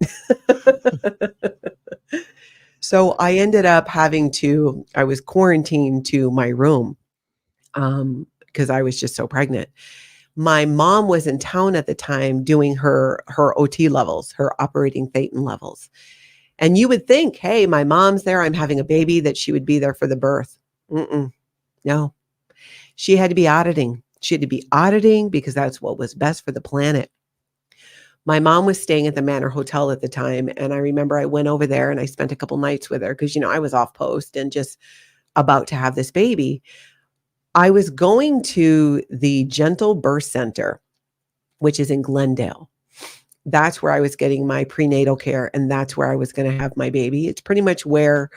S2: So I ended up I was quarantined to my room because I was just so pregnant. My mom was in town at the time doing her OT levels, her operating thetan levels. And you would think, hey, my mom's there, I'm having a baby, that she would be there for the birth. No, she had to be auditing. She had to be auditing because that's what was best for the planet. My mom was staying at the Manor Hotel at the time. And I remember I went over there and I spent a couple nights with her because, I was off post and just about to have this baby. I was going to the Gentle Birth Center, which is in Glendale. That's where I was getting my prenatal care. And that's where I was going to have my baby. It's pretty much where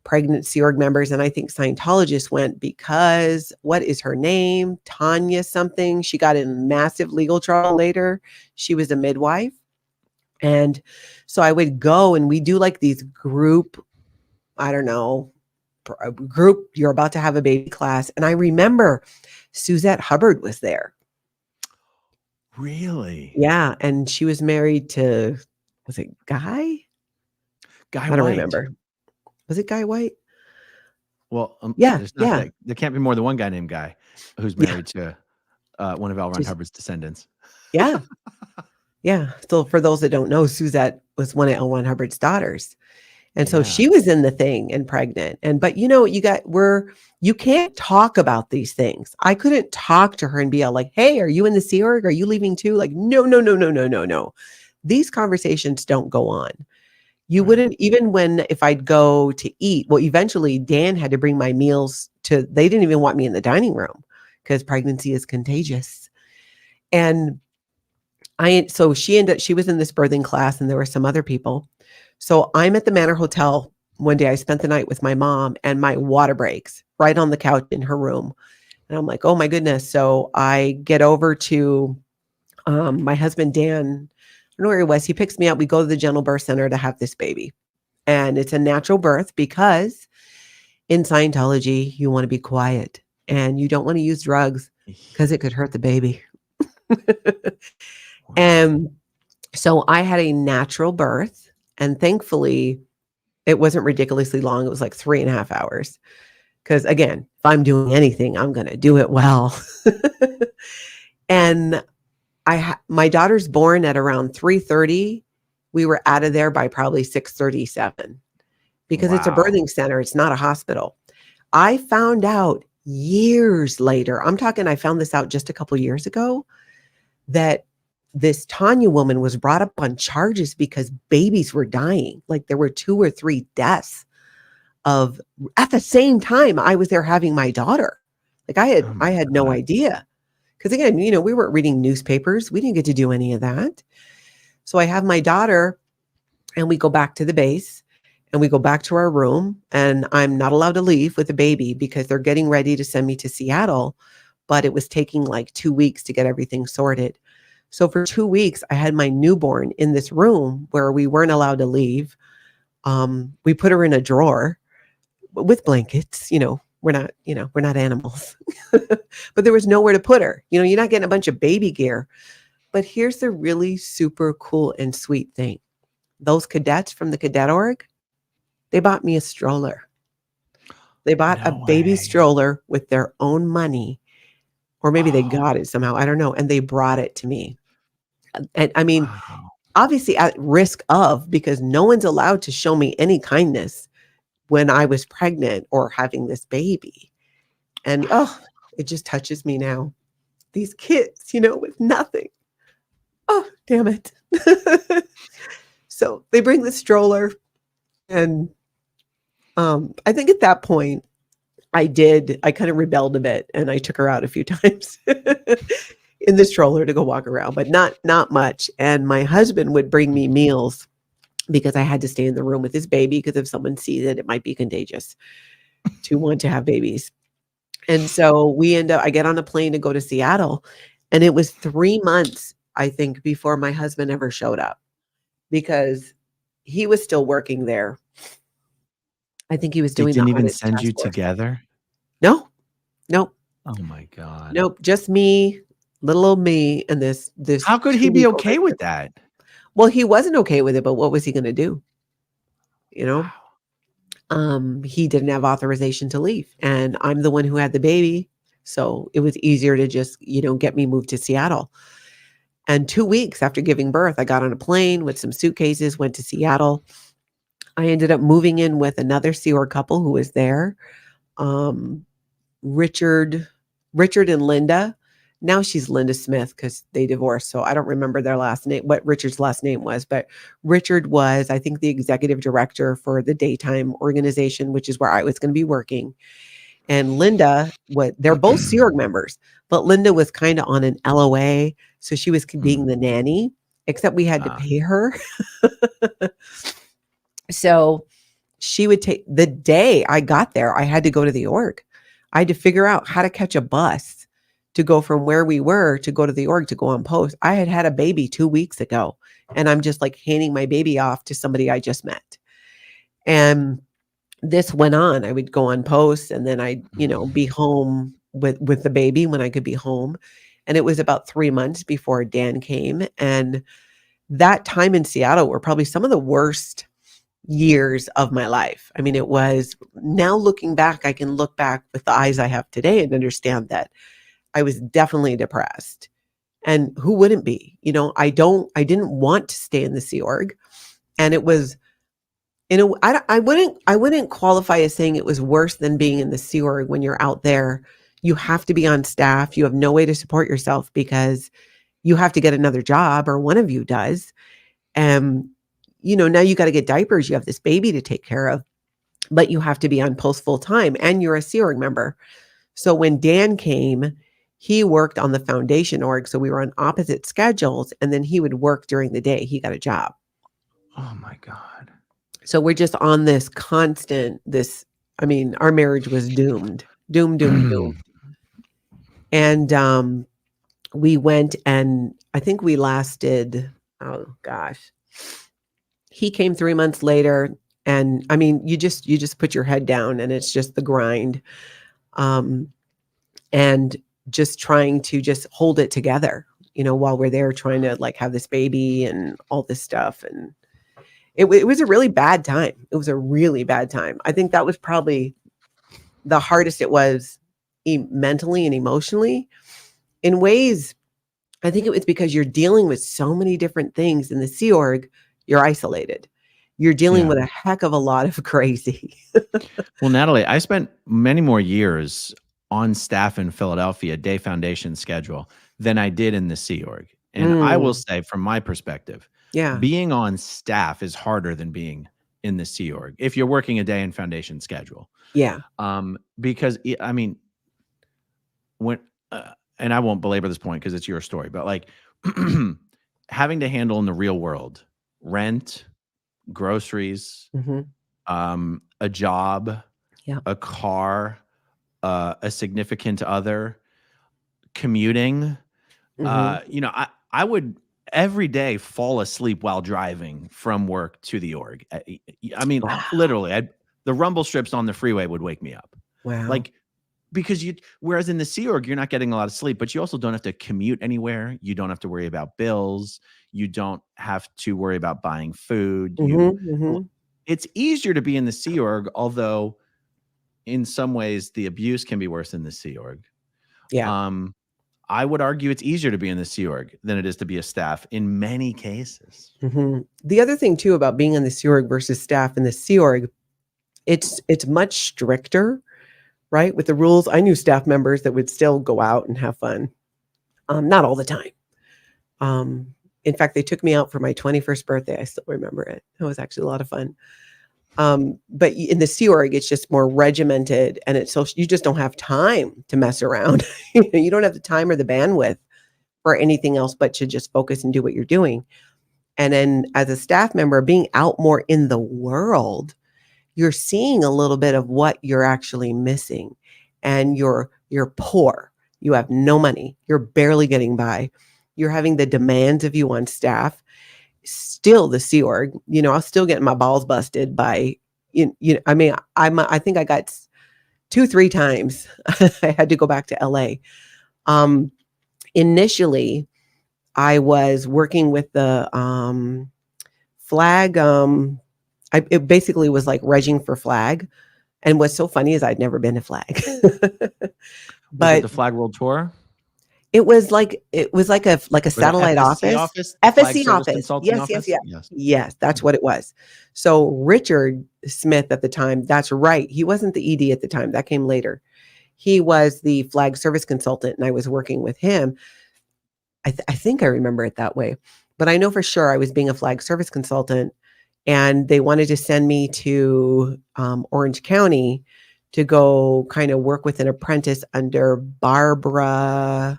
S2: pregnant Sea Org members, and I think Scientologists, went because what is her name? Tanya something. She got in massive legal trouble later. She was a midwife. And so I would go and we do like these group, I don't know, group, you're about to have a baby class. And I remember Suzette Hubbard was there.
S3: Really?
S2: Yeah. And she was married to, was it Guy? I don't remember. Was it Guy White?
S3: Well,
S2: yeah.
S3: There can't be more than one guy named Guy who's married to one of L. Ron Hubbard's descendants.
S2: Yeah. Yeah. So for those that don't know, Suzette was one of L. Ron Hubbard's daughters. And so she was in the thing and pregnant. But you can't talk about these things. I couldn't talk to her and be all like, hey, are you in the Sea Org? Are you leaving too? Like, no. These conversations don't go on. You
S3: Right.
S2: wouldn't, even if I'd go to eat, well, eventually Dan had to bring my meals they didn't even want me in the dining room because pregnancy is contagious. And so she was in this birthing class and there were some other people. So I'm at the Manor Hotel one day. I spent the night with my mom and my water breaks right on the couch in her room. And I'm like, oh my goodness. So I get over to my husband, Dan. I don't know where he was. He picks me up. We go to the Gentle Birth Center to have this baby. And it's a natural birth because in Scientology, you want to be quiet and you don't want to use drugs because it could hurt the baby.
S3: Wow.
S2: And so I had a natural birth, and thankfully it wasn't ridiculously long. It was like 3.5 hours. Because again, if I'm doing anything, I'm going to do it well. And my daughter's born at around 3:30. We were out of there by probably 6:37 because it's a
S3: Wow.
S2: birthing center. It's not a hospital. I found out years later, I found this out just a couple years ago, that this Tanya woman was brought up on charges because babies were dying. Like there were 2 or 3 deaths at the same time I was there having my daughter. Like
S3: Oh
S2: I
S3: my
S2: had no
S3: God.
S2: idea. Because again, we weren't reading newspapers. We didn't get to do any of that. So I have my daughter and we go back to the base and we go back to our room, and I'm not allowed to leave with the baby because they're getting ready to send me to Seattle. But it was taking like 2 weeks to get everything sorted. So for 2 weeks, I had my newborn in this room where we weren't allowed to leave. We put her in a drawer with blankets. We're not animals, but there was nowhere to put her. You're not getting a bunch of baby gear. But here's the really super cool and sweet thing. Those cadets from the cadet org, they bought me a stroller. They bought a
S3: No
S2: baby
S3: way.
S2: stroller with their own money, or maybe they
S3: Oh,
S2: got it somehow. I don't know. And they brought it to me. And I mean,
S3: wow.
S2: obviously at risk of, because no one's allowed to show me any kindness when I was pregnant or having this baby. And it just touches me now. These kids, with nothing. Oh, damn it. So they bring the stroller, and I think at that point I kind of rebelled a bit and I took her out a few times in the stroller to go walk around, but not much. And my husband would bring me meals because I had to stay in the room with his baby, because if someone sees it, it might be contagious to want to have babies. And so I get on a plane to go to Seattle, and it was 3 months, I think, before my husband ever showed up because he was still working there. I think he was
S3: They
S2: doing the
S3: didn't even
S2: audit
S3: send you
S2: task force.
S3: together?
S2: No, nope,
S3: Oh my God.
S2: nope. Just me, little old me, and this
S3: How could he be
S2: 2-week-old
S3: okay with
S2: trip.
S3: that?
S2: Well, he wasn't okay with it, but what was he going to do?
S3: Wow.
S2: He didn't have authorization to leave, and I'm the one who had the baby. So it was easier to just, get me moved to Seattle. And 2 weeks after giving birth, I got on a plane with some suitcases, went to Seattle. I ended up moving in with another Sea Org couple who was there. Richard and Linda. Now she's Linda Smith because they divorced. So I don't remember their last name, what Richard's last name was, but Richard was, I think, the executive director for the daytime organization, which is where I was going to be working. And Linda, they're both Sea Org members, but Linda was kind of on an LOA. So she was being the nanny, except we had to pay her. So she would take the day I got there, I had to go to the org. I had to figure out how to catch a bus to go from where we were to go to the org to go on post. I had a baby 2 weeks ago, and I'm just like handing my baby off to somebody I just met. And this went on. I would go on post, and then I'd, be home with the baby when I could be home. And it was about 3 months before Dan came. And that time in Seattle were probably some of the worst years of my life. I mean, it was, now looking back, I can look back with the eyes I have today and understand that I was definitely depressed. And who wouldn't be? I didn't want to stay in the Sea Org. And it was, I wouldn't qualify as saying it was worse than being in the Sea Org. When you're out there, you have to be on staff. You have no way to support yourself because you have to get another job, or one of you does. And now you got to get diapers. You have this baby to take care of, but you have to be on post full time and you're a Sea Org member. So when Dan came, he worked on the foundation org. So we were on opposite schedules, and then he would work during the day. He got a job.
S3: Oh my God.
S2: So we're just on this constant, our marriage was doomed. Doomed. And we went, and I think we lasted, oh gosh. He came 3 months later, and you just put your head down and it's just the grind. And just trying to just hold it together, while we're there trying to like have this baby and all this stuff. And it was a really bad time. It was a really bad time. I think that was probably the hardest it was mentally and emotionally. In ways, I think it was because you're dealing with so many different things in the Sea Org. You're isolated. You're dealing with a heck of a lot of crazy.
S3: Well, Natalie, I spent many more years on staff in Philadelphia, day foundation schedule, than I did in the Sea Org. And I will say, from my perspective, being on staff is harder than being in the Sea Org if you're working a day in foundation schedule.
S2: Yeah.
S3: Because when and I won't belabor this point because it's your story, but like having to handle in the real world, rent, groceries, a job, a car, a significant other, commuting. I would every day fall asleep while driving from work to the org. Literally, the rumble strips on the freeway would wake me up.
S2: Wow.
S3: Like, because whereas in the Sea Org, you're not getting a lot of sleep, but you also don't have to commute anywhere. You don't have to worry about bills. You don't have to worry about buying food. It's easier to be in the Sea Org, although in some ways the abuse can be worse in the Sea Org.
S2: Yeah.
S3: I would argue it's easier to be in the Sea Org than it is to be a staff in many cases.
S2: The other thing too about being in the Sea Org versus staff in the Sea Org, it's much stricter, right? With the rules. I knew staff members that would still go out and have fun. Not all the time. In fact, they took me out for my 21st birthday. I still remember it. It was actually a lot of fun. But in the Sea Org, it's just more regimented, and it's so you just don't have time to mess around. You don't have the time or the bandwidth for anything else but to just focus and do what you're doing. And then as a staff member, being out more in the world, you're seeing a little bit of what you're actually missing, and you're poor. You have no money. You're barely getting by. You're having the demands of you on staff. Still the Sea Org, I'll still get my balls busted by, I think I got 2-3 times I had to go back to LA. Initially I was working with the flag. It basically was like regging for flag. And what's so funny is I'd never been to flag.
S3: But the Flag World Tour?
S2: It was like a satellite office. FSC office. Yes, that's what it was. So Richard Smith at the time, that's right. He wasn't the ED at the time. That came later. He was the flag service consultant, and I was working with him. I think I remember it that way, but I know for sure I was being a flag service consultant, and they wanted to send me to Orange County to go kind of work with an apprentice under Barbara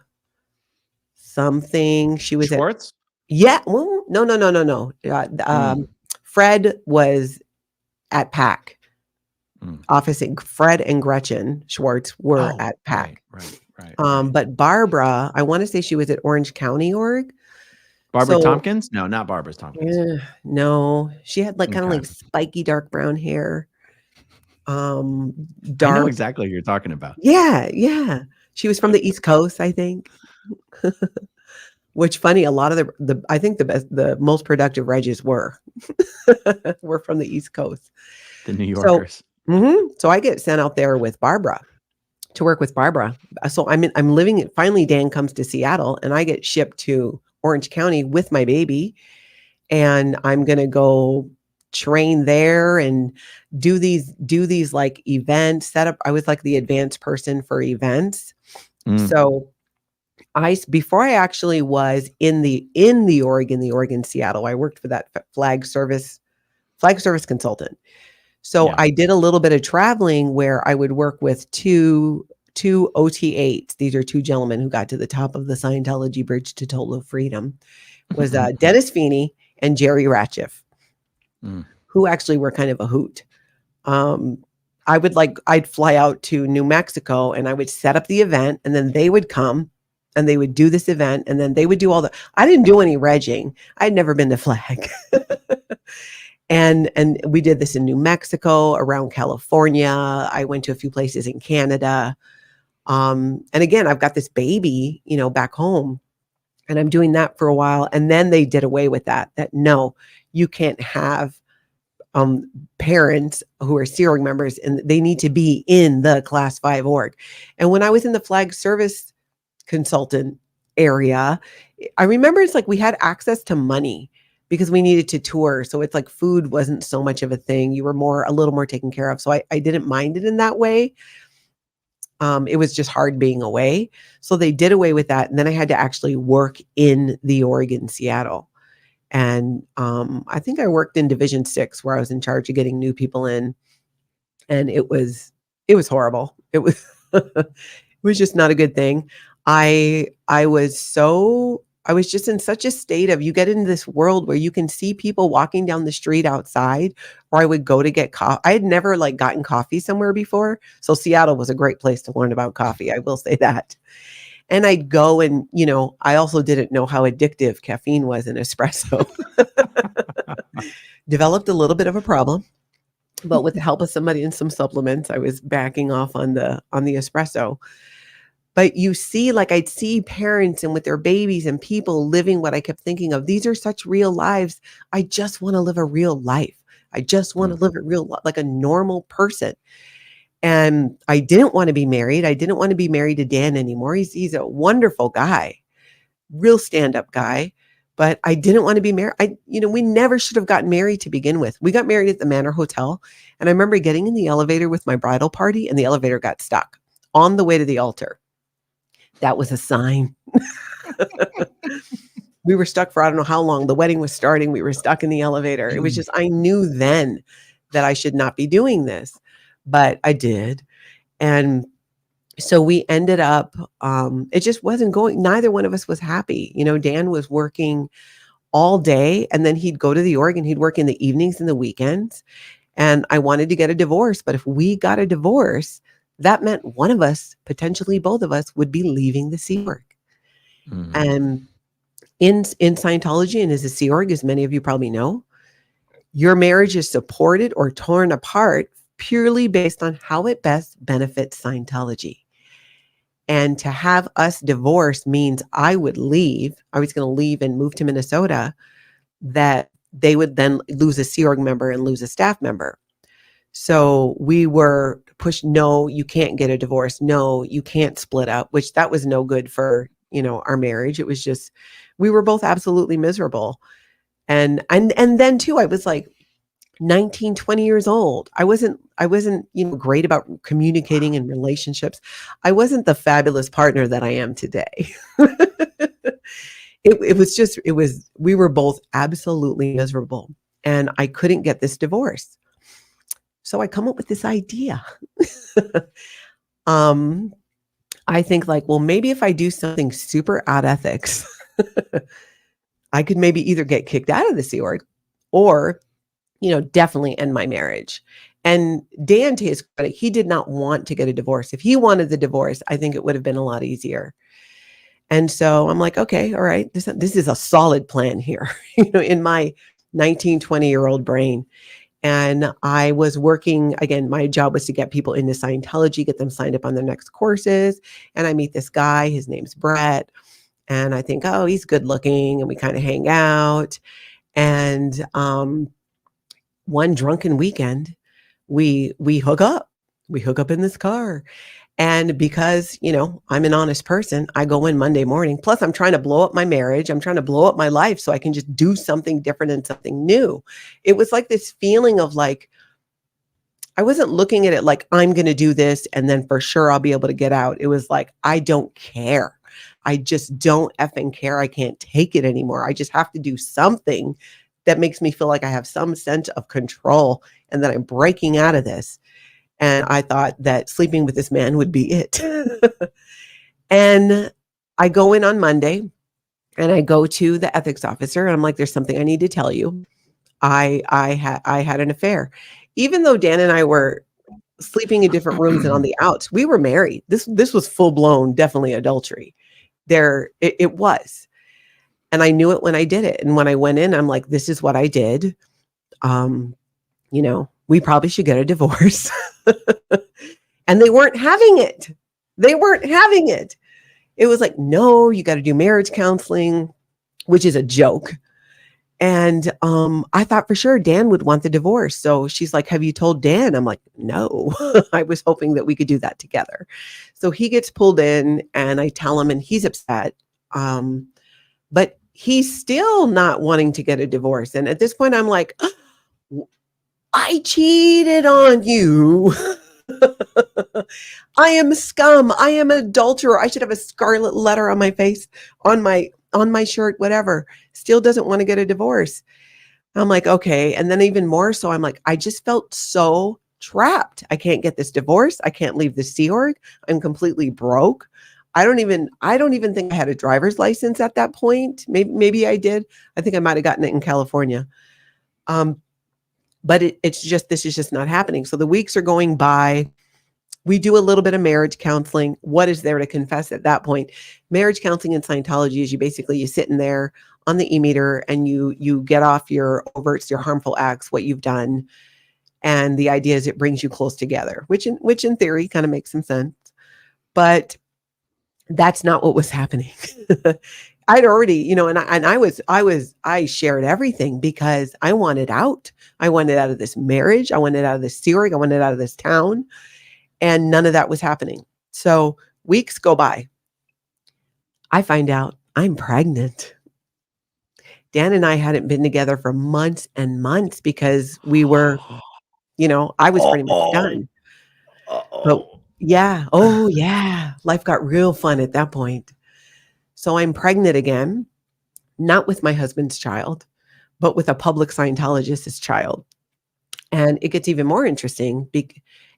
S2: something. She was
S3: Schwartz?
S2: Well, no. Fred was at PAC. Officing Fred and Gretchen Schwartz were at PAC.
S3: Right.
S2: But Barbara, I want to say she was at Orange County org.
S3: Barbara Tompkins? No, not Barbara Tompkins.
S2: No, she had like kind of like spiky dark brown hair.
S3: I know exactly who you're talking about.
S2: Yeah. She was from the East Coast, I think. Which funny, a lot of the I think the most productive Regis were from the East Coast.
S3: The New Yorkers.
S2: So I get sent out there with Barbara to work with Barbara. So I'm living it. Finally, Dan comes to Seattle, and I get shipped to Orange County with my baby, and I'm gonna go train there and do these like events set up. I was like the advanced person for events. So Before I actually was in the Oregon, Seattle, I worked for that flag service consultant. So
S3: Yeah.
S2: I did a little bit of traveling where I would work with two OT8s. These are two gentlemen who got to the top of the Scientology bridge to total freedom. Was Dennis Feeney and Jerry Ratchiff, who actually were kind of a hoot. I'd fly out to New Mexico and I would set up the event, and then they would come and they would do this event, and then they would do I didn't do any regging. I'd never been to flag. And we did this in New Mexico, around California. I went to a few places in Canada. And again, I've got this baby, back home, and I'm doing that for a while. And then they did away with that no, you can't have parents who are Sea Org members, and they need to be in the Class 5 org. And when I was in the flag service consultant area, I remember it's like we had access to money because we needed to tour. So it's like food wasn't so much of a thing. You were a little more taken care of. So I didn't mind it in that way. It was just hard being away. So they did away with that. And then I had to actually work in the Oregon, Seattle. And I think I worked in Division 6, where I was in charge of getting new people in. And it was horrible. It was it was just not a good thing. I was just in such a state of, you get into this world where you can see people walking down the street outside, or I would go to get coffee. I had never gotten coffee somewhere before. So Seattle was a great place to learn about coffee. I will say that. And I'd go and, I also didn't know how addictive caffeine was in espresso. Developed a little bit of a problem, but with the help of somebody and some supplements, I was backing off on the espresso. But you see, I'd see parents and with their babies and people living what I kept thinking of. These are such real lives. I just want to live a real life. I just want to live a real life, like a normal person. And I didn't want to be married. I didn't want to be married to Dan anymore. He's a wonderful guy, real stand-up guy. But I didn't want to be married. We never should have gotten married to begin with. We got married at the Manor Hotel. And I remember getting in the elevator with my bridal party, and the elevator got stuck on the way to the altar. That was a sign. We were stuck for I don't know how long. The wedding was starting. We were stuck in the elevator. It was just, I knew then that I should not be doing this, but I did. And so we ended up, it just wasn't going, neither one of us was happy. Dan was working all day, and then he'd go to the org and he'd work in the evenings and the weekends. And I wanted to get a divorce, but if we got a divorce, that meant one of us, potentially both of us, would be leaving the Sea Org. Mm-hmm. And in Scientology and as a Sea Org, as many of you probably know, your marriage is supported or torn apart purely based on how it best benefits Scientology. And to have us divorce means I would leave. I was going to leave and move to Minnesota, that they would then lose a Sea Org member and lose a staff member. So we were pushed, no, you can't get a divorce. No, you can't split up, which that was no good for, our marriage. It was just, we were both absolutely miserable. And then too, I was 19, 20 years old. I wasn't, great about communicating in relationships. I wasn't the fabulous partner that I am today. We were both absolutely miserable, and I couldn't get this divorce. So I come up with this idea. I think maybe if I do something super out ethics, I could maybe either get kicked out of the Sea Org or, definitely end my marriage. And Dan, to his credit, he did not want to get a divorce. If he wanted the divorce, I think it would have been a lot easier. And so I'm like, okay, all right, this is a solid plan here, in my 19, 20-year-old brain. And I was working, again, my job was to get people into Scientology, get them signed up on their next courses. And I meet this guy, his name's Brett. And I think, oh, he's good looking. And we kind of hang out. And one drunken weekend, we hook up. We hook up in this car. And because, I'm an honest person, I go in Monday morning. Plus, I'm trying to blow up my marriage. I'm trying to blow up my life so I can just do something different and something new. It was like this feeling of I wasn't looking at it like I'm going to do this and then for sure I'll be able to get out. It was like, I don't care. I just don't effing care. I can't take it anymore. I just have to do something that makes me feel like I have some sense of control and that I'm breaking out of this. And I thought that sleeping with this man would be it. And I go in on Monday and I go to the ethics officer and I'm like, there's something I need to tell you. I had an affair. Even though Dan and I were sleeping in different rooms and on the outs, we were married. This was full blown, definitely adultery. It was. And I knew it when I did it. And when I went in, I'm like, this is what I did. We probably should get a divorce. And they weren't having it. They weren't having it. It was like, no, you got to do marriage counseling, which is a joke. And I thought for sure Dan would want the divorce. So she's like, have you told Dan? I'm like, no. I was hoping that we could do that together. So he gets pulled in and I tell him and he's upset. But he's still not wanting to get a divorce. And at this point, I'm like, I cheated on you. I am scum. I am an adulterer. I should have a scarlet letter on my face, on my shirt, whatever. Still doesn't want to get a divorce. I'm like, okay. And then even more so, I'm like, I just felt so trapped. I can't get this divorce. I can't leave the Sea Org. I'm completely broke. I don't even think I had a driver's license at that point. Maybe I did. I think I might have gotten it in California. But this is just not happening. So the weeks are going by. We do a little bit of marriage counseling. What is there to confess at that point? Marriage counseling in Scientology is you sit in there on the e-meter and you get off your overts, your harmful acts, what you've done. And the idea is it brings you close together, which in theory kind of makes some sense. But that's not what was happening. I'd already, I shared everything because I wanted out. I wanted out of this marriage. I wanted out of this Sea Org. I wanted out of this town. And none of that was happening. So weeks go by. I find out I'm pregnant. Dan and I hadn't been together for months and months because we were, I was pretty much done. But yeah. Oh yeah. Life got real fun at that point. So I'm pregnant again, not with my husband's child, but with a public Scientologist's child. And it gets even more interesting.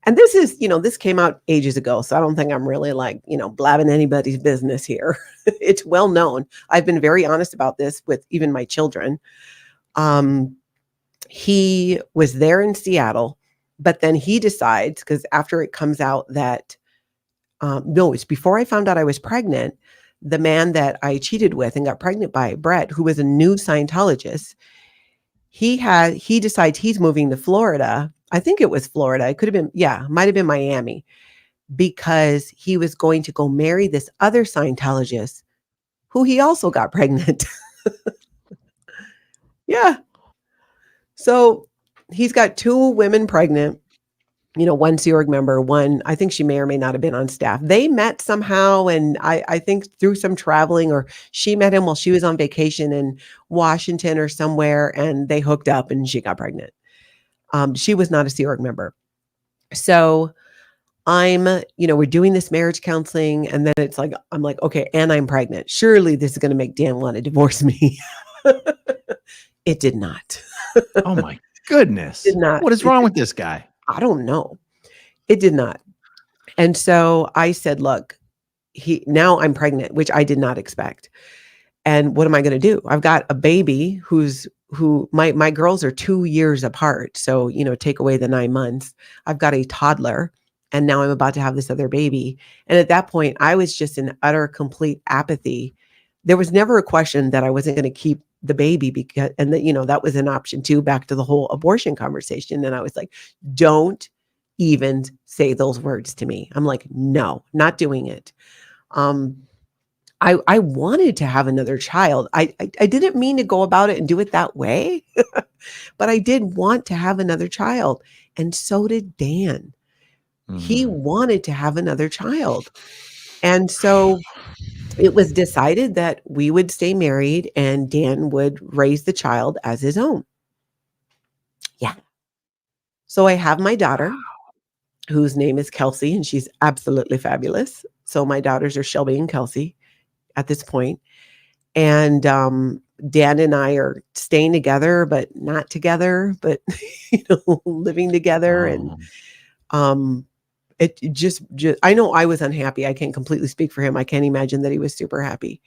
S2: And this is, this came out ages ago. So I don't think I'm really blabbing anybody's business here. It's well known. I've been very honest about this with even my children. He was there in Seattle, but then he decides, because after it comes out that, no, it's before I found out I was pregnant, the man that I cheated with and got pregnant by, Brett, who was a new Scientologist, he decides he's moving to Florida. I think it was Florida. It could have been, might have been Miami, because he was going to go marry this other Scientologist who he also got pregnant. Yeah. So he's got two women pregnant, one Sea Org member, one, I think she may or may not have been on staff. They met somehow. And I think through some traveling, or she met him while she was on vacation in Washington or somewhere, and they hooked up and she got pregnant. She was not a Sea Org member. So we're doing this marriage counseling, and then I'm like, okay, and I'm pregnant. Surely this is going to make Dan want to divorce me. It did not.
S3: Oh my goodness.
S2: Did not.
S3: What is wrong with this guy?
S2: I don't know. It did not. And so I said, look, now I'm pregnant, which I did not expect. And what am I going to do? I've got a baby who my girls are 2 years apart. So, take away the 9 months. I've got a toddler, and now I'm about to have this other baby. And at that point, I was just in utter, complete apathy. There was never a question that I wasn't going to keep the baby, because, and that, that was an option too, back to the whole abortion conversation. And I was like, don't even say those words to me. I'm like, no, not doing it. I wanted to have another child. I didn't mean to go about it and do it that way, but I did want to have another child. And so did Dan. Mm-hmm. He wanted to have another child. And so it was decided that we would stay married and Dan would raise the child as his own. Yeah. So I have my daughter, whose name is Kelsey, and she's absolutely fabulous. So my daughters are Shelby and Kelsey. at this point. And Dan and I are staying together, but not together, but living together. And it just I know I was unhappy. I can't completely speak for him. I can't imagine that he was super happy,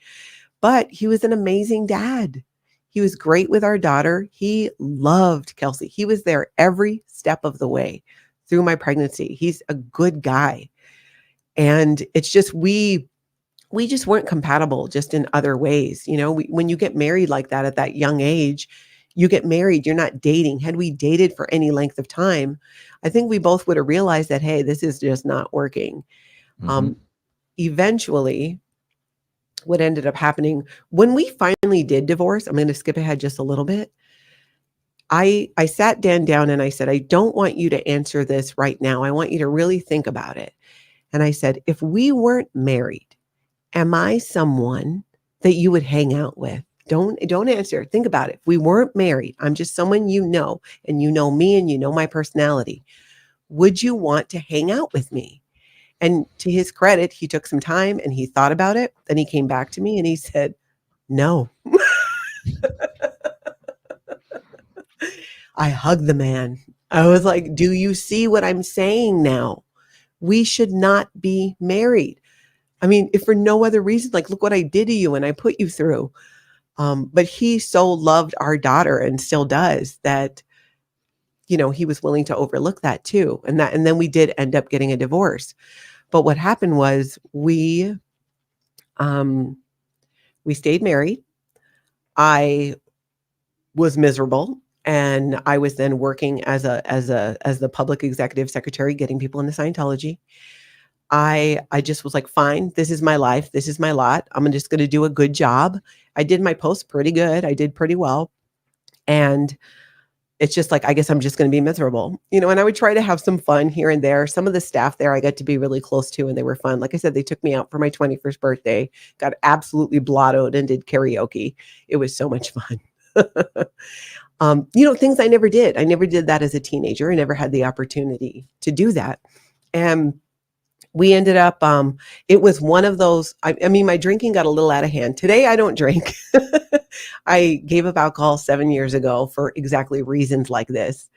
S2: but he was an amazing dad. He was great with our daughter. He loved Kelsey. He was there every step of the way through my pregnancy. He's a good guy. And it's just, we just weren't compatible just in other ways. When you get married like that at that young age, you get married, you're not dating. Had we dated for any length of time, I think we both would have realized that, hey, this is just not working. Eventually, what ended up happening when we finally did divorce, I'm going to skip ahead just a little bit. I sat Dan down and I said, I don't want you to answer this right now. I want you to really think about it. And I said, if we weren't married, am I someone that you would hang out with? Don't answer. Think about it. If we weren't married, I'm just someone you know, and you know me and you know my personality. Would you want to hang out with me? And to his credit, he took some time and he thought about it. Then he came back to me and he said, no. I hugged the man. I was like, do you see what I'm saying now? We should not be married. I mean, if for no other reason, like, look what I did to you and I put you through. But he so loved our daughter and still does that, he was willing to overlook that too. And then we did end up getting a divorce. But what happened was we stayed married. I was miserable. And I was then working as the public executive secretary, getting people into Scientology. I just was like, fine, this is my life. This is my lot. I'm just going to do a good job. I did my post pretty good. I did pretty well. And it's just like, I guess I'm just going to be miserable, and I would try to have some fun here and there. Some of the staff there I got to be really close to and they were fun. Like I said, they took me out for my 21st birthday, got absolutely blottoed and did karaoke. It was so much fun. Things I never did. I never did that as a teenager. I never had the opportunity to do that. And we ended up, it was one of those, I mean, my drinking got a little out of hand. Today, I don't drink. I gave up alcohol 7 years ago for exactly reasons like this.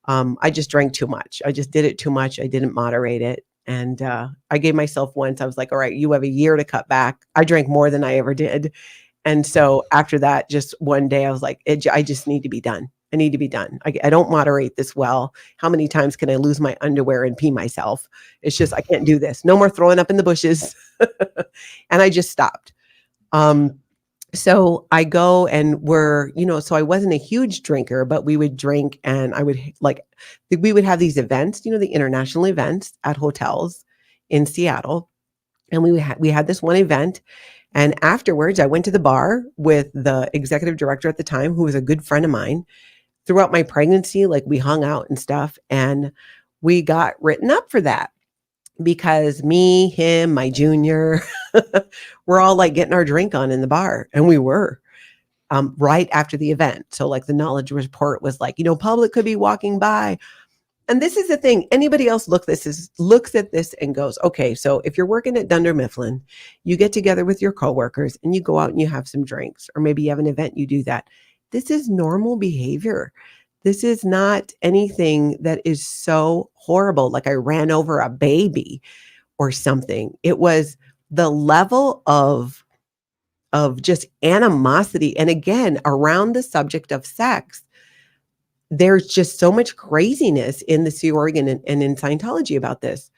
S2: I just drank too much. I just did it too much. I didn't moderate it. And I gave myself once, I was like, all right, you have a year to cut back. I drank more than I ever did. And so after that, just one day I was like, I just need to be done. I need to be done. I don't moderate this well. How many times can I lose my underwear and pee myself? It's just, I can't do this. No more throwing up in the bushes. And I just stopped. So I go and so I wasn't a huge drinker, but we would drink and I would we would have these events, the international events at hotels in Seattle. And we had this one event. And afterwards, I went to the bar with the executive director at the time, who was a good friend of mine. Throughout my pregnancy, we hung out and stuff, and we got written up for that because me, him, my junior, we're all getting our drink on in the bar, and we were right after the event. So the knowledge report was public could be walking by. And this is the thing. Anybody else looks at this and goes, okay, so if you're working at Dunder Mifflin, you get together with your coworkers and you go out and you have some drinks, or maybe you have an event, you do that. This is normal behavior. This is not anything that is so horrible, like I ran over a baby or something. It was the level of just animosity. And again, around the subject of sex, there's just so much craziness in the Sea Org and in Scientology about this.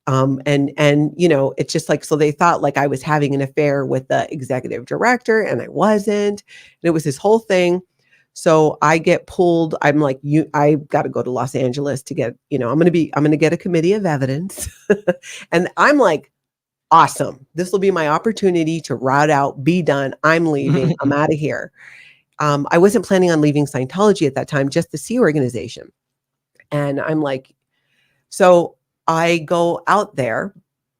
S2: It's just so they thought I was having an affair with the executive director and I wasn't. And it was this whole thing. So I get pulled. I'm like, I got to go to Los Angeles to get, I'm going to get a committee of evidence. And I'm like, awesome. This will be my opportunity to route out, be done. I'm leaving. I'm out of here. I wasn't planning on leaving Scientology at that time, just the Sea Organization. And I'm like, so I go out there,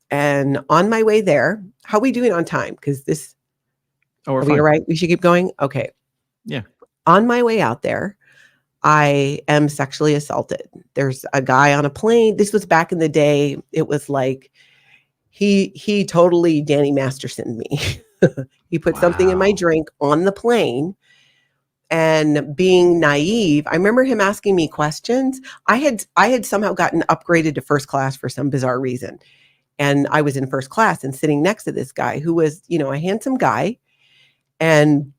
S2: and on my way there, how are we doing on time? Because
S3: we're
S2: are
S3: fine.
S2: we all right? We should keep going? Okay.
S3: Yeah.
S2: On my way out there, I am sexually assaulted. There's a guy on a plane. This was back in the day. It was He totally Danny Mastersoned me. He put something in my drink on the plane, and being naive, I remember him asking me questions. I had somehow gotten upgraded to first class for some bizarre reason. And I was in first class and sitting next to this guy who was, a handsome guy. And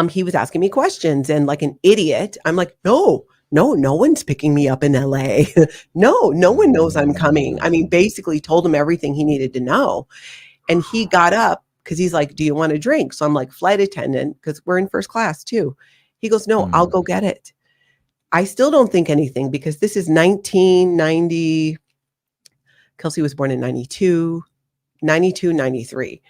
S2: he was asking me questions, and like an idiot, I'm like, no one's picking me up in LA. No one knows I'm coming. I mean, basically told him everything he needed to know. And he got up because he's like, do you want a drink? So I'm like, flight attendant, because we're in first class too. He goes, no, I'll go get it. I still don't think anything, because this is 1990. Kelsey was born in 92, 93.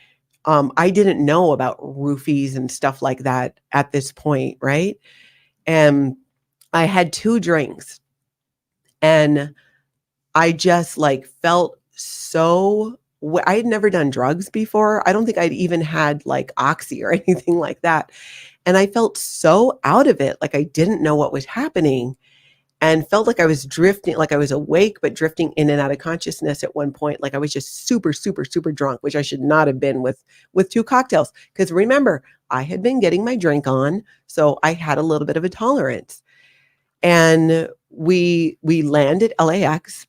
S2: I didn't know about roofies and stuff like that at this point, right? And I had 2 drinks, and I just like felt so, I had never done drugs before. I don't think I'd even had like Oxy or anything like that. And I felt so out of it, like I didn't know what was happening, and felt like I was drifting, like I was awake, but drifting in and out of consciousness at one point. Like I was just super, super, super drunk, which I should not have been with 2 cocktails. Because remember, I had been getting my drink on, so I had a little bit of a tolerance. And we land at LAX,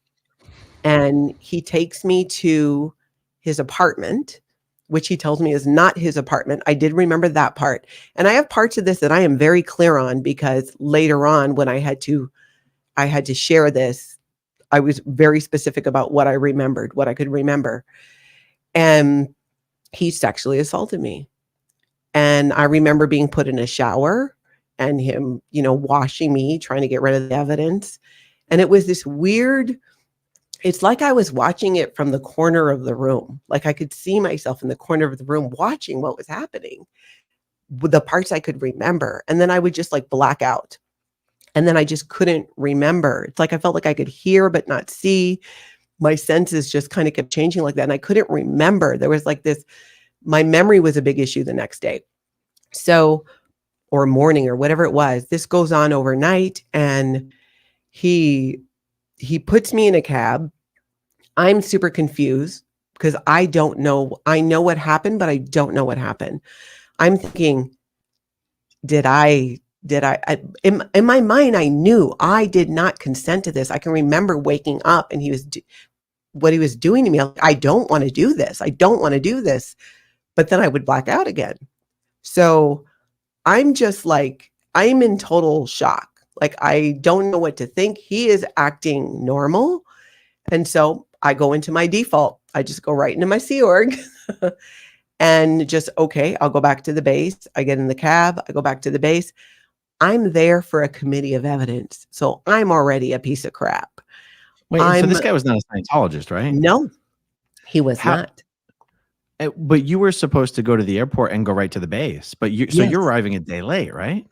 S2: and he takes me to his apartment, which he tells me is not his apartment. I did remember that part. And I have parts of this that I am very clear on, because later on when I had to share this, I was very specific about what I remembered, what I could remember. And he sexually assaulted me. And I remember being put in a shower and him, washing me, trying to get rid of the evidence. And it was this weird, it's like I was watching it from the corner of the room. Like I could see myself in the corner of the room watching what was happening with the parts I could remember. And then I would just like black out. And then I just couldn't remember. It's like I felt like I could hear but not see. My senses just kind of kept changing like that. And I couldn't remember. There was like this, my memory was a big issue the next day. So, or morning or whatever it was. This goes on overnight, and he puts me in a cab. I'm super confused because I don't know. I know what happened, but I don't know what happened. I'm thinking, in my mind, I knew I did not consent to this. I can remember waking up and what he was doing to me. Like, I don't want to do this. I don't want to do this. But then I would black out again. So I'm just like, I'm in total shock. Like, I don't know what to think. He is acting normal. And so I go into my default. I just go right into my Sea Org and just, okay, I'll go back to the base. I get in the cab. I go back to the base. I'm there for a committee of evidence. So I'm already a piece of crap.
S3: Wait, so this guy was not a Scientologist, right?
S2: No, he was not.
S3: But you were supposed to go to the airport and go right to the base. But so you're arriving a day late, right?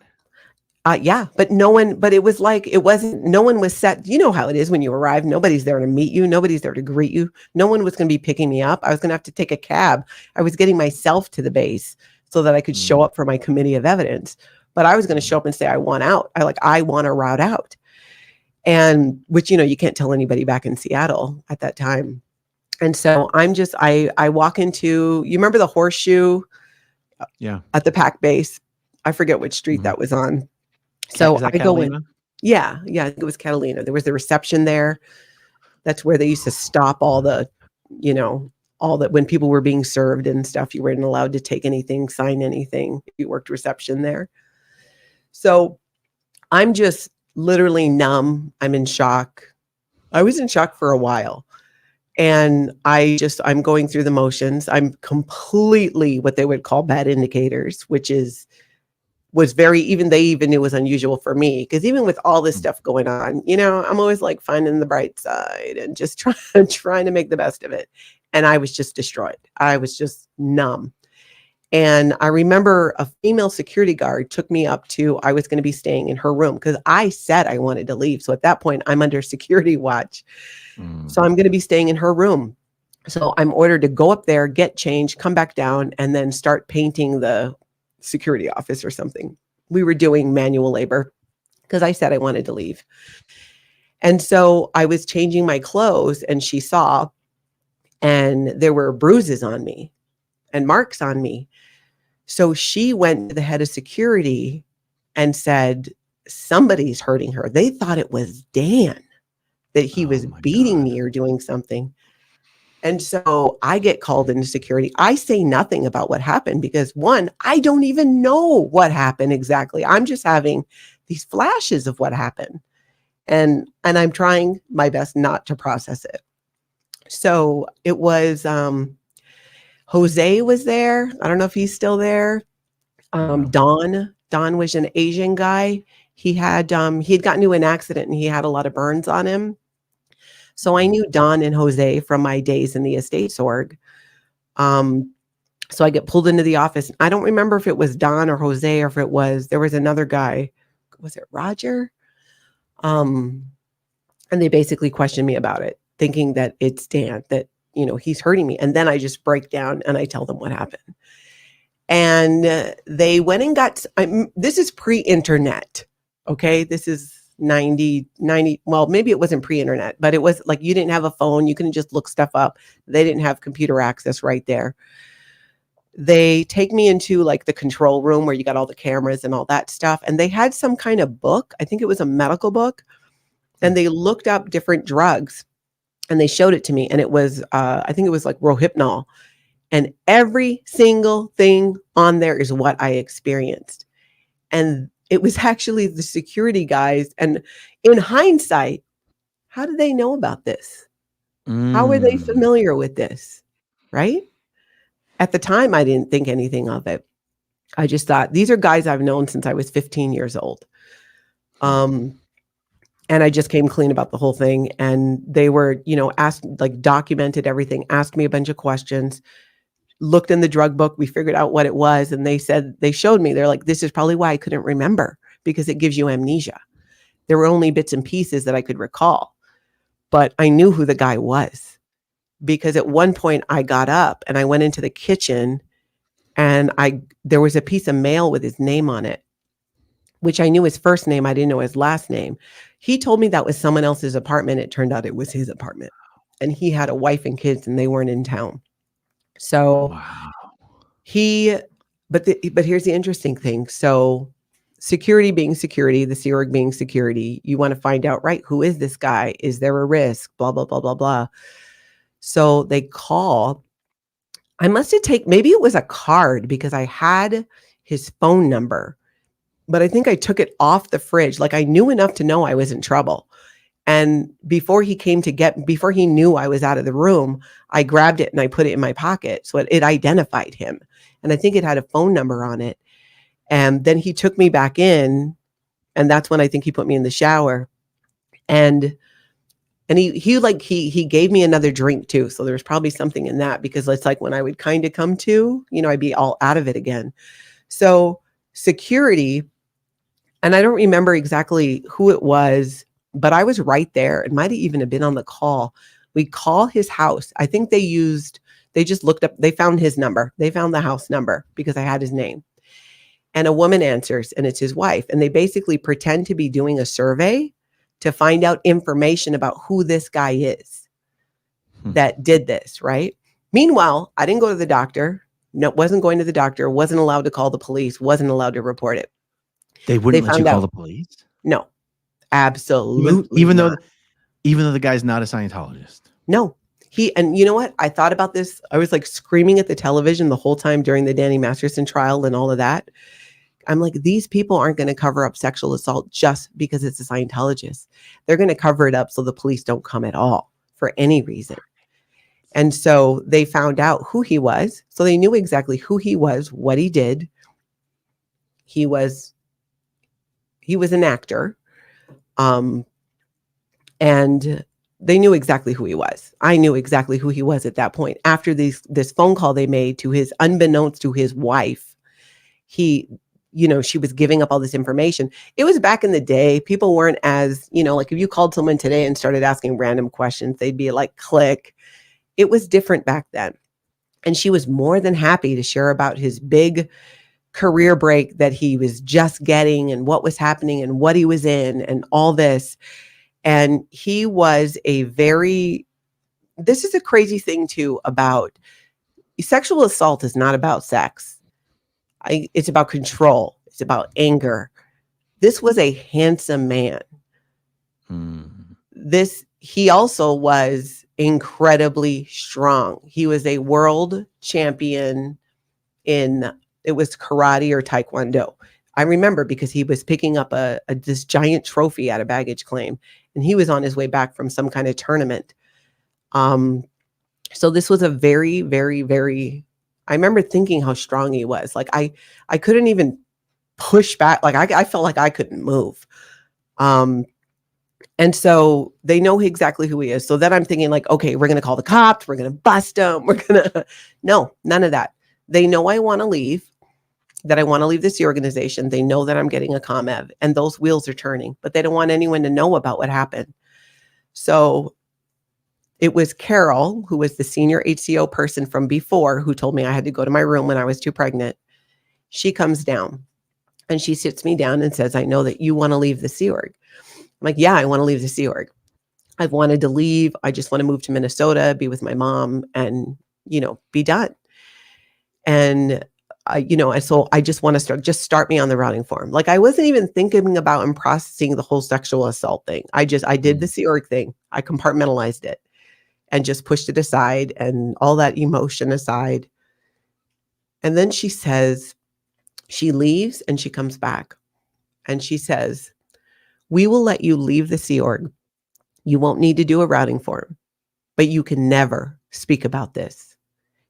S2: Yeah, but it was like, no one was set. You know how it is when you arrive, nobody's there to meet you. Nobody's there to greet you. No one was going to be picking me up. I was going to have to take a cab. I was getting myself to the base so that I could show up for my committee of evidence. But I was going to show up and say, I want out. I want to route out. And which, you can't tell anybody back in Seattle at that time. And so I walk into, you remember the Horseshoe?
S3: Yeah.
S2: At the PAC base. I forget which street that was on. So I go in. Yeah. I think it was Catalina. There was the reception there. That's where they used to stop all the, all that when people were being served and stuff. You weren't allowed to take anything, sign anything. You worked reception there. So I'm just literally numb. I'm in shock. I was in shock for a while. And I'm going through the motions. I'm completely what they would call bad indicators, which was very, they even knew was unusual for me. Because even with all this stuff going on, I'm always like finding the bright side and just trying to make the best of it. And I was just destroyed. I was just numb. And I remember a female security guard took me up to, I was going to be staying in her room because I said I wanted to leave. So at that point, I'm under security watch. So I'm going to be staying in her room. So I'm ordered to go up there, get changed, come back down, and then start painting the security office or something. We were doing manual labor because I said I wanted to leave. And so I was changing my clothes and she saw, and there were bruises on me and marks on me. So she went to the head of security and said, somebody's hurting her. They thought it was Dan, that he was
S3: my
S2: beating
S3: God.
S2: me or doing something. And so I get called into security. I say nothing about what happened because, one, I don't even know what happened exactly. I'm just having these flashes of what happened. And I'm trying my best not to process it. So it was Jose was there. I don't know if he's still there. Don was an Asian guy. He had gotten into an accident and he had a lot of burns on him. So I knew Don and Jose from my days in the estates org. So I get pulled into the office. I don't remember if it was Don or Jose or if there was another guy. Was it Roger? And they basically questioned me about it, thinking that it's Dan, that, he's hurting me. And then I just break down and I tell them what happened. And they went and this is pre-internet. Okay. This is 90, well, maybe it wasn't pre-internet, but it was like, you didn't have a phone. You couldn't just look stuff up. They didn't have computer access right there. They take me into like the control room where you got all the cameras and all that stuff. And they had some kind of book. I think it was a medical book. And they looked up different drugs and they showed it to me. And it was, I think it was like Rohypnol. And every single thing on there is what I experienced. And it was actually the security guys. And in hindsight, how did they know about this? How were they familiar with this? Right? At the time, I didn't think anything of it. I just thought, these are guys I've known since I was 15 years old. And I just came clean about the whole thing. And they were, asked, like documented everything, asked me a bunch of questions, looked in the drug book. We figured out what it was. And they showed me, they're like, this is probably why I couldn't remember, because it gives you amnesia. There were only bits and pieces that I could recall, but I knew who the guy was, because at one point I got up and I went into the kitchen and there was a piece of mail with his name on it, which I knew his first name. I didn't know his last name. He told me that was someone else's apartment. It turned out it was his apartment, and he had a wife and kids and they weren't in town. So
S3: wow.
S2: but here's the interesting thing. So security being security, the Sea Org being security, you want to find out, right, who is this guy? Is there a risk? Blah, blah, blah, blah, blah. So they call. I must have maybe it was a card, because I had his phone number, but I think I took it off the fridge. Like I knew enough to know I was in trouble. And before he knew I was out of the room, I grabbed it and I put it in my pocket. So it identified him. And I think it had a phone number on it. And then he took me back in. And that's when I think he put me in the shower. And he gave me another drink too. So there was probably something in that, because it's like when I would kind of come to, I'd be all out of it again. So security, and I don't remember exactly who it was, but I was right there. It might have even been on the call. We call his house. I think they just looked up, they found his number. They found the house number because I had his name. And a woman answers, and it's his wife. And they basically pretend to be doing a survey to find out information about who this guy is that did this, right? Meanwhile, I didn't go to the doctor. No, wasn't going to the doctor, wasn't allowed to call the police, wasn't allowed to report it.
S3: They wouldn't let you call the police?
S2: No, absolutely.
S3: Even though the guy's not a Scientologist.
S2: No. And you know what? I thought about this. I was like screaming at the television the whole time during the Danny Masterson trial and all of that. I'm like, these people aren't going to cover up sexual assault just because it's a Scientologist. They're going to cover it up so the police don't come at all for any reason. And so they found out who he was. So they knew exactly who he was, what he did. He was an actor. And they knew exactly who he was. I knew exactly who he was at that point. After this phone call they made to his, unbeknownst to his wife, she was giving up all this information. It was back in the day. People weren't as, like if you called someone today and started asking random questions, they'd be like, click. It was different back then. And she was more than happy to share about his big career break that he was just getting and what was happening and what he was in and all this. And he was a very this is a crazy thing too about sexual assault is not about sex. It's about control. It's about anger. This was a handsome man. He also was incredibly strong. He was a world champion it was karate or taekwondo. I remember because he was picking up this giant trophy at a baggage claim, and he was on his way back from some kind of tournament. So this was a very, very, very, I remember thinking how strong he was. Like I couldn't even push back. Like I felt like I couldn't move. And so they know exactly who he is. So then I'm thinking like, okay, we're going to call the cops. We're going to bust him. No, none of that. They know I want to leave, that I want to leave this organization. They know that I'm getting a ComEv and those wheels are turning, but they don't want anyone to know about what happened. So it was Carol, who was the senior HCO person from before, who told me I had to go to my room when I was too pregnant. She comes down and she sits me down and says, I know that you want to leave the Sea Org. I'm like, yeah, I want to leave the Sea Org. I've wanted to leave. I just want to move to Minnesota, be with my mom and, be done. And so I just want to start me on the routing form. Like I wasn't even thinking about and processing the whole sexual assault thing. I did the Sea Org thing. I compartmentalized it and just pushed it aside and all that emotion aside. And then she says, she leaves and she comes back and she says, we will let you leave the Sea Org. You won't need to do a routing form, but you can never speak about this.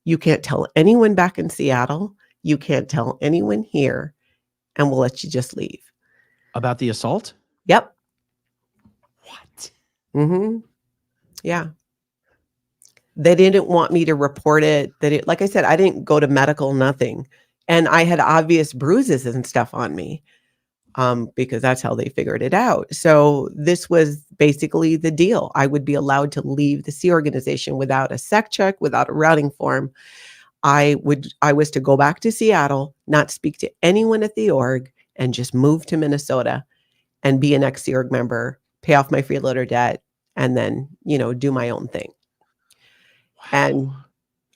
S2: You can't tell anyone back in Seattle. You can't tell anyone here, and we'll let you just leave.
S3: About the assault?
S2: Yep.
S3: What?
S2: Mm-hmm. Yeah. They didn't want me to report it. Like I said, I didn't go to medical, nothing. And I had obvious bruises and stuff on me. Because that's how they figured it out. So this was basically the deal. I would be allowed to leave the Sea organization without a sec check, without a routing form. I was to go back to Seattle, not speak to anyone at the org, and just move to Minnesota and be an ex-Sea Org member, pay off my freeloader debt, and then, do my own thing. Wow. And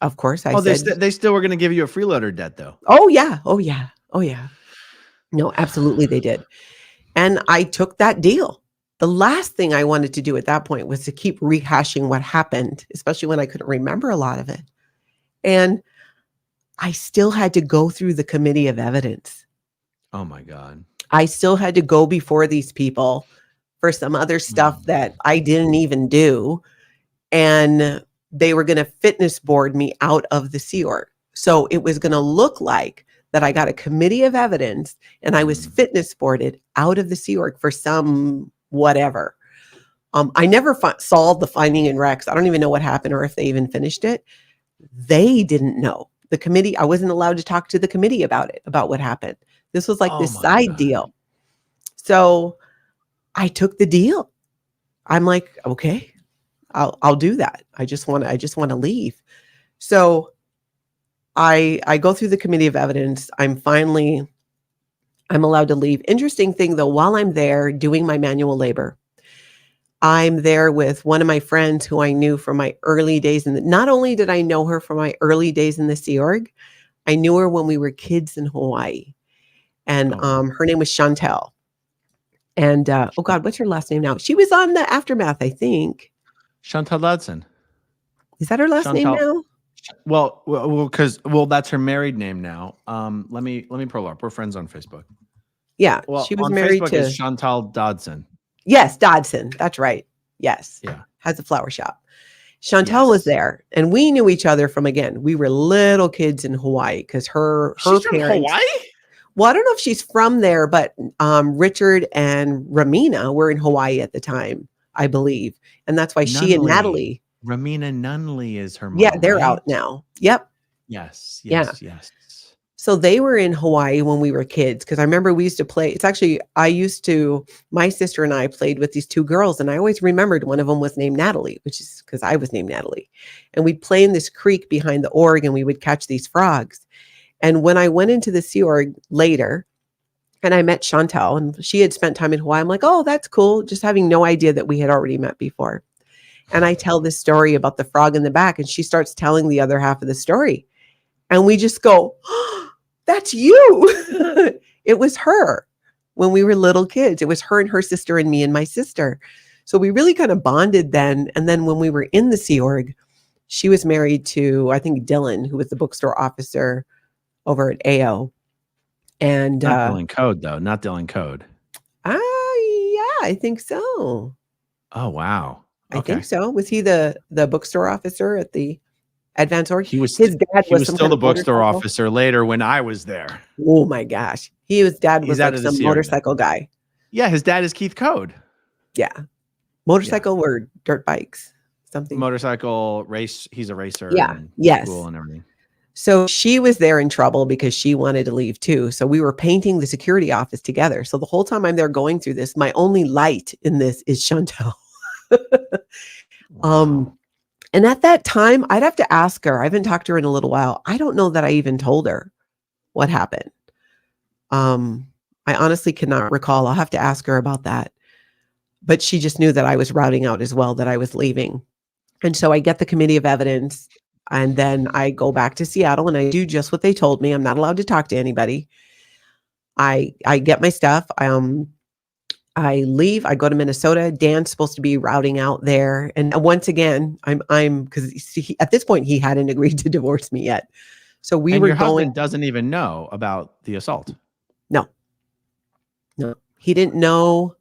S2: of course I said,
S3: they still were going to give you a freeloader debt though.
S2: Oh yeah. No, absolutely they did. And I took that deal. The last thing I wanted to do at that point was to keep rehashing what happened, especially when I couldn't remember a lot of it. And I still had to go through the committee of evidence.
S3: Oh my God.
S2: I still had to go before these people for some other stuff that I didn't even do. And they were going to fitness board me out of the Sea Org. So it was going to look like that I got a committee of evidence and I was fitness boarded out of the Sea Org for some whatever. I never solved the finding in Rex. I don't even know what happened or if they even finished it. They didn't know. The committee, I wasn't allowed to talk to the committee about it, about what happened. This was like this side deal. So I took the deal. I'm like, okay, I'll do that. I just want to leave. So I go through the committee of evidence. I'm allowed to leave. Interesting thing though, while I'm there doing my manual labor, I'm there with one of my friends who I knew from my early days. And not only did I know her from my early days in the Sea Org, I knew her when we were kids in Hawaii. And her name was Chantel. And oh God, what's her last name now? She was on the Aftermath, I think.
S3: Chantal Dodson.
S2: Is that her last name now?
S3: Well, because that's her married name now. Let me pull up. We're friends on Facebook.
S2: Yeah,
S3: well,
S2: she was
S3: on
S2: married
S3: Facebook
S2: to
S3: is Chantal Dodson.
S2: Yes, Dodson. That's right. Yes.
S3: Yeah.
S2: Has a flower shop. Chantel was there, and we knew each other from, again, we were little kids in Hawaii because her
S3: She's
S2: parents.
S3: From Hawaii?
S2: Well, I don't know if she's from there, but Richard and Ramina were in Hawaii at the time, I believe, and that's why she and Natalie.
S3: Ramina Nunley is her mom.
S2: Yeah, they're
S3: right?
S2: out now. Yep.
S3: Yes.
S2: So they were in Hawaii when we were kids, because I remember we used to play. It's actually, my sister and I played with these two girls, and I always remembered one of them was named Natalie, which is because I was named Natalie. And we'd play in this creek behind the org, and we would catch these frogs. And when I went into the Sea Org later, and I met Chantal, and she had spent time in Hawaii, I'm like, oh, that's cool. Just having no idea that we had already met before. And I tell this story about the frog in the back, and she starts telling the other half of the story. And we just go, oh, that's you. It was her when we were little kids. It was her and her sister and me and my sister. So we really kind of bonded then. And then when we were in the Sea Org, she was married to, I think, Dylan, who was the bookstore officer over at AO. And
S3: not Dylan Code, though. Not Dylan Code.
S2: Yeah, I think so.
S3: Oh, wow.
S2: I think so. Was he the bookstore officer at the Advance Org?
S3: His
S2: dad
S3: was still the bookstore officer later when I was there.
S2: Oh my gosh. His dad was like some motorcycle guy.
S3: Yeah, his dad is Keith Code.
S2: Yeah. Motorcycle or dirt bikes, something.
S3: Motorcycle race. He's a racer.
S2: Yeah.
S3: And
S2: yes.
S3: School and everything.
S2: So she was there in trouble because she wanted to leave too. So we were painting the security office together. So the whole time I'm there going through this, my only light in this is Chantel.
S3: Wow.
S2: And at that time, I'd have to ask her. I haven't talked to her in a little while. I don't know that I even told her what happened. I honestly cannot recall. I'll have to ask her about that. But she just knew that I was routing out as well, that I was leaving. And so I get the committee of evidence, and then I go back to Seattle and I do just what they told me. I'm not allowed to talk to anybody. I get my stuff. I leave. I go to Minnesota. Dan's supposed to be routing out there. And once again, I'm because at this point he hadn't agreed to divorce me yet. So we were
S3: your
S2: going.
S3: Husband doesn't even know about the assault.
S2: No, he didn't know.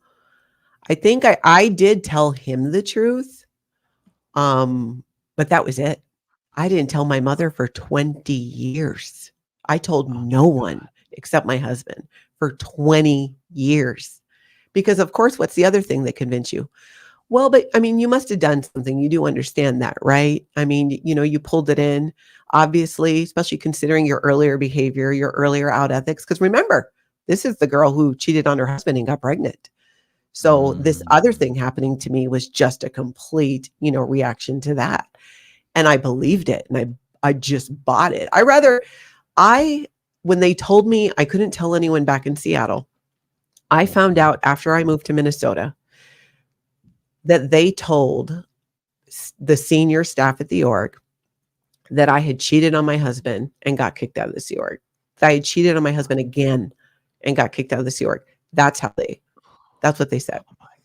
S2: I think I did tell him the truth. But that was it. I didn't tell my mother for 20 years. I told no one except my husband for 20 years. Because of course, what's the other thing that convinced you? Well, but I mean, you must have done something. You do understand that, right? I mean, you pulled it in, obviously, especially considering your earlier behavior, your earlier out ethics. Because remember, this is the girl who cheated on her husband and got pregnant. So this other thing happening to me was just a complete, reaction to that. And I believed it, and I just bought it. When they told me I couldn't tell anyone back in Seattle, I found out after I moved to Minnesota that they told the senior staff at the org that I had cheated on my husband and got kicked out of the Sea Org. That I had cheated on my husband again and got kicked out of the Sea Org. That's what they said.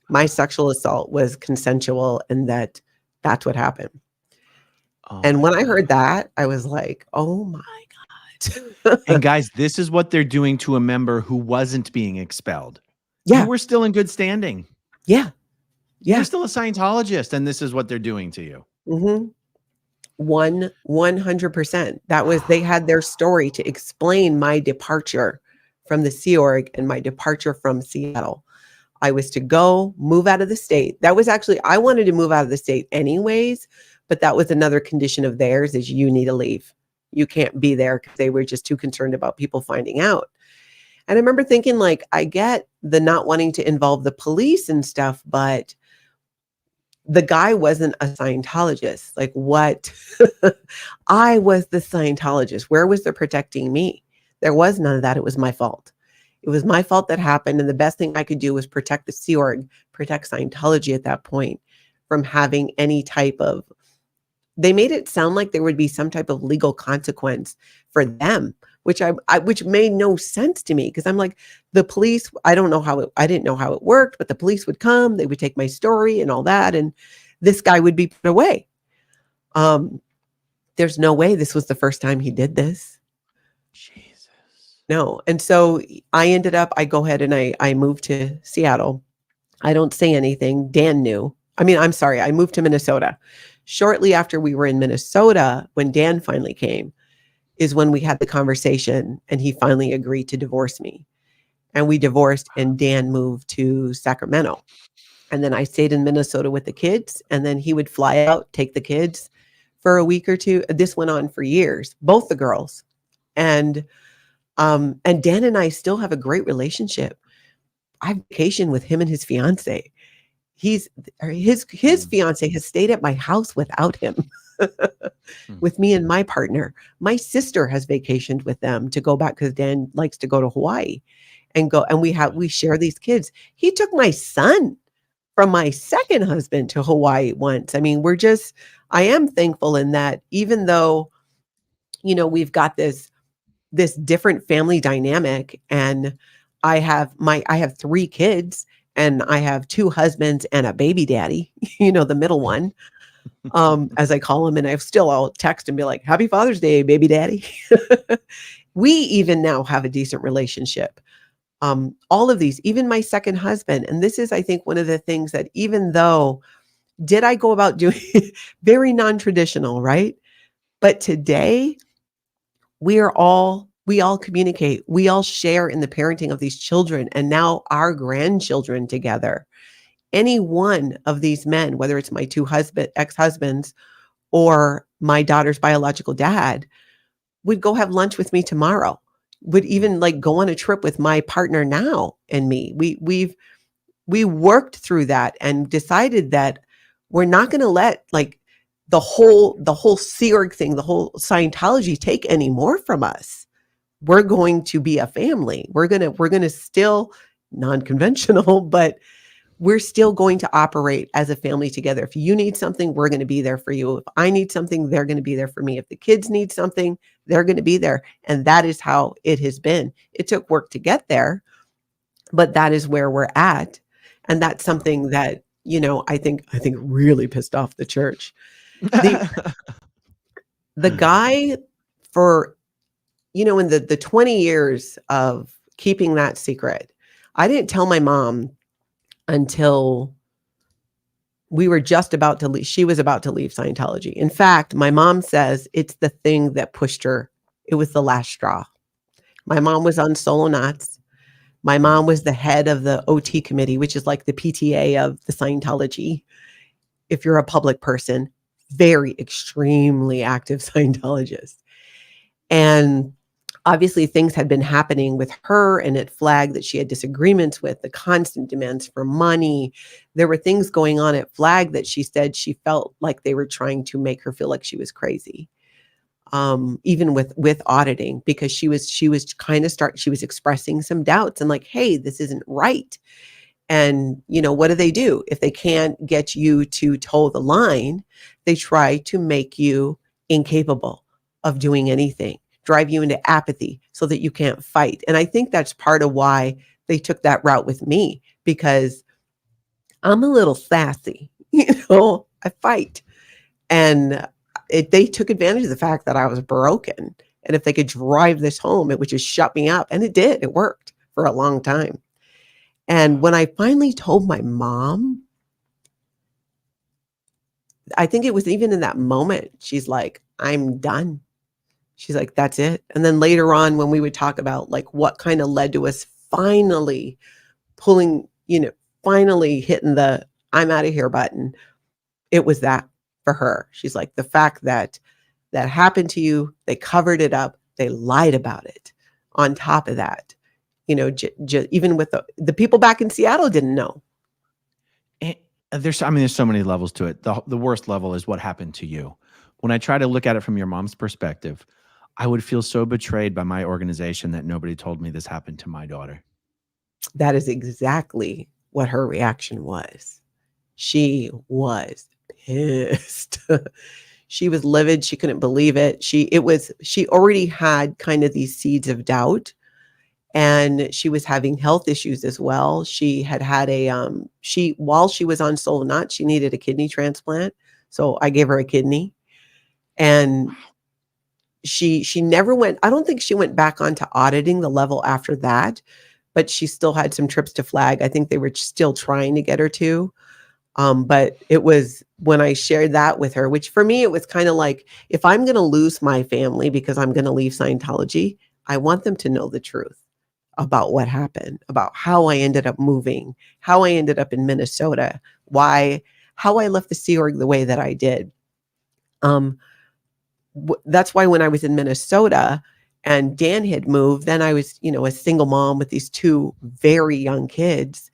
S2: My sexual assault was consensual, and that's what happened. And when I heard that, I was like, oh my God.
S3: And guys, this is what they're doing to a member who wasn't being expelled.
S2: Yeah.
S3: You were still in good standing.
S2: Yeah.
S3: You're still a Scientologist, and this is what they're doing to you.
S2: Mm-hmm. 100%. They had their story to explain my departure from the Sea Org and my departure from Seattle. I was to go move out of the state. That was actually, I wanted to move out of the state anyways, but that was another condition of theirs, is you need to leave. You can't be there, because they were just too concerned about people finding out. And I remember thinking, like, I get the not wanting to involve the police and stuff, but the guy wasn't a Scientologist. Like, what? I was the Scientologist. Where was the protecting me? There was none of that. It was my fault. It was my fault that happened. And the best thing I could do was protect the Sea Org, protect Scientology at that point from having any type of, they made it sound like there would be some type of legal consequence for them, which which made no sense to me. Because I'm like, the police, I didn't know how it worked, but the police would come, they would take my story and all that, and this guy would be put away. There's no way this was the first time he did this.
S3: Jesus.
S2: No. And so I go ahead and I moved to Seattle. I don't say anything. Dan knew. I moved to Minnesota. Shortly after we were in Minnesota, when Dan finally came, is when we had the conversation, and he finally agreed to divorce me. And we divorced, and Dan moved to Sacramento. And then I stayed in Minnesota with the kids, and then he would fly out, take the kids for a week or two. This went on for years, both the girls. And Dan and I still have a great relationship. I vacation with him and his fiance. His fiance has stayed at my house without him, with me and my partner. My sister has vacationed with them to go back, because Dan likes to go to Hawaii and we share these kids. He took my son from my second husband to Hawaii once. I mean, I am thankful in that, even though, we've got this different family dynamic, and I have 3 kids, and I have 2 husbands and a baby daddy, the middle one, as I call him. And I'll text and be like, "Happy Father's Day, baby daddy." We even now have a decent relationship. All of these, even my second husband. And this is, I think, one of the things that, even though, did I go about doing very non-traditional, right? But today we all communicate. We all share in the parenting of these children, and now our grandchildren together. Any one of these men, whether it's my 2 ex-husbands or my daughter's biological dad, would go have lunch with me tomorrow, would even like go on a trip with my partner now and me. We worked through that and decided that we're not going to let like the whole Sea Org thing, the whole Scientology take any more from us. We're going to be a family. We're going to still non-conventional, but we're still going to operate as a family together. If you need something, we're going to be there for you. If I need something, they're going to be there for me. If the kids need something, they're going to be there. And that is how it has been. It took work to get there, but that is where we're at. And that's something that, I think really pissed off the church. The guy, for, in the 20 years of keeping that secret, I didn't tell my mom until we were just about to leave. She was about to leave Scientology. In fact, my mom says it's the thing that pushed her. It was the last straw. My mom was on Solo Knots. My mom was the head of the OT committee, which is like the PTA of the Scientology. If you're a public person, very extremely active Scientologist. And obviously things had been happening with her, and it flagged that she had disagreements with the constant demands for money. There were things going on at Flag that she said she felt like they were trying to make her feel like she was crazy. Even with auditing, because she was expressing some doubts and like, hey, this isn't right. And, what do? If they can't get you to toe the line, they try to make you incapable of doing anything, drive you into apathy so that you can't fight. And I think that's part of why they took that route with me, because I'm a little sassy, I fight. And they took advantage of the fact that I was broken. And if they could drive this home, it would just shut me up. And it did. It worked for a long time. And when I finally told my mom, I think it was even in that moment, she's like, I'm done. She's like, that's it. And then later on, when we would talk about like what kind of led to us finally pulling, finally hitting the I'm out of here button, it was that for her. She's like, the fact that happened to you, they covered it up, they lied about it. On top of that, even with the people back in Seattle didn't know.
S3: And there's so many levels to it. The worst level is what happened to you. When I try to look at it from your mom's perspective, I would feel so betrayed by my organization that nobody told me this happened to my daughter.
S2: That is exactly what her reaction was. She was pissed. She was livid. She couldn't believe it. She already had kind of these seeds of doubt, and she was having health issues as well. She had while she was on Solo Knot, she needed a kidney transplant. So I gave her a kidney, and she never went, I don't think she went back onto auditing the level after that, but she still had some trips to Flag. I think they were still trying to get her to. But it was when I shared that with her, which for me, it was kind of like, if I'm going to lose my family because I'm going to leave Scientology, I want them to know the truth about what happened, about how I ended up moving, how I ended up in Minnesota, how I left the Sea Org the way that I did. That's why when I was in Minnesota and Dan had moved, then I was, a single mom with these 2 very young kids.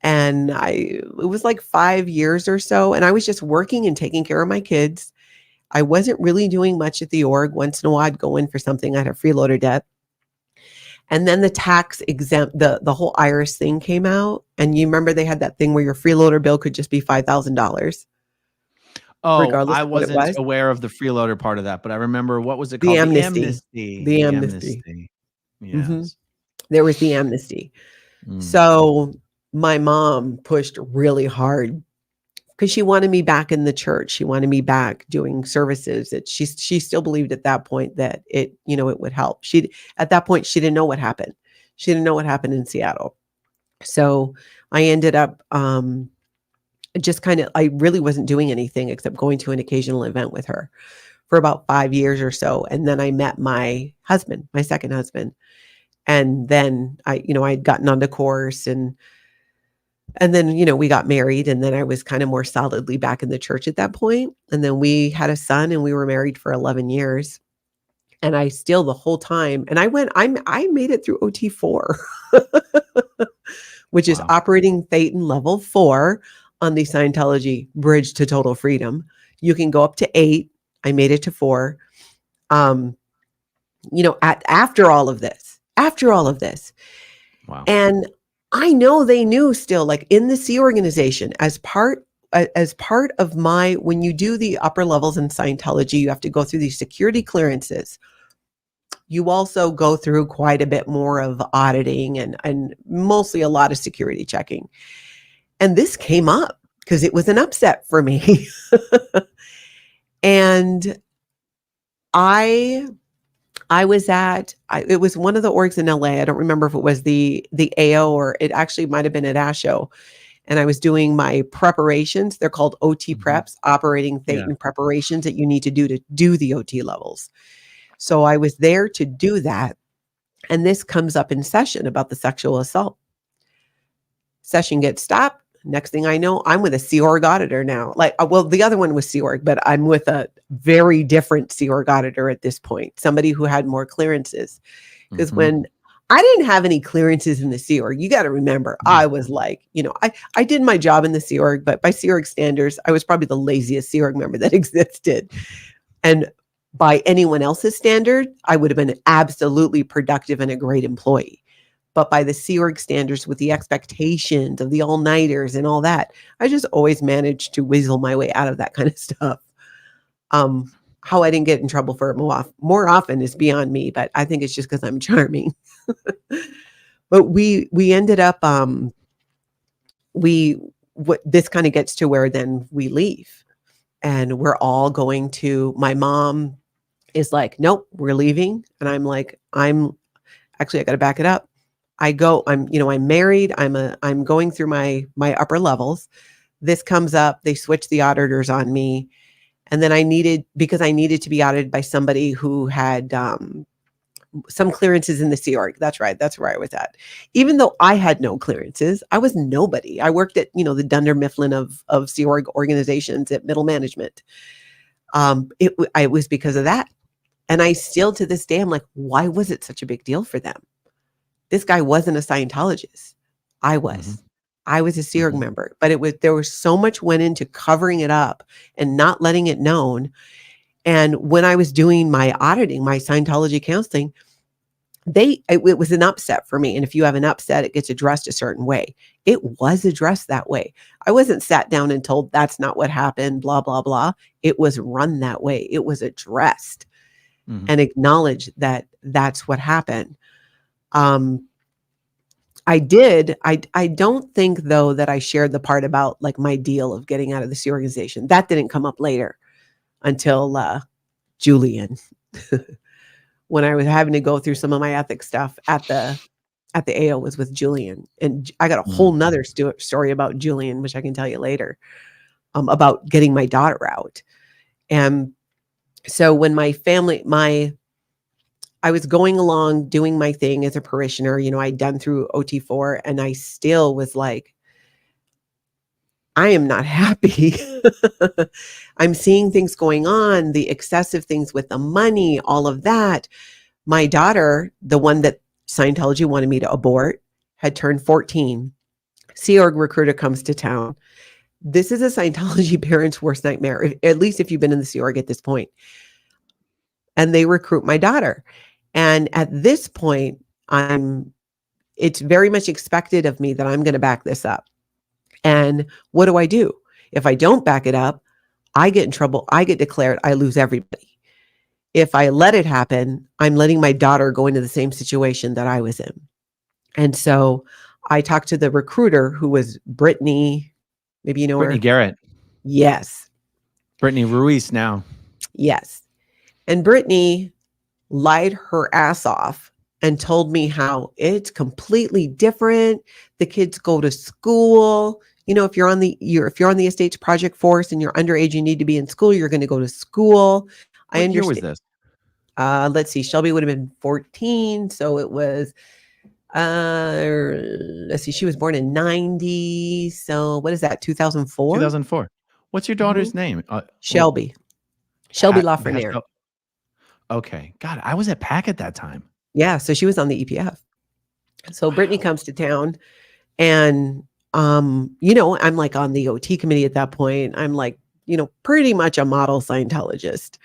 S2: And it was like 5 years or so. And I was just working and taking care of my kids. I wasn't really doing much at the org. Once in a while, I'd go in for something. I had a freeloader debt. And then the tax exempt, the whole IRS thing came out. And you remember they had that thing where your freeloader bill could just be $5,000,
S3: Oh,
S2: regardless
S3: I
S2: of what it
S3: wasn't
S2: was.
S3: aware of the freeloader part of that, but I remember, what was it
S2: The
S3: called? The
S2: amnesty.
S3: amnesty.
S2: The
S3: The
S2: amnesty.
S3: amnesty.
S2: hmm
S3: Yes.
S2: There was the amnesty.
S3: Mm.
S2: So my mom pushed really hard because she wanted me back in the church. She wanted me back doing services. That she still believed at that point that it would help. At that point she didn't know what happened. She didn't know what happened in Seattle. So I ended up just kind of, I really wasn't doing anything except going to an occasional event with her for about 5 years or so. And then I met my husband, my second husband. And then I'd gotten onto course, and then, we got married, and then I was kind of more solidly back in the church at that point. And then we had a son, and we were married for 11 years. And I still, the whole time, and I made it through OT4, which is
S3: Wow.
S2: operating Thetan level 4 on the Scientology bridge to total freedom. You can go up to 8. I made it to 4. After all of this.
S3: Wow.
S2: And I know they knew still, like in the Sea organization, as part of when you do the upper levels in Scientology, you have to go through these security clearances. You also go through quite a bit more of auditing and mostly a lot of security checking. And this came up because it was an upset for me. And it was one of the orgs in LA. I don't remember if it was the AO or it actually might have been at ASHO. And I was doing my preparations. They're called OT preps, operating Thetan preparations that you need to do the OT levels. So I was there to do that. And this comes up in session about the sexual assault. Session gets stopped. Next thing I know, I'm with a Sea Org auditor now. The other one was Sea Org, but I'm with a very different Sea Org auditor at this point, somebody who had more clearances. Because when I didn't have any clearances in the Sea Org, you got to remember, I was like, I did my job in the Sea Org, but by Sea Org standards, I was probably the laziest Sea Org member that existed. And by anyone else's standard, I would have been absolutely productive and a great employee. But by the Sea Org standards, with the expectations of the all-nighters and all that, I just always managed to weasel my way out of that kind of stuff. How I didn't get in trouble for it more often is beyond me, but I think it's just because I'm charming. But we ended up, this kind of gets to where then we leave. And we're all going to, my mom is like, nope, we're leaving. And I'm like, I got to back it up. I'm married. I'm going through my upper levels. This comes up. They switch the auditors on me. And then I needed to be audited by somebody who had some clearances in the Sea Org. That's right. That's where I was at. Even though I had no clearances, I was nobody. I worked at, the Dunder Mifflin of Sea Org organizations at middle management. It was because of that. And I still, to this day, I'm like, why was it such a big deal for them? This guy wasn't a Scientologist. I was. I was a Sea Org member, but there was so much went into covering it up and not letting it known. And when I was doing my auditing, my Scientology counseling, it was an upset for me. And if you have an upset, it gets addressed a certain way. It was addressed that way. I wasn't sat down and told that's not what happened, blah, blah, blah. It was run that way. It was addressed and acknowledged that that's what happened. I did. I don't think, though, that I shared the part about like my deal of getting out of the Sea organization. That didn't come up later until Julian. When I was having to go through some of my ethics stuff at the AO was with Julian. And I got a whole nother story about Julian, which I can tell you later, about getting my daughter out. And so when I was going along doing my thing as a parishioner, I'd done through OT4, and I still was like, I am not happy. I'm seeing things going on, the excessive things with the money, all of that. My daughter, the one that Scientology wanted me to abort, had turned 14. Sea Org recruiter comes to town. This is a Scientology parent's worst nightmare, at least if you've been in the Sea Org at this point. And they recruit my daughter. And at this point, it's very much expected of me that I'm going to back this up. And what do? If I don't back it up, I get in trouble. I get declared, I lose everybody. If I let it happen, I'm letting my daughter go into the same situation that I was in. And so I talked to the recruiter, who was Brittany. Maybe you know
S3: Brittany
S2: her.
S3: Garrett.
S2: Yes.
S3: Brittany Ruiz now.
S2: Yes. And Brittany lied her ass off and told me how it's completely different. The kids go to school. You know, if you're on the estates project force and you're underage, you need to be in school. You're going to go to school.
S3: What year was this?
S2: Let's see. Shelby would have been 14. So it was, let's see. She was born in 90. So what is that? 2004?
S3: 2004. What's your daughter's name?
S2: Shelby. Shelby Lafreniere.
S3: Okay. God, I was at PAC at that time.
S2: Yeah. So she was on the EPF. So Brittany comes to town, and, you know, I'm like on the OT committee at that point. I'm like, you know, pretty much a model Scientologist,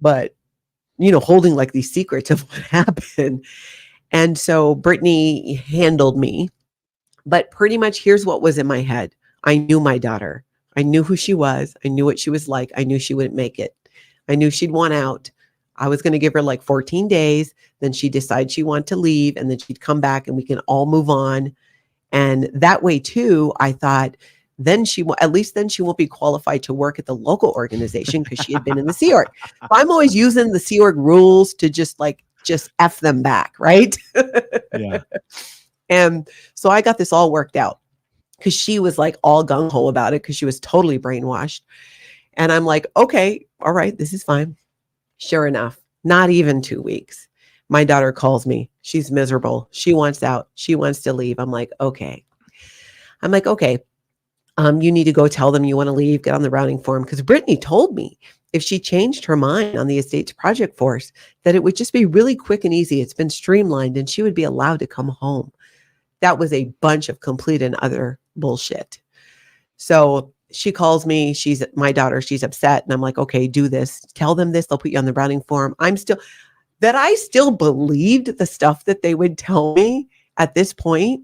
S2: but, you know, holding like these secrets of what happened. And so Brittany handled me, but pretty much here's what was in my head. I knew my daughter. I knew who she was. I knew what she was like. I knew she wouldn't make it. I knew she'd want out. I was going to give her like 14 days. Then she'd decide she wanted to leave, and then she'd come back and we can all move on. And that way too, I thought, then at least then she won't be qualified to work at the local organization because she had been in the Sea Org. So I'm always using the Sea Org rules to just F them back. Right.
S3: Yeah.
S2: And so I got this all worked out, because she was like all gung ho about it, because she was totally brainwashed. And I'm like, okay, all right, this is fine. Sure enough, not even 2 weeks, my daughter calls me. She's miserable. She wants out. She wants to leave. I'm like, okay. You need to go tell them you want to leave, get on the routing form. Because Brittany told me if she changed her mind on the estates project force, that it would just be really quick and easy. It's been streamlined and she would be allowed to come home. That was a bunch of complete and utter bullshit. So she calls me. She's my daughter. She's upset. And I'm like, okay, do this. Tell them this. They'll put you on the routing form. I still believed the stuff that they would tell me at this point.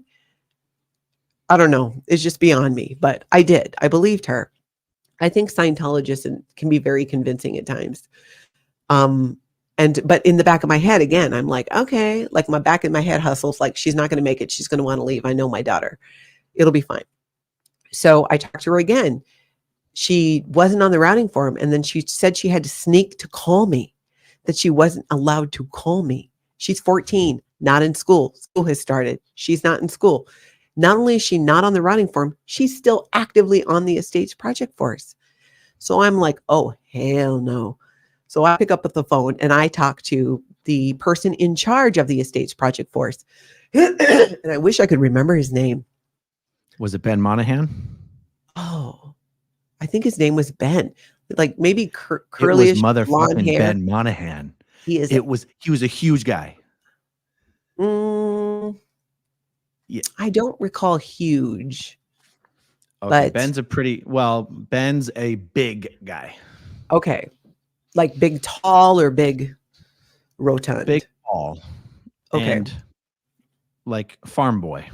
S2: I don't know. It's just beyond me, but I did. I believed her. I think Scientologists can be very convincing at times. But in the back of my head, again, I'm like, okay, like my back in my head hustles, like she's not going to make it. She's going to want to leave. I know my daughter. It'll be fine. So I talked to her again. She wasn't on the routing form. And then she said she had to sneak to call me, that she wasn't allowed to call me. She's 14, not in school. School has started. She's not in school. Not only is she not on the routing form, she's still actively on the estates project force. So I'm like, oh, hell no. So I pick up the phone and I talk to the person in charge of the estates project force. And I wish I could remember his name.
S3: Was it Ben Monahan?
S2: Oh, I think his name was Ben. Like maybe curlyish,
S3: it was
S2: blonde
S3: motherfucking
S2: hair.
S3: Ben Monahan. He was a huge guy.
S2: Yeah. I don't recall huge.
S3: Okay, but Ben's a big guy.
S2: Okay. Like big tall or big rotund?
S3: Big tall.
S2: Okay.
S3: And like farm boy.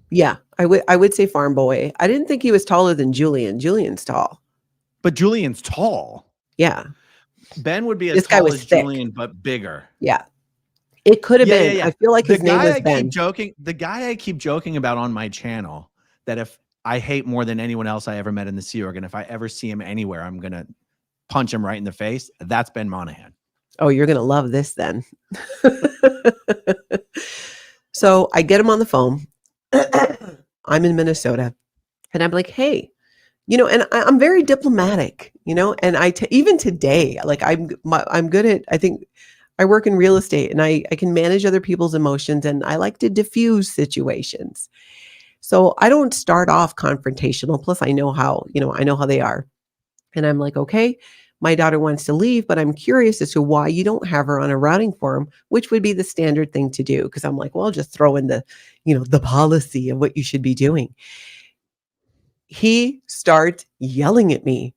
S2: Yeah, I would say farm boy. I didn't think he was taller than Julian. Julian's tall.
S3: But Julian's tall.
S2: Yeah.
S3: Ben would be as tall as Julian, but bigger.
S2: Yeah. It could have been.
S3: Yeah.
S2: I feel like his name was Ben.
S3: The guy I keep joking about on my channel, that if I hate more than anyone else I ever met in the Sea Org, and if I ever see him anywhere, I'm going to punch him right in the face. That's Ben Monahan.
S2: Oh, you're going to love this then. So I get him on the phone. I'm in Minnesota. And I'm like, hey, and I'm very diplomatic, and even today, like I'm good at, I think I work in real estate and I can manage other people's emotions and I like to diffuse situations. So I don't start off confrontational. Plus I know how they are. And I'm like, okay, my daughter wants to leave, but I'm curious as to why you don't have her on a routing form, which would be the standard thing to do. Cause I'm like, well, just throw in the policy of what you should be doing. He starts yelling at me.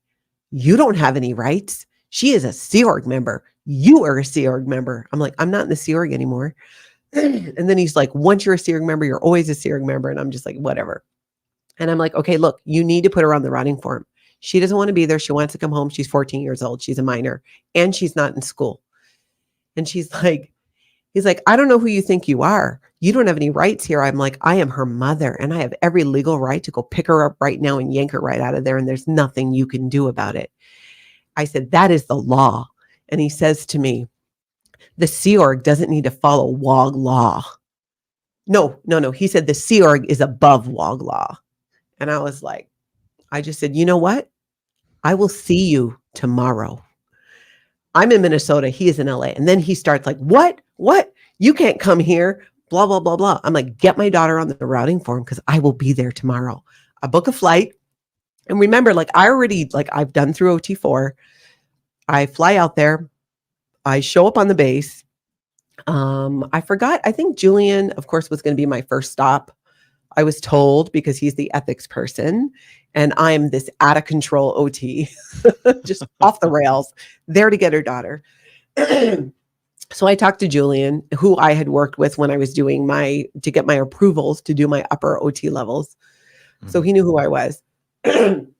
S2: You don't have any rights. She is a Sea Org member. You are a Sea Org member. I'm like, I'm not in the Sea Org anymore. And then he's like, once you're a Seerig member, you're always a Seerig member. And I'm just like, whatever. And I'm like, okay, look, you need to put her on the routing form. She doesn't want to be there. She wants to come home. She's 14 years old. She's a minor and she's not in school. And he's like, I don't know who you think you are. You don't have any rights here. I'm like, I am her mother and I have every legal right to go pick her up right now and yank her right out of there. And there's nothing you can do about it. I said, that is the law. And he says to me, the Sea Org doesn't need to follow WOG law. No. He said the Sea Org is above WOG law. And I was like, I just said, you know what? I will see you tomorrow. I'm in Minnesota. He is in LA. And then he starts like, what? You can't come here. Blah, blah, blah, blah. I'm like, get my daughter on the routing form because I will be there tomorrow. I book a flight. And remember, like I've done through OT4. I fly out there. I show up on the base. I forgot. I think Julian, of course, was going to be my first stop. I was told because he's the ethics person and I'm this out of control OT, just off the rails, there to get her daughter. So I talked to Julian, who I had worked with when I was doing to get my approvals to do my upper OT levels. So he knew who I was. And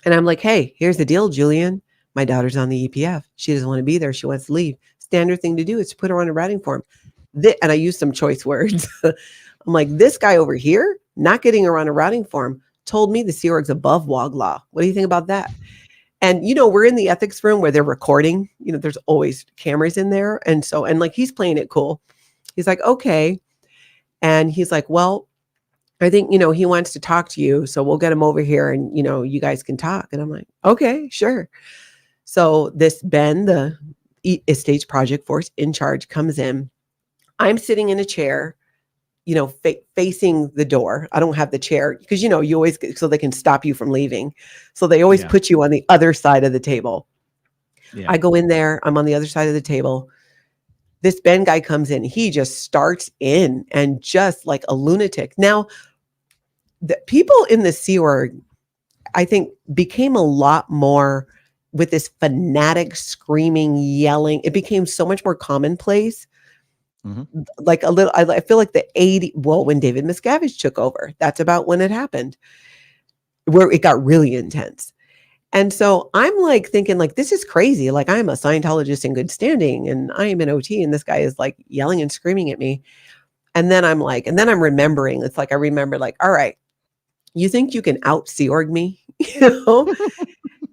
S2: I'm like, hey, here's the deal, Julian. My daughter's on the EPF. She doesn't want to be there. She wants to leave. Standard thing to do is to put her on a routing form. And I used some choice words. I'm like, this guy over here, not getting her on a routing form, told me the Sea Org's above WOG law. What do you think about that? And, we're in the ethics room where they're recording. There's always cameras in there. And like, he's playing it cool. He's like, okay. And he's like, well, I think, he wants to talk to you. So we'll get him over here and, you guys can talk. And I'm like, okay, sure. So this Ben, the Estates Project Force in charge, comes in. I'm sitting in a chair, facing the door. I don't have the chair because, you always so they can stop you from leaving. So they always put you on the other side of the table. Yeah. I go in there. I'm on the other side of the table. This Ben guy comes in. He just starts in and just like a lunatic. Now, the people in the Sea Org, I think, became a lot more with this fanatic screaming, yelling. It became so much more commonplace. Mm-hmm. Like a little, I feel like when David Miscavige took over, that's about when it happened, where it got really intense. And so I'm like thinking like, this is crazy. Like I'm a Scientologist in good standing and I am an OT and this guy is like yelling and screaming at me. And then I'm remembering, it's like, I remember like, all right, you think you can out Sea Org me,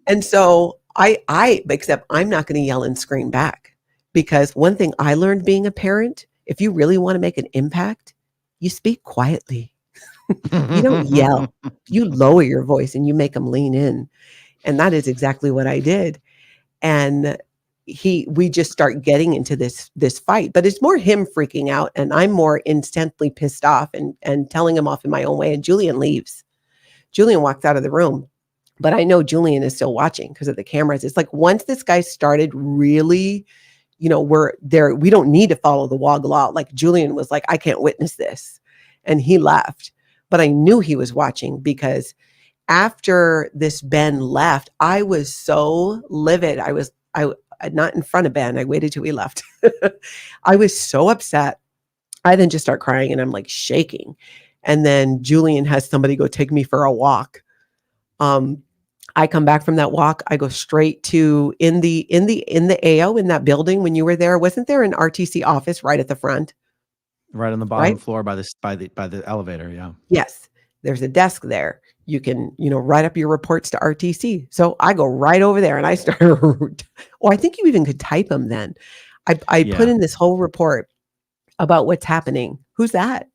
S2: And so except I'm not going to yell and scream back. Because one thing I learned being a parent, if you really want to make an impact, you speak quietly. You don't yell. You lower your voice and you make them lean in. And that is exactly what I did. And we just start getting into this fight. But it's more him freaking out and I'm more intensely pissed off and telling him off in my own way. And Julian leaves. Julian walks out of the room. But I know Julian is still watching because of the cameras. It's like once this guy started really... we're there. We don't need to follow the WOG law. Like Julian was like, I can't witness this. And he left. But I knew he was watching because after this Ben left, I was so livid. I not in front of Ben. I waited till he left. I was so upset. I then just start crying and I'm like shaking. And then Julian has somebody go take me for a walk. I come back from that walk. I go straight to in the AO in that building. When you were there, wasn't there an RTC office right at the front?
S3: Right on the bottom floor by the elevator. Yeah. Yes.
S2: There's a desk there. You can, write up your reports to RTC. So I go right over there and I start. I think you even could type them then. I put in this whole report about what's happening. Who's that?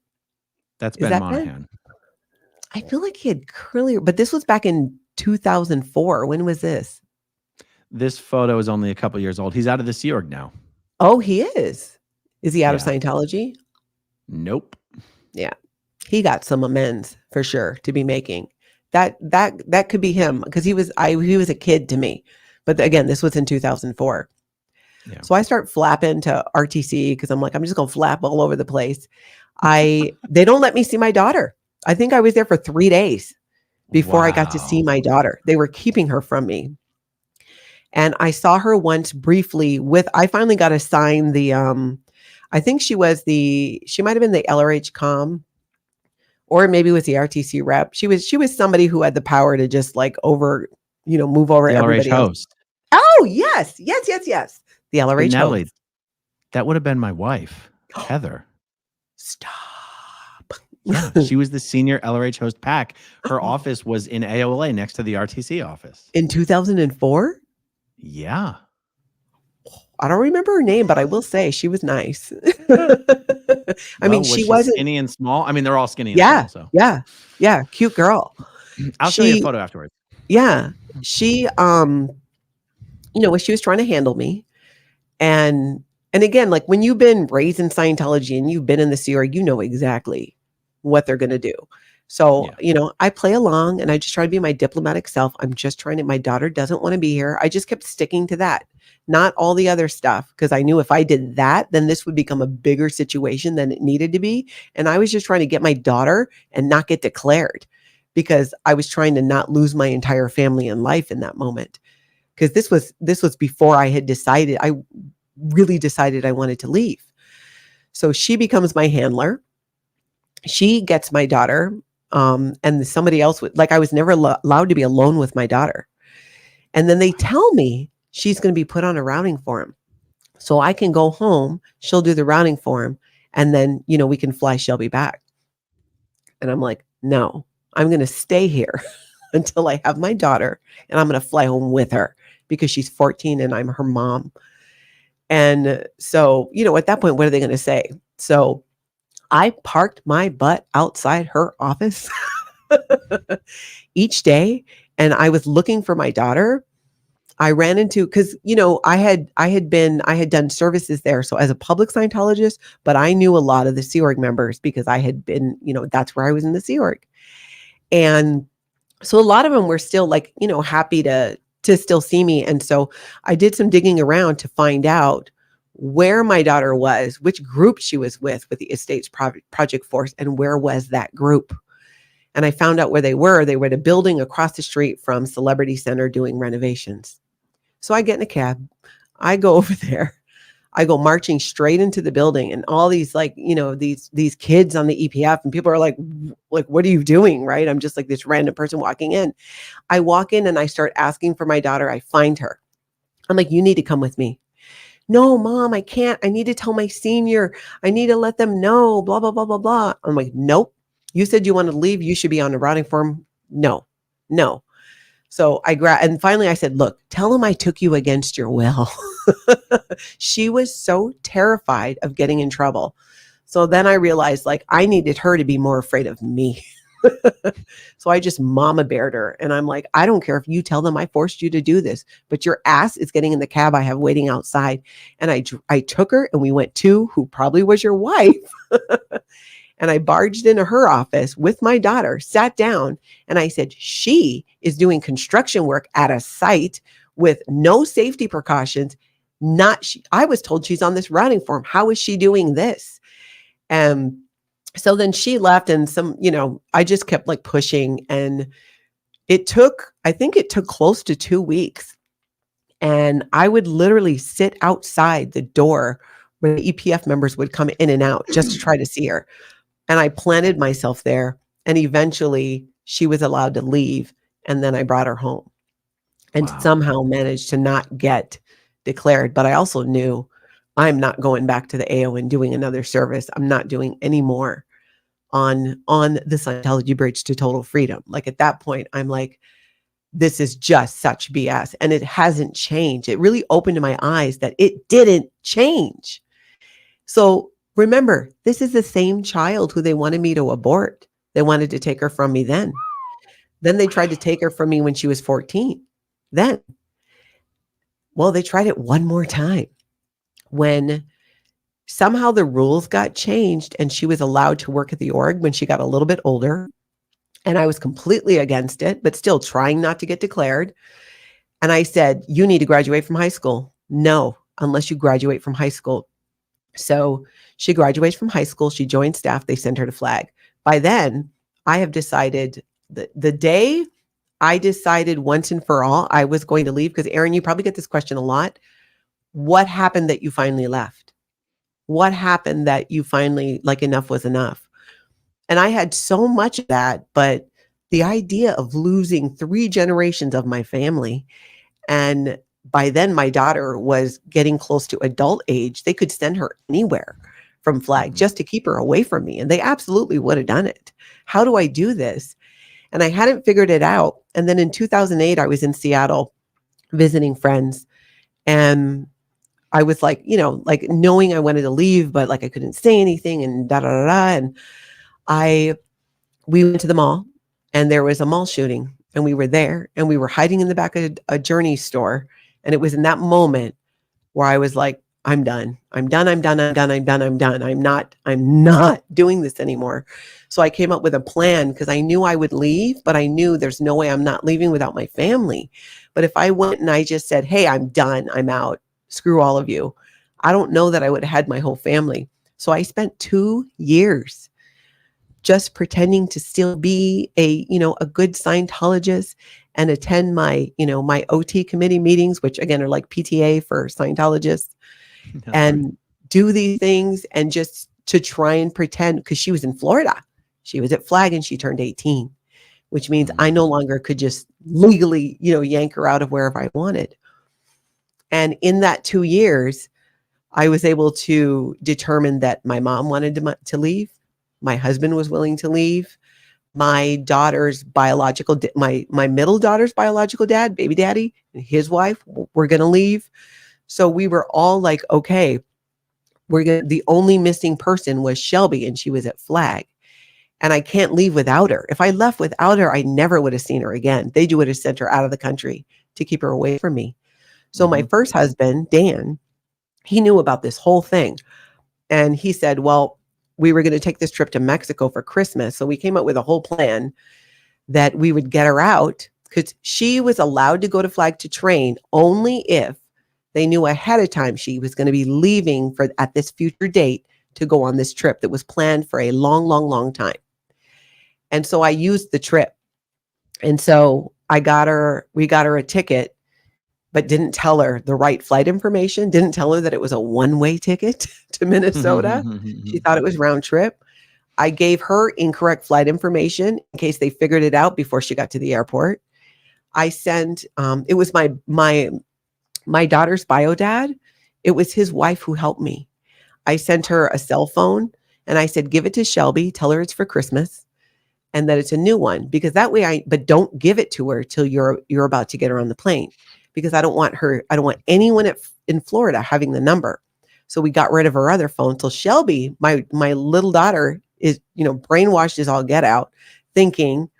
S3: That's Ben Monahan.
S2: I feel like he had curly, but this was back in 2004. When was this?
S3: This photo is only a couple years old. He's out of the Sea Org now.
S2: Oh, he is. Is he out of Scientology?
S3: Nope.
S2: Yeah. He got some amends for sure to be making. That could be him because he was a kid to me. But again, this was in 2004. Yeah. So I start flapping to RTC because I'm like, I'm just going to flap all over the place. They don't let me see my daughter. I think I was there for 3 days before I got to see my daughter. They were keeping her from me. And I saw her once briefly I finally got assigned I think she might have been the LRH comm, or maybe was the RTC rep. She was somebody who had the power to just like move over
S3: The LRH
S2: everybody else.
S3: host.
S2: Oh, yes. The
S3: But
S2: LRH
S3: Natalie,
S2: host.
S3: that would have been my wife, Heather.
S2: Stop.
S3: Yeah, she was the senior LRH host pack. Her office was in AOLA next to the RTC office.
S2: In 2004?
S3: Yeah.
S2: I don't remember her name, but I will say she was nice. I mean,
S3: Was
S2: she
S3: she
S2: wasn't
S3: skinny and small? I mean, they're all skinny and small. So
S2: yeah, cute girl.
S3: I'll show you a photo afterwards.
S2: Yeah, she she was trying to handle me, and again, like when you've been raised in Scientology and you've been in the Sea Org, you know exactly what they're going to do. So, I play along and I just try to be my diplomatic self. I'm just trying to, my daughter doesn't want to be here. I just kept sticking to that, not all the other stuff, because I knew if I did that, then this would become a bigger situation than it needed to be. And I was just trying to get my daughter and not get declared, because I was trying to not lose my entire family and life in that moment. Because this was before I had decided, I really decided I wanted to leave. So she becomes my handler. She gets my daughter. And somebody else I was never allowed to be alone with my daughter. And then they tell me she's going to be put on a routing form. So I can go home, she'll do the routing form, and then, we can fly Shelby back. And I'm like, no, I'm going to stay here until I have my daughter, and I'm going to fly home with her because she's 14 and I'm her mom. And so, at that point, what are they going to say? So I parked my butt outside her office each day, and I was looking for my daughter. I ran into, because I had done services there, so as a public Scientologist, but I knew a lot of the Sea Org members because I had been, that's where I was in the Sea Org, and so a lot of them were still happy to still see me. And so I did some digging around to find out where my daughter was, which group she was with the Estates Project Force, and where was that group. And I found out where they were. They were at a building across the street from Celebrity Center doing renovations. So I get in a cab. I go over there. I go marching straight into the building, and all these these kids on the EPF, and people are like, what are you doing? Right? I'm just like this random person walking in. I walk in and I start asking for my daughter. I find her. I'm like, you need to come with me. No, Mom, I can't. I need to tell my senior. I need to let them know, blah, blah, blah, blah, blah. I'm like, nope. You said you wanted to leave. You should be on the routing form. No. So and finally I said, look, tell them I took you against your will. She was so terrified of getting in trouble. So then I realized I needed her to be more afraid of me. So I just mama beared her, and I'm like, I don't care if you tell them I forced you to do this, but your ass is getting in the cab I have waiting outside. And I took her, and we went to who probably was your wife. And I barged into her office with my daughter, sat down, and I said, she is doing construction work at a site with no safety precautions. I was told she's on this routing form. How is she doing this? And so then she left, and I just kept pushing, and I think it took close to 2 weeks. And I would literally sit outside the door where the EPF members would come in and out just to try to see her. And I planted myself there, and eventually she was allowed to leave. And then I brought her home and somehow managed to not get declared. But I also knew I'm not going back to the AO and doing another service. I'm not doing any more on the Scientology bridge to total freedom. At that point, I'm like, this is just such BS. And it hasn't changed. It really opened my eyes that it didn't change. So remember, this is the same child who they wanted me to abort. They wanted to take her from me then. Then they tried to take her from me when she was 14. Then, well, they tried it one more time when somehow the rules got changed and she was allowed to work at the org when she got a little bit older. And I was completely against it, but still trying not to get declared. And I said, you need to graduate from high school. No, unless you graduate from high school. So she graduates from high school. She joined staff. They sent her to flag. By then, I have decided that the day I decided once and for all I was going to leave, because Aaron, you probably get this question a lot. What happened that you finally left? What happened that you finally, like, enough was enough? And I had so much of that, but the idea of losing 3 generations of my family, and by then my daughter was getting close to adult age. They could send her anywhere from Flag just to keep her away from me, and they absolutely would have done it. How do I do this? And I hadn't figured it out. And then in 2008, I was in Seattle visiting friends, and I was like, like knowing I wanted to leave, but like I couldn't say anything and da da da da. And we went to the mall, and there was a mall shooting, and we were there, and we were hiding in the back of a Journey store. And it was in that moment where I was like, I'm done. I'm done. I'm done. I'm done. I'm done. I'm done. I'm not doing this anymore. So I came up with a plan because I knew I would leave, but I knew there's no way I'm not leaving without my family. But if I went and I just said, hey, I'm done, I'm out, screw all of you, I don't know that I would have had my whole family. So I spent 2 years just pretending to still be a good Scientologist and attend my OT committee meetings, which again are like PTA for Scientologists, and do these things, and just to try and pretend, because she was in Florida. She was at Flag and she turned 18, which means I no longer could just legally, yank her out of wherever I wanted. And in that 2 years, I was able to determine that my mom wanted to leave. My husband was willing to leave. My daughter's biological, my middle daughter's biological dad, baby daddy, and his wife were going to leave. So we were all like, okay, the only missing person was Shelby, and she was at Flag. And I can't leave without her. If I left without her, I never would have seen her again. They would have sent her out of the country to keep her away from me. So my first husband, Dan, he knew about this whole thing. And he said, well, we were going to take this trip to Mexico for Christmas. So we came up with a whole plan that we would get her out, because she was allowed to go to Flag to train only if they knew ahead of time she was going to be leaving at this future date to go on this trip that was planned for a long, long, long time. And so I used the trip. And so we got her a ticket, but didn't tell her the right flight information, didn't tell her that it was a one-way ticket to Minnesota. She thought it was round trip. I gave her incorrect flight information in case they figured it out before she got to the airport. I sent, it was my daughter's bio dad. It was his wife who helped me. I sent her a cell phone, and I said, give it to Shelby, tell her it's for Christmas, and that it's a new one, because that way but don't give it to her till you're about to get her on the plane, because I don't want anyone in Florida having the number. So we got rid of her other phone. So Shelby, my little daughter, is, brainwashed as all get out, thinking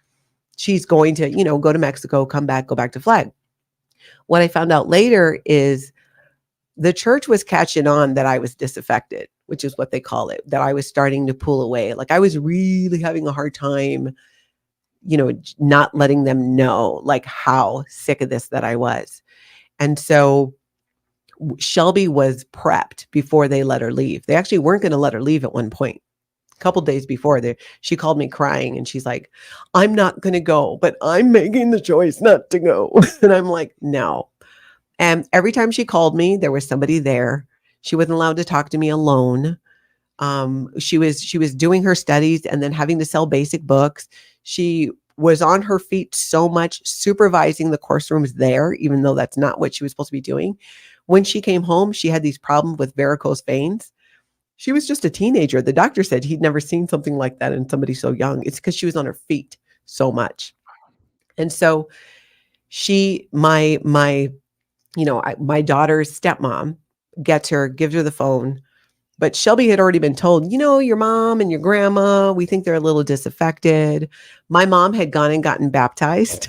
S2: she's going to, go to Mexico, come back, go back to Flag. What I found out later is the church was catching on that I was disaffected, which is what they call it, that I was starting to pull away. Like I was really having a hard time, not letting them know like how sick of this that I was. And so Shelby was prepped before they let her leave. They actually weren't going to let her leave at one point. A couple days before, she called me crying, and she's like, I'm not going to go, but I'm making the choice not to go. And I'm like, no. And every time she called me, there was somebody there. She wasn't allowed to talk to me alone. She was doing her studies and then having to sell basic books. She was on her feet so much, supervising the course rooms there, even though that's not what she was supposed to be doing. When she came home, she had these problems with varicose veins. She was just a teenager. The doctor said he'd never seen something like that in somebody so young. It's because she was on her feet so much. And so my daughter's stepmom gives her the phone. But Shelby had already been told, your mom and your grandma, we think they're a little disaffected. My mom had gone and gotten baptized.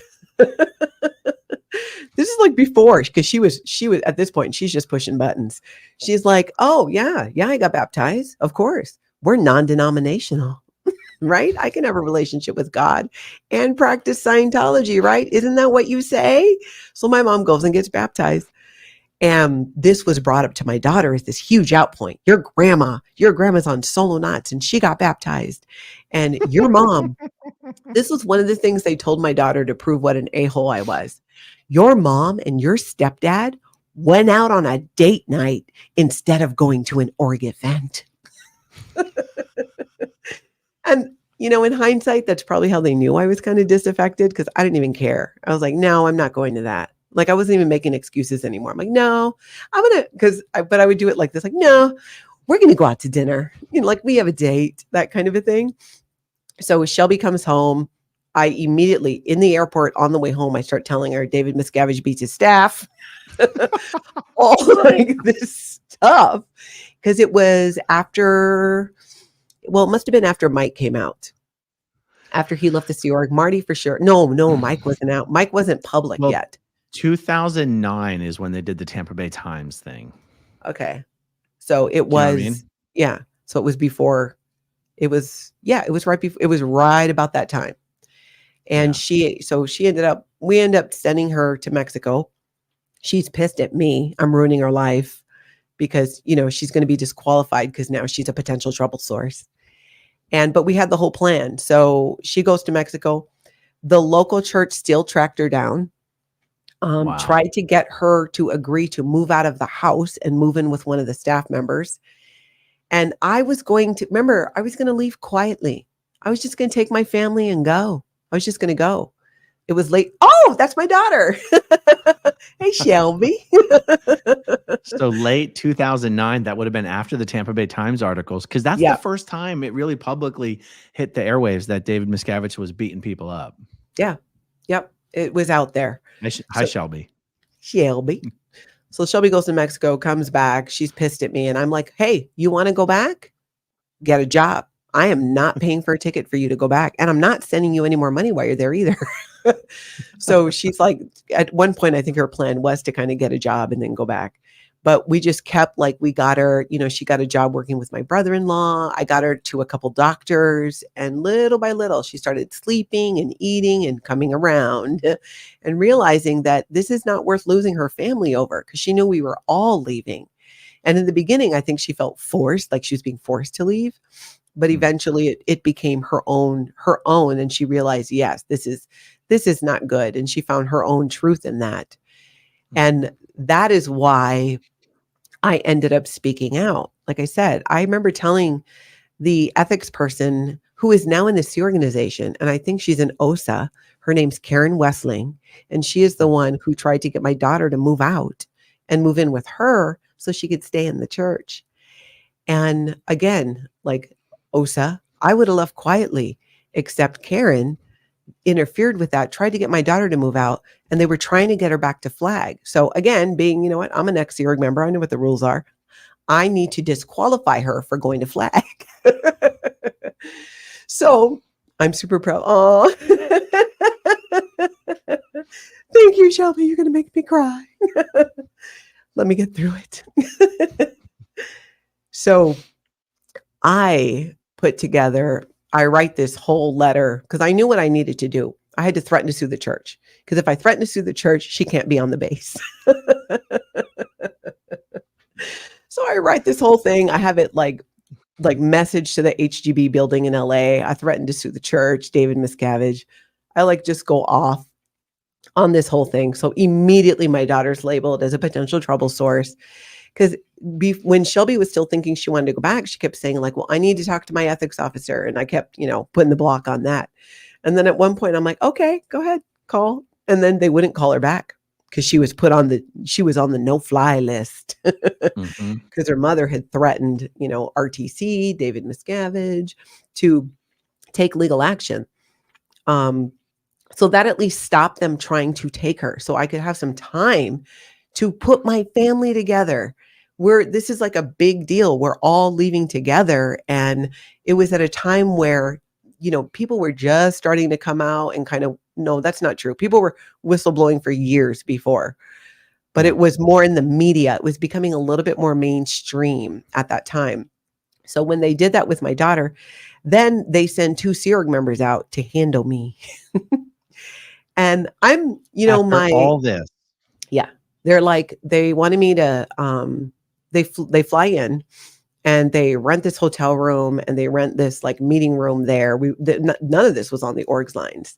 S2: This is like before, because she was at this point, she's just pushing buttons. She's like, oh yeah, I got baptized. Of course. We're non-denominational, right? I can have a relationship with God and practice Scientology, right? Isn't that what you say? So my mom goes and gets baptized. And this was brought up to my daughter as this huge outpoint. Your grandma's on solo knots and she got baptized. And your mom, this was one of the things they told my daughter to prove what an a-hole I was. Your mom and your stepdad went out on a date night instead of going to an org event. And, in hindsight, that's probably how they knew I was kind of disaffected, because I didn't even care. I was like, no, I'm not going to that. Like, I wasn't even making excuses anymore. I'm like, no, but I would do it like this, like, no, we're going to go out to dinner. Like, we have a date, that kind of a thing. So Shelby comes home. I immediately, in the airport on the way home, I start telling her David Miscavige beats his staff. All like this stuff. Because it was after, well, it must have been after Mike came out. After he left the Sea Org. Marty for sure. No, Mike wasn't out. Mike wasn't public yet.
S3: 2009 is when they did the Tampa Bay Times thing.
S2: Okay. So it was, yeah. So it was before, it was right before, it was right about that time. And we ended up sending her to Mexico. She's pissed at me. I'm ruining her life because, she's going to be disqualified because now she's a potential trouble source. But we had the whole plan. So she goes to Mexico. The local church still tracked her down. Tried to get her to agree to move out of the house and move in with one of the staff members. And I was going to leave quietly. I was just going to take my family and go. I was just going to go. It was late. Oh, that's my daughter. Hey, Shelby.
S3: So late 2009, that would have been after the Tampa Bay Times articles, because that's the first time it really publicly hit the airwaves that David Miscavige was beating people up.
S2: Yeah. Yep. It was out there.
S3: Hi, Shelby.
S2: Shelby. So Shelby goes to Mexico, comes back. She's pissed at me. And I'm like, hey, you want to go back? Get a job. I am not paying for a ticket for you to go back. And I'm not sending you any more money while you're there either. So she's like, at one point, I think her plan was to kind of get a job and then go back. But we just kept we got her, she got a job working with my brother-in-law. I got her to a couple doctors, and little by little, she started sleeping and eating and coming around and realizing that this is not worth losing her family over, because she knew we were all leaving. And in the beginning, I think she felt forced, like she was being forced to leave. But eventually it became her own, and she realized, yes, this is not good. And she found her own truth in that. And that is why I ended up speaking out. Like I said, I remember telling the ethics person who is now in the Sea organization, and I think she's an OSA, her name's Karen Wessling, and she is the one who tried to get my daughter to move out and move in with her so she could stay in the church. And again, like OSA, I would have left quietly, except Karen interfered with that, tried to get my daughter to move out, and they were trying to get her back to flag. So again, being, I'm an ex-Sea Org member, I know what the rules are. I need to disqualify her for going to flag. So I'm super proud. Oh, thank you, Shelby. You're going to make me cry. Let me get through it. So I write this whole letter because I knew what I needed to do. I had to threaten to sue the church, because if I threaten to sue the church, she can't be on the base. So I write this whole thing. I have it like message to the HGB building in LA. I threatened to sue the church, David Miscavige. I just go off on this whole thing. So immediately my daughter's labeled as a potential trouble source. Because when Shelby was still thinking she wanted to go back, she kept saying well, I need to talk to my ethics officer. And I kept, putting the block on that. And then at one point I'm like, okay, go ahead, call. And then they wouldn't call her back because she was on the no-fly list because her mother had threatened, RTC, David Miscavige, to take legal action. So that at least stopped them trying to take her, so I could have some time to put my family together. This is like a big deal. We're all leaving together. And it was at a time where, people were just starting to come out and kind of, no, that's not true. People were whistleblowing for years before, but it was more in the media. It was becoming a little bit more mainstream at that time. So when they did that with my daughter, then they send 2 Sea Org members out to handle me. And I'm,
S3: After all this.
S2: Yeah. They wanted me to, they fly in and they rent this hotel room and they rent this meeting room there. None of this was on the org's lines.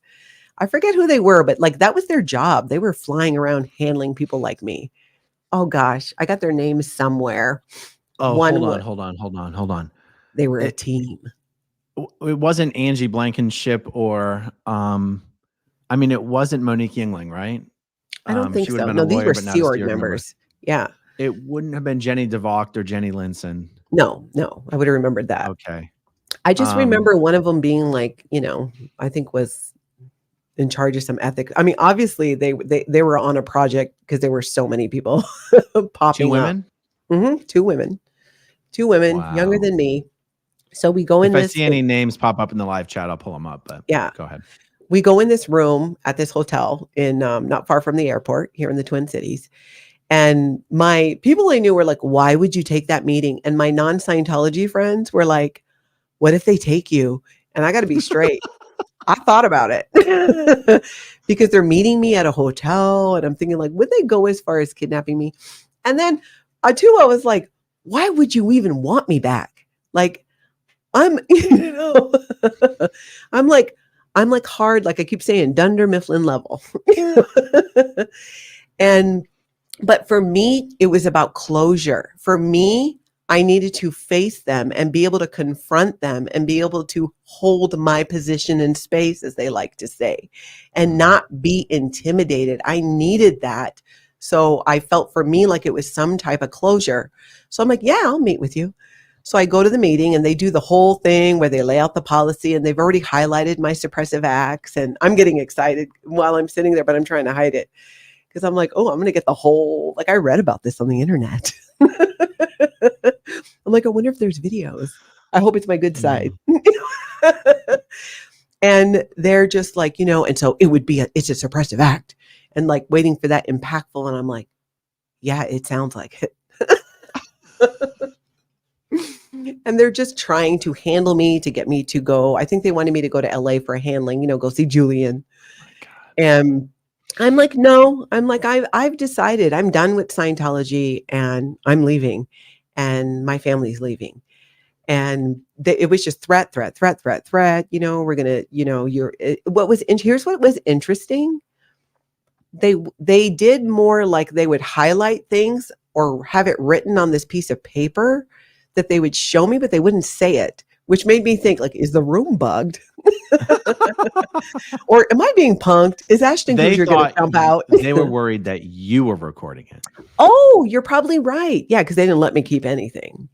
S2: I forget who they were, but that was their job. They were flying around handling people like me. oh gosh, I got their names somewhere.
S3: Oh,
S2: One
S3: hold on.
S2: they were a
S3: It,
S2: team.
S3: it wasn't Angie Blankenship or I mean, it wasn't Monique Yingling, right?
S2: I don't think
S3: She would have
S2: so.
S3: been a
S2: No, these
S3: lawyer,
S2: were
S3: but not
S2: Sea
S3: a
S2: Org
S3: Sea Org member.
S2: members. Yeah.
S3: It wouldn't have been Jenny DeVocht or Jenny Linson.
S2: No, I would have remembered that.
S3: Okay.
S2: I just remember one of them being like, I think was in charge of some ethics. I mean, obviously they were on a project because there were so many people popping
S3: Two women?
S2: up. Two women younger
S3: Wow.
S2: than me. So we go in
S3: If I
S2: this,
S3: see any names pop up in the live chat, I'll pull them up. But
S2: yeah,
S3: go ahead.
S2: we go in this room at this hotel in not far from the airport here in the Twin Cities. And my people I knew were like, why would you take that meeting? And my non-Scientology friends were like, what if they take you? And I got to be straight. I thought about it because they're meeting me at a hotel. And I'm thinking like, would they go as far as kidnapping me? And then I was like, why would you even want me back? Like, I'm, I'm like hard, like I keep saying, Dunder Mifflin level. But for me, it was about closure. For me, I needed to face them and be able to confront them and be able to hold my position in space, as they like to say, and not be intimidated. I needed that. So I felt for me like it was some type of closure. So I'm like, yeah, I'll meet with you. So I go to the meeting and they do the whole thing where they lay out the policy and they've already highlighted my suppressive acts. And I'm getting excited while I'm sitting there, but I'm trying to hide it. Because I'm like, oh, I'm going to get the whole, like I read about this on the internet. I'm like, I wonder if there's videos. I hope it's my good side. And they're just like, and so it's a suppressive act and like waiting for that impactful. And I'm like, yeah, it sounds like it. And they're just trying to handle me to get me to go. I think they wanted me to go to LA for a handling, go see Julian.
S3: Oh my God.
S2: And I'm like, no, I've decided I'm done with Scientology and I'm leaving and my family's leaving. And it was just threat. We're going to, here's what was interesting. They did more like they would highlight things or have it written on this piece of paper that they would show me, but they wouldn't say it, which made me think like, is the room bugged? Or am I being punked? Is Ashton Kutcher going to jump out?
S3: They were worried that you were recording it.
S2: Oh, you're probably right. Yeah, because they didn't let me keep anything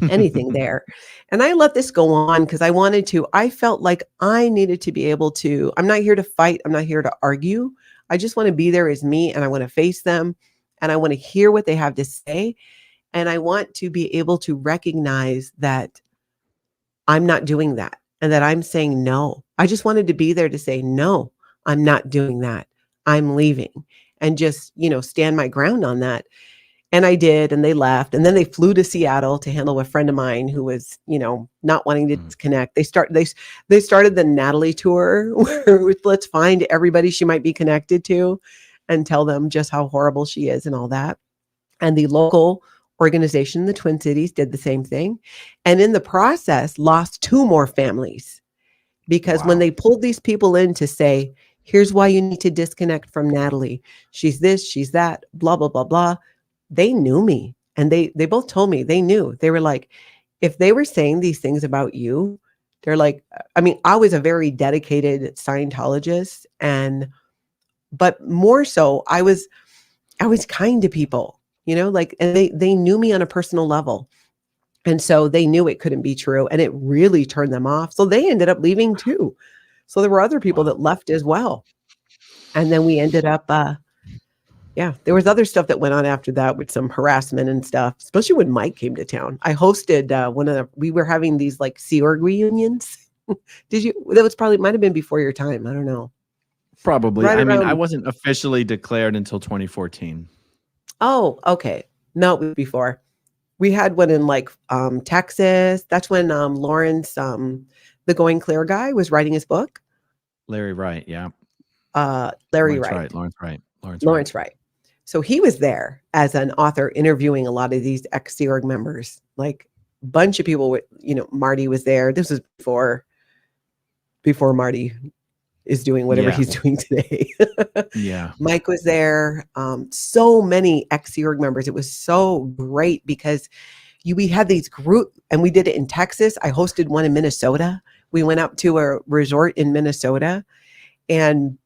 S2: there. And I let this go on because I felt like I needed to be able to, I'm not here to fight. I'm not here to argue. I just want to be there as me and I want to face them and I want to hear what they have to say. And I want to be able to recognize that I'm not doing that and that I'm saying no. I just wanted to be there to say, no, I'm not doing that. I'm leaving and just, stand my ground on that. And I did, and they left. And then they flew to Seattle to handle a friend of mine who was, not wanting to connect. They started the Natalie tour where let's find everybody she might be connected to and tell them just how horrible she is and all that. And the local organization in the Twin Cities did the same thing. And in the process, lost 2 more families because when they pulled these people in to say, here's why you need to disconnect from Natalie. She's this, she's that, blah, blah, blah, blah. They knew me. And they both told me they knew. They were like, if they were saying these things about you, they're like, I mean, I was a very dedicated Scientologist but more so I was kind to people. and they knew me on a personal level. And so they knew it couldn't be true. And it really turned them off. So they ended up leaving too. So there were other people that left as well. And then we ended up, there was other stuff that went on after that with some harassment and stuff, especially when Mike came to town. I hosted we were having these like Sea Org reunions. That was probably, might've been before your time. I don't know.
S3: Probably. Right, I wasn't officially declared until 2014.
S2: Oh, okay. No, it was before. We had one in like Texas. That's when Lawrence, the Going Clear guy, was writing his book.
S3: Larry Wright, yeah.
S2: Lawrence Wright. So he was there as an author interviewing a lot of these ex-Sea Org members. Like a bunch of people, Marty was there. This was before Marty is doing whatever
S3: Yeah.
S2: he's doing today.
S3: Yeah.
S2: Mike was there. So many ex-Sea Org members. It was so great because we had these group, and we did it in Texas. I hosted one in Minnesota. We went up to a resort in Minnesota, and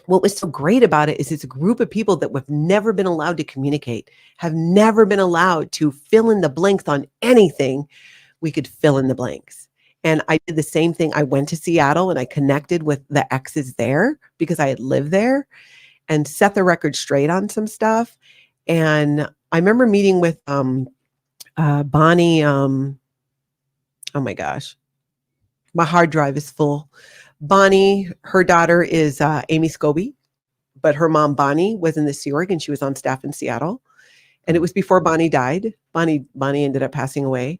S2: what was so great about it is it's a group of people that have never been allowed to communicate, have never been allowed to fill in the blanks on anything. We could fill in the blanks. And I did the same thing. I went to Seattle and I connected with the exes there because I had lived there and set the record straight on some stuff. And I remember meeting with Bonnie. Oh my gosh, my hard drive is full. Bonnie, her daughter is Amy Scobie, but her mom, Bonnie, was in the Sea Org and she was on staff in Seattle. And it was before Bonnie died. Bonnie ended up passing away.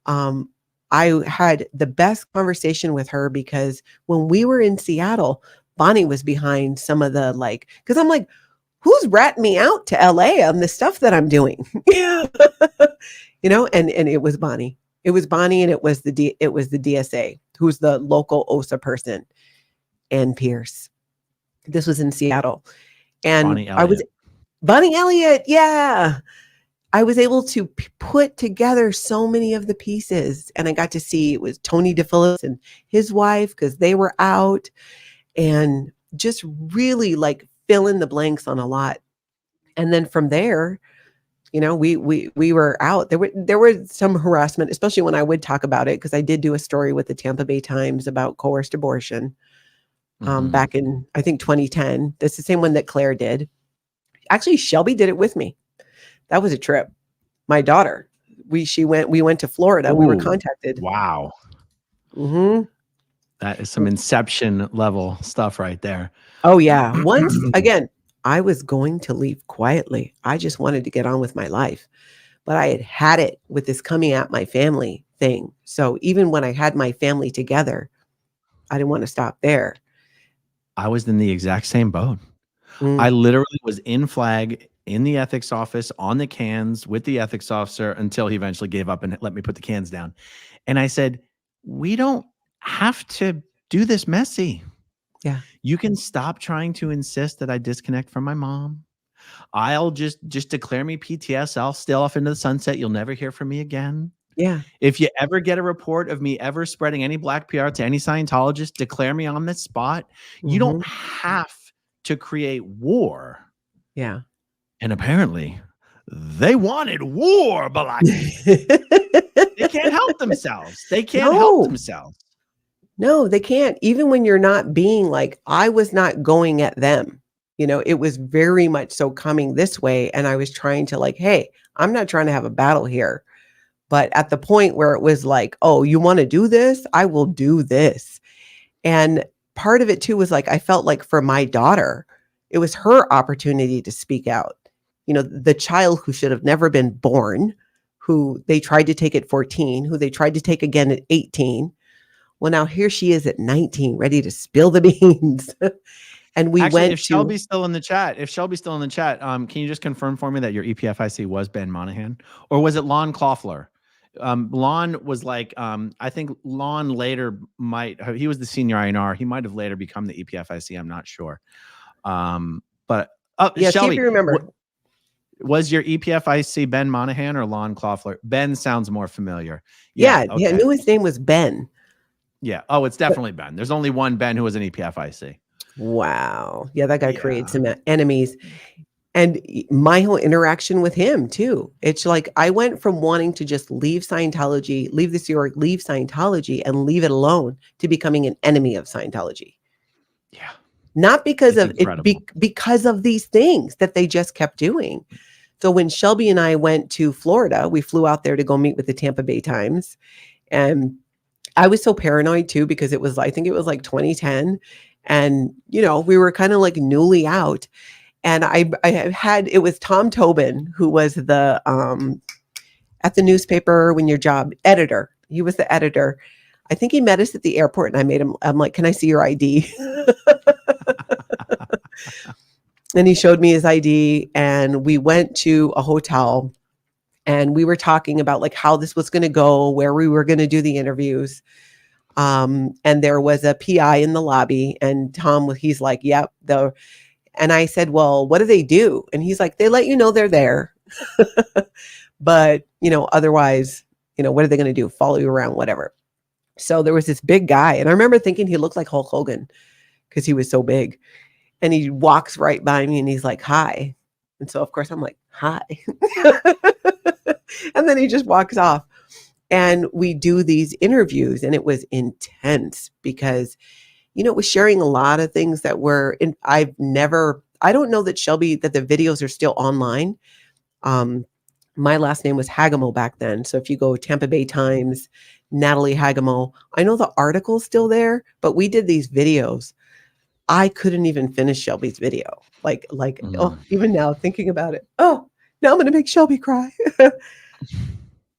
S2: I had the best conversation with her because when we were in Seattle, Bonnie was behind some of the because I'm like, who's ratting me out to LA on the stuff that I'm doing? And it was Bonnie. It was Bonnie, and it was the DSA, who's the local OSA person, and Pierce. This was in Seattle, and Bonnie Elliott. Yeah, I was able to put together so many of the pieces, and I got to see it was Tony DePhillips and his wife because they were out, and just really fill in the blanks on a lot. And then from there, we were out. There was some harassment, especially when I would talk about it, because I did do a story with the Tampa Bay Times about coerced abortion back in, I think, 2010. That's the same one that Claire did. Actually, Shelby did it with me. That was a trip. My daughter, we went to Florida. Ooh, we were contacted.
S3: Wow.
S2: Mm-hmm.
S3: That is some Inception level stuff right there.
S2: Oh yeah. Once again, I was going to leave quietly. I just wanted to get on with my life, but I had it with this coming at my family thing. So even when I had my family together, I didn't want to stop there.
S3: I was in the exact same boat. I literally was in flag in the ethics office on the cans with the ethics officer until he eventually gave up and let me put the cans down. And I said, we don't have to do this messy.
S2: Yeah.
S3: You can stop trying to insist that I disconnect from my mom. I'll just declare me PTS. I'll still off into the sunset. You'll never hear from me again.
S2: Yeah.
S3: If you ever get a report of me ever spreading any black PR to any Scientologist, declare me on the spot. You don't have to create war.
S2: Yeah.
S3: And apparently they wanted war, but they can't help themselves. They can't help themselves.
S2: No, they can't. Even when you're not being I was not going at them. It was very much so coming this way. And I was trying to hey, I'm not trying to have a battle here. But at the point where it was oh, you want to do this? I will do this. And part of it too was I felt for my daughter, it was her opportunity to speak out. The child who should have never been born, who they tried to take at 14, who they tried to take again at 18. Well, now here she is at 19, ready to spill the beans. And we went
S3: if Shelby's still in the chat, can you just confirm for me that your EPFIC was Ben Monahan, or was it Lon Cloughlin? Lon was I think Lon later he was the senior INR. He might have later become the EPFIC. I'm not sure. But
S2: yeah,
S3: Shelby,
S2: see if you remember.
S3: Was your EPFIC Ben Monahan or Lon Cloughlin? Ben sounds more familiar.
S2: Yeah, okay. I knew his name was Ben.
S3: Yeah. Oh, it's definitely Ben. There's only one Ben who was an EPFIC.
S2: Wow. Yeah, that guy created some enemies. And my whole interaction with him too. It's I went from wanting to just leave Scientology, leave the Sea Org, leave Scientology and leave it alone to becoming an enemy of Scientology.
S3: Yeah.
S2: Not because of it, because of these things that they just kept doing. So when Shelby and I went to Florida, we flew out there to go meet with the Tampa Bay Times. And I was so paranoid too, because I think it was 2010. And, we were kind of newly out. And it was Tom Tobin, who was the, at the newspaper when your job editor, he was the editor. I think he met us at the airport and I'm like, can I see your ID? And he showed me his ID and we went to a hotel and we were talking about how this was going to go, where we were going to do the interviews. And there was a PI in the lobby, and he's like, yep. And I said, well, what do they do? And he's like, they let you know they're there. But, otherwise, what are they going to do? Follow you around, whatever. So there was this big guy. And I remember thinking he looked like Hulk Hogan because he was so big. And he walks right by me and he's like, hi. And so, of course, I'm like, hi. And then he just walks off. And we do these interviews, and it was intense because, it was sharing a lot of things that I don't know that that the videos are still online. My last name was Hagamo back then. So if you go Tampa Bay Times, Natalie Hagamo, I know the article's still there, but we did these videos. I couldn't even finish Shelby's video. Oh, even now thinking about it. Oh, now I'm going to make Shelby cry.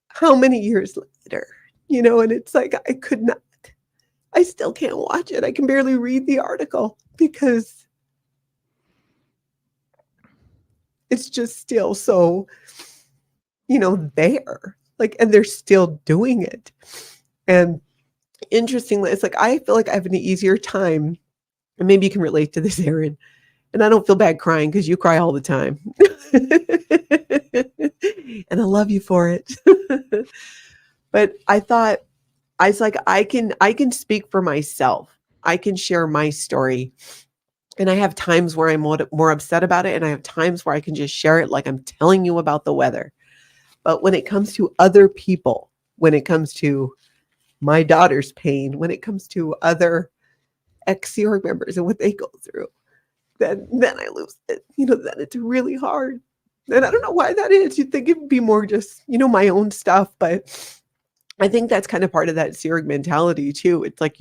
S2: How many years later, and it's like, I still can't watch it. I can barely read the article because it's just still so, there, and they're still doing it. And interestingly, it's like, I feel like I have an easier time, and maybe you can relate to this, Aaron, and I don't feel bad crying because you cry all the time. And I love you for it. But I was like, I can speak for myself. I can share my story. And I have times where I'm more upset about it. And I have times where I can just share it like I'm telling you about the weather. But when it comes to other people, when it comes to my daughter's pain, when it comes to other ex-Sea Org members and what they go through, then I lose it. Then it's really hard. And I don't know why that is. You'd think it would be more just, my own stuff. But I think that's kind of part of that Sea Org mentality too. It's like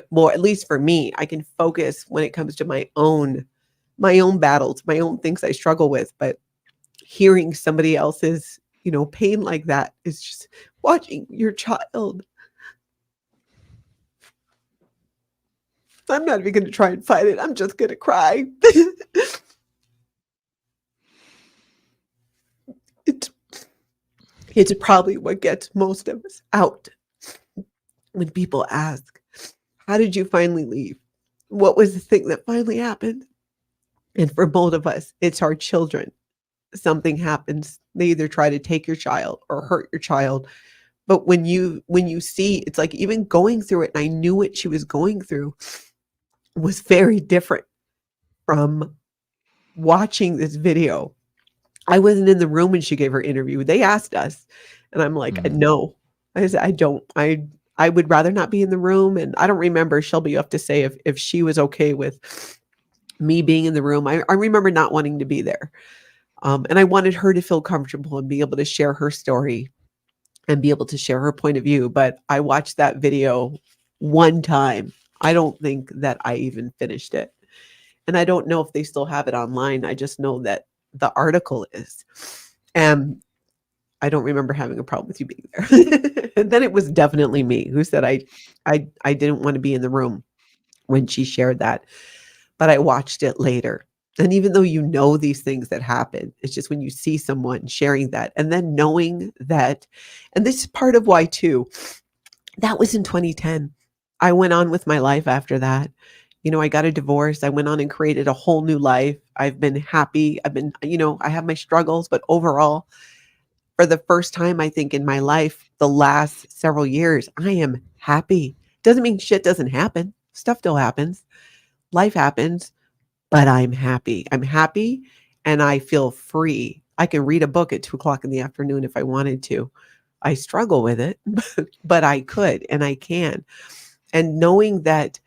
S2: well, at least for me, I can focus when it comes to my own battles, my own things I struggle with. But hearing somebody else's, pain like that is just watching your child. I'm not even going to try and fight it. I'm just going to cry. It's probably what gets most of us out when people ask, how did you finally leave? What was the thing that finally happened? And for both of us, it's our children. Something happens. They either try to take your child or hurt your child. But when you see, it's like even going through it, and I knew what she was going through was very different from watching this video. I wasn't in the room when she gave her interview. They asked us, and I'm like, no. I said, I don't. I would rather not be in the room. And I don't remember, Shelby, you have to say if she was okay with me being in the room. I remember not wanting to be there. And I wanted her to feel comfortable and be able to share her story and be able to share her point of view. But I watched that video one time. I don't think that I even finished it. And I don't know if they still have it online. I just know that the article is. And I don't remember having a problem with you being there. And then it was definitely me who said I didn't want to be in the room when she shared that. But I watched it later. And even though these things that happen, it's just when you see someone sharing that and then knowing that, and this is part of why too, that was in 2010. I went on with my life after that. I got a divorce. I went on and created a whole new life. I've been happy. I've been, I have my struggles, but overall, for the first time, I think in my life, the last several years, I am happy. Doesn't mean shit doesn't happen. Stuff still happens. Life happens, but I'm happy. I'm happy and I feel free. I can read a book at 2:00 in the afternoon if I wanted to. I struggle with it, but I could and I can. And knowing that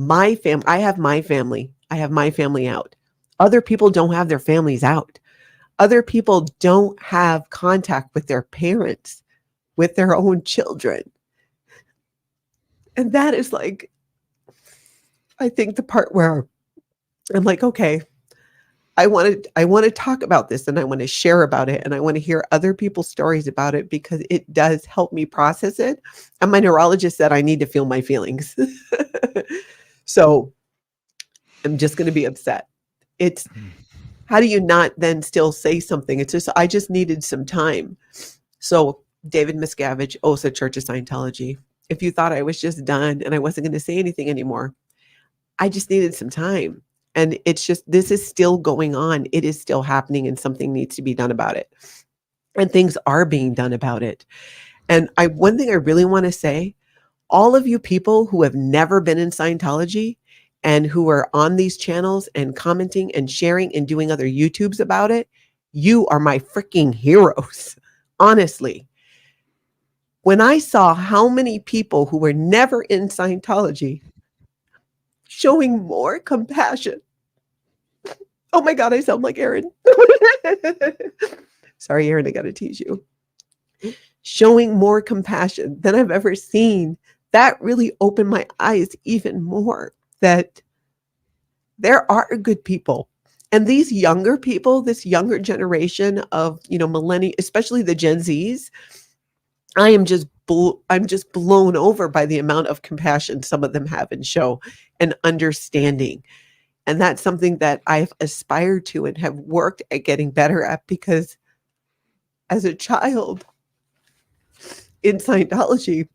S2: I have my family out. Other people don't have their families out. Other people don't have contact with their parents, with their own children. And that is like, I think the part where I'm like, okay, I want to talk about this and I want to share about it and I want to hear other people's stories about it because it does help me process it. And my neurologist said I need to feel my feelings. So I'm just going to be upset. It's how do you not then still say something? It's just, I just needed some time. So David Miscavige, OSA Church of Scientology, if you thought I was just done and I wasn't going to say anything anymore. I just needed some time. And it's just, this is still going on. It is still happening and something needs to be done about it. And things are being done about it. And one thing I really want to say, all of you people who have never been in Scientology and who are on these channels and commenting and sharing and doing other YouTubes about it, you are my freaking heroes. Honestly. When I saw how many people who were never in Scientology showing more compassion. Oh my God, I sound like Aaron. Sorry, Aaron, I got to tease you. Showing more compassion than I've ever seen. That really opened my eyes even more that there are good people. And these younger people, this younger generation of, millennials, especially the Gen Zs, I'm just blown over by the amount of compassion some of them have and show and understanding. And that's something that I've aspired to and have worked at getting better at, because as a child in Scientology,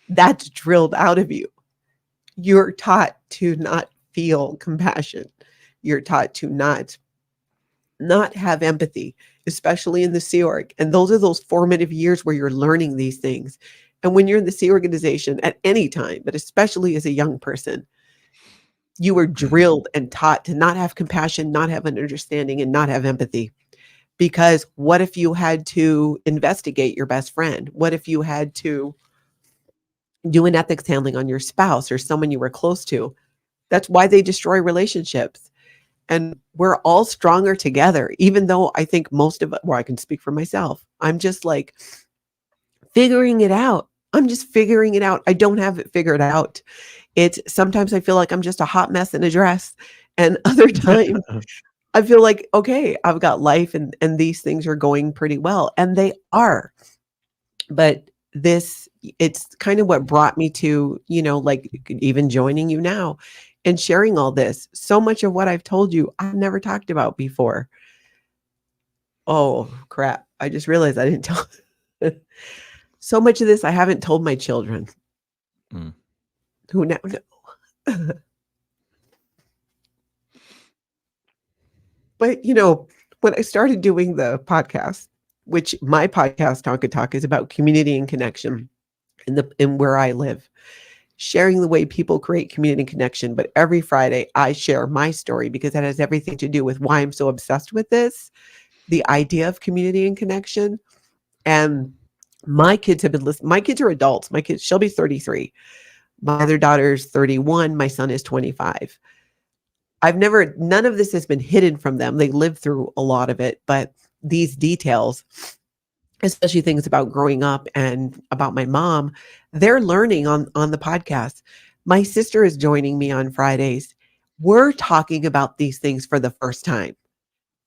S2: that's drilled out of you. You're taught to not feel compassion. You're taught to not have empathy, especially in the Sea Org. And those are those formative years where you're learning these things. And when you're in the Sea organization at any time, but especially as a young person, you were drilled and taught to not have compassion, not have an understanding, and not have empathy. Because what if you had to investigate your best friend? What if you had to do an ethics handling on your spouse or someone you were close to? That's why they destroy relationships. And we're all stronger together, even though I think most of it, I can speak for myself. I'm just like figuring it out. I'm just figuring it out. I don't have it figured out. It's sometimes I feel like I'm just a hot mess in a dress. And other times I feel like, okay, I've got life and these things are going pretty well. And they are. But it's kind of what brought me to, like even joining you now and sharing all this. So much of what I've told you, I've never talked about before. Oh, crap. I just realized I didn't tell. So much of this I haven't told my children who now know. But, when I started doing the podcast, which my podcast, Tonka Talk, is about community and connection in where I live, sharing the way people create community and connection. But every Friday I share my story because that has everything to do with why I'm so obsessed with this, the idea of community and connection. And my kids have been listening. My kids are adults. Shelby's 33. My other daughter's 31. My son is 25. None of this has been hidden from them. They lived through a lot of it, but these details, especially things about growing up and about my mom, they're learning on the podcast. My sister is joining me on Fridays. We're talking about these things for the first time.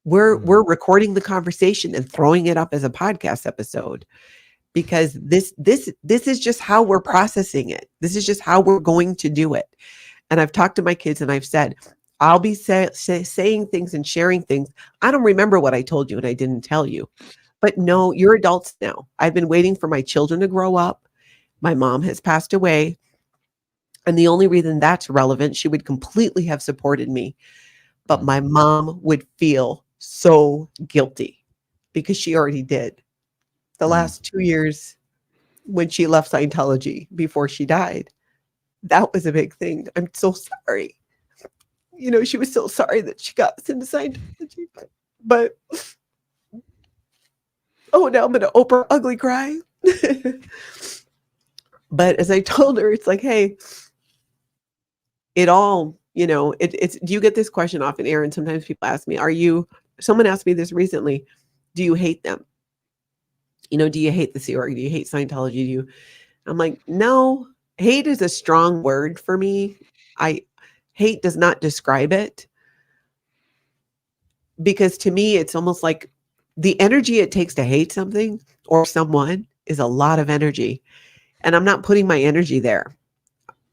S2: We're recording the conversation and throwing it up as a podcast episode because this is just how we're processing it. This is just how we're going to do it. And I've talked to my kids and I've said, I'll be saying things and sharing things. I don't remember what I told you and I didn't tell you. But no, you're adults now. I've been waiting for my children to grow up. My mom has passed away. And the only reason that's relevant, she would completely have supported me. But my mom would feel so guilty because she already did. The last 2 years when she left Scientology before she died, that was a big thing. I'm so sorry. She was so sorry that she got us into Scientology. But, now I'm going to Oprah ugly cry. But as I told her, it's like, hey, it all, it's, do you get this question often, Aaron? Sometimes people ask me, someone asked me this recently, do you hate them? Do you hate the Sea Org? Do you hate Scientology? I'm like, no, hate is a strong word for me. Hate does not describe it. Because to me, it's almost like the energy it takes to hate something or someone is a lot of energy. And I'm not putting my energy there.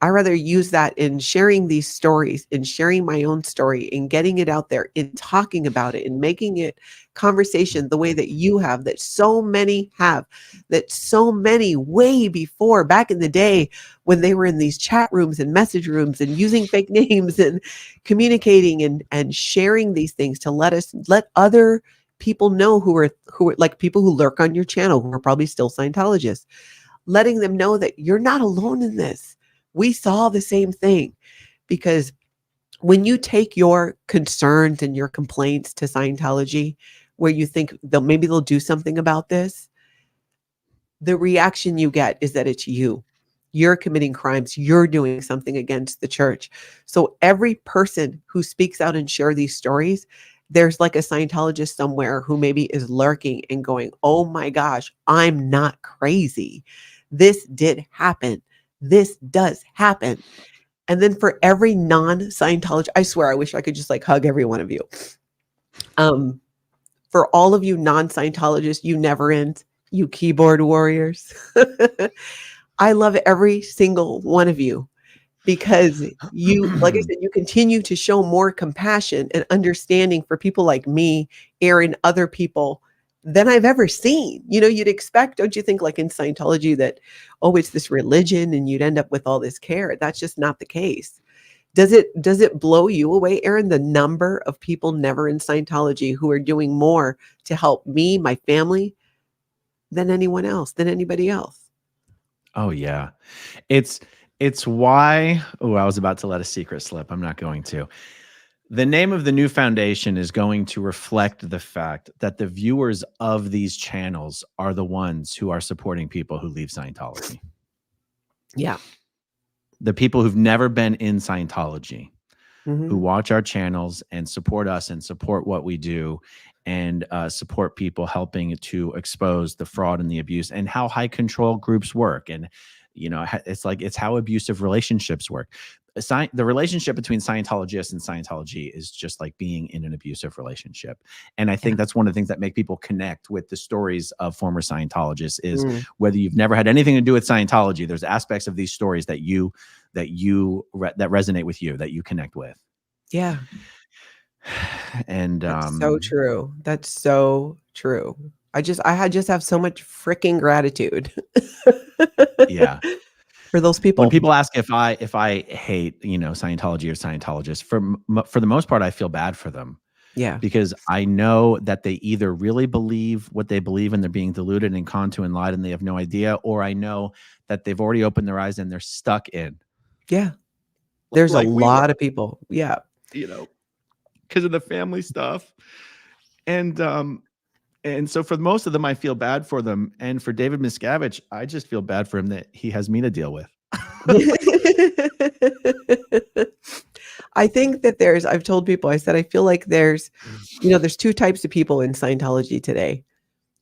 S2: I rather use that in sharing these stories, in sharing my own story, in getting it out there, in talking about it, in making it conversation the way that you have, that so many have, that so many way before back in the day when they were in these chat rooms and message rooms and using fake names and communicating and sharing these things to let other people know who are like people who lurk on your channel, who are probably still Scientologists, letting them know that you're not alone in this. We saw the same thing, because when you take your concerns and your complaints to Scientology, where you think maybe they'll do something about this, the reaction you get is that it's you. You're committing crimes. You're doing something against the church. So every person who speaks out and share these stories, there's like a Scientologist somewhere who maybe is lurking and going, oh my gosh, I'm not crazy. This did happen. This does happen. And then for every non-Scientologist, I swear, I wish I could just like hug every one of you. For all of you non-Scientologists, you never end, you keyboard warriors. I love every single one of you, because you, like I said, you continue to show more compassion and understanding for people like me, Aaron, other people than I've ever seen. You know, you'd expect, don't you think, like in Scientology that, oh, it's this religion and you'd end up with all this care. That's just not the case. Does it blow you away, Aaron, the number of people never in Scientology who are doing more to help me, my family, than anyone else, than anybody else?
S3: Oh yeah. It's why, oh, I was about to let a secret slip. I'm not going to. The name of the new foundation is going to reflect the fact that the viewers of these channels are the ones who are supporting people who leave Scientology.
S2: Yeah.
S3: The people who've never been in Scientology,
S2: Mm-hmm.
S3: who watch our channels and support us and support what we do, and support people helping to expose the fraud and the abuse and how high control groups work. And, you know, it's how abusive relationships work. The relationship between Scientologists and Scientology is just like being in an abusive relationship. And I think that's one of the things that make people connect with the stories of former Scientologists is whether you've never had anything to do with Scientology, there's aspects of these stories that resonate with you, that you connect with.
S2: Yeah.
S3: And
S2: that's so true. That's so true. I just have so much freaking gratitude.
S3: Yeah.
S2: For those people.
S3: When people ask if I hate, you know, Scientology or Scientologists, for the most part, I feel bad for them.
S2: Yeah.
S3: Because I know that they either really believe what they believe and they're being deluded and conned to and lied and they have no idea, or I know that they've already opened their eyes and they're stuck in.
S2: Yeah. There's
S3: like
S2: a lot of people. Yeah.
S3: You know, because of the family stuff. And so for most of them, I feel bad for them. And for David Miscavige, I just feel bad for him that he has me to deal with.
S2: I think that I've told people, I said, I feel like there's two types of people in Scientology today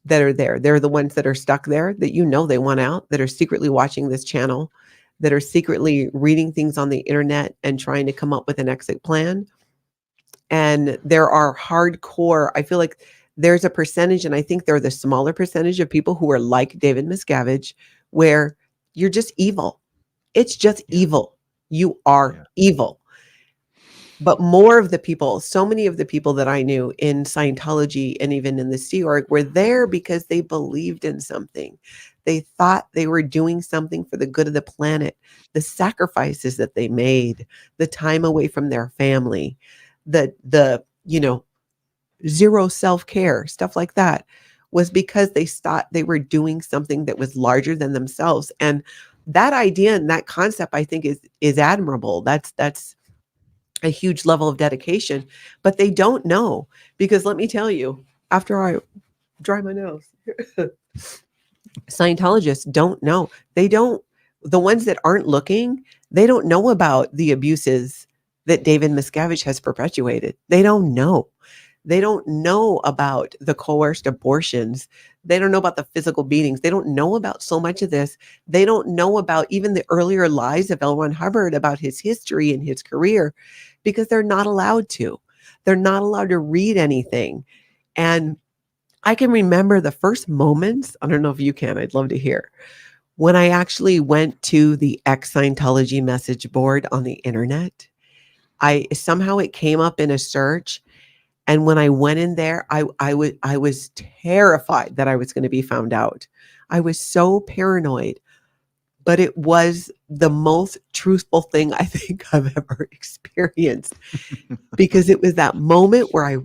S2: that are there. They're the ones that are stuck there, that they want out, that are secretly watching this channel, that are secretly reading things on the internet and trying to come up with an exit plan. And there are hardcore, I feel like there's a percentage, and I think they're the smaller percentage of people who are like David Miscavige, where you're just evil. It's just evil. You are evil. But more of the people, so many of the people that I knew in Scientology and even in the Sea Org were there because they believed in something. They thought they were doing something for the good of the planet. The sacrifices that they made, the time away from their family, the zero self-care, stuff like that, was because they thought they were doing something that was larger than themselves. And that idea and that concept, I think, is admirable. That's a huge level of dedication, but they don't know, because let me tell you, after I dry my nose, Scientologists don't know. The ones that aren't looking, they don't know about the abuses that David Miscavige has perpetuated. They don't know. They don't know about the coerced abortions. They don't know about the physical beatings. They don't know about so much of this. They don't know about even the earlier lies of L. Ron Hubbard about his history and his career, because they're not allowed to. They're not allowed to read anything. And I can remember the first moments, I don't know if you can, I'd love to hear, When I actually went to the ex-Scientology message board on the internet, somehow it came up in a search. And when I went in there, I was terrified that I was going to be found out. I was so paranoid, but it was the most truthful thing I think I've ever experienced, because it was that moment where I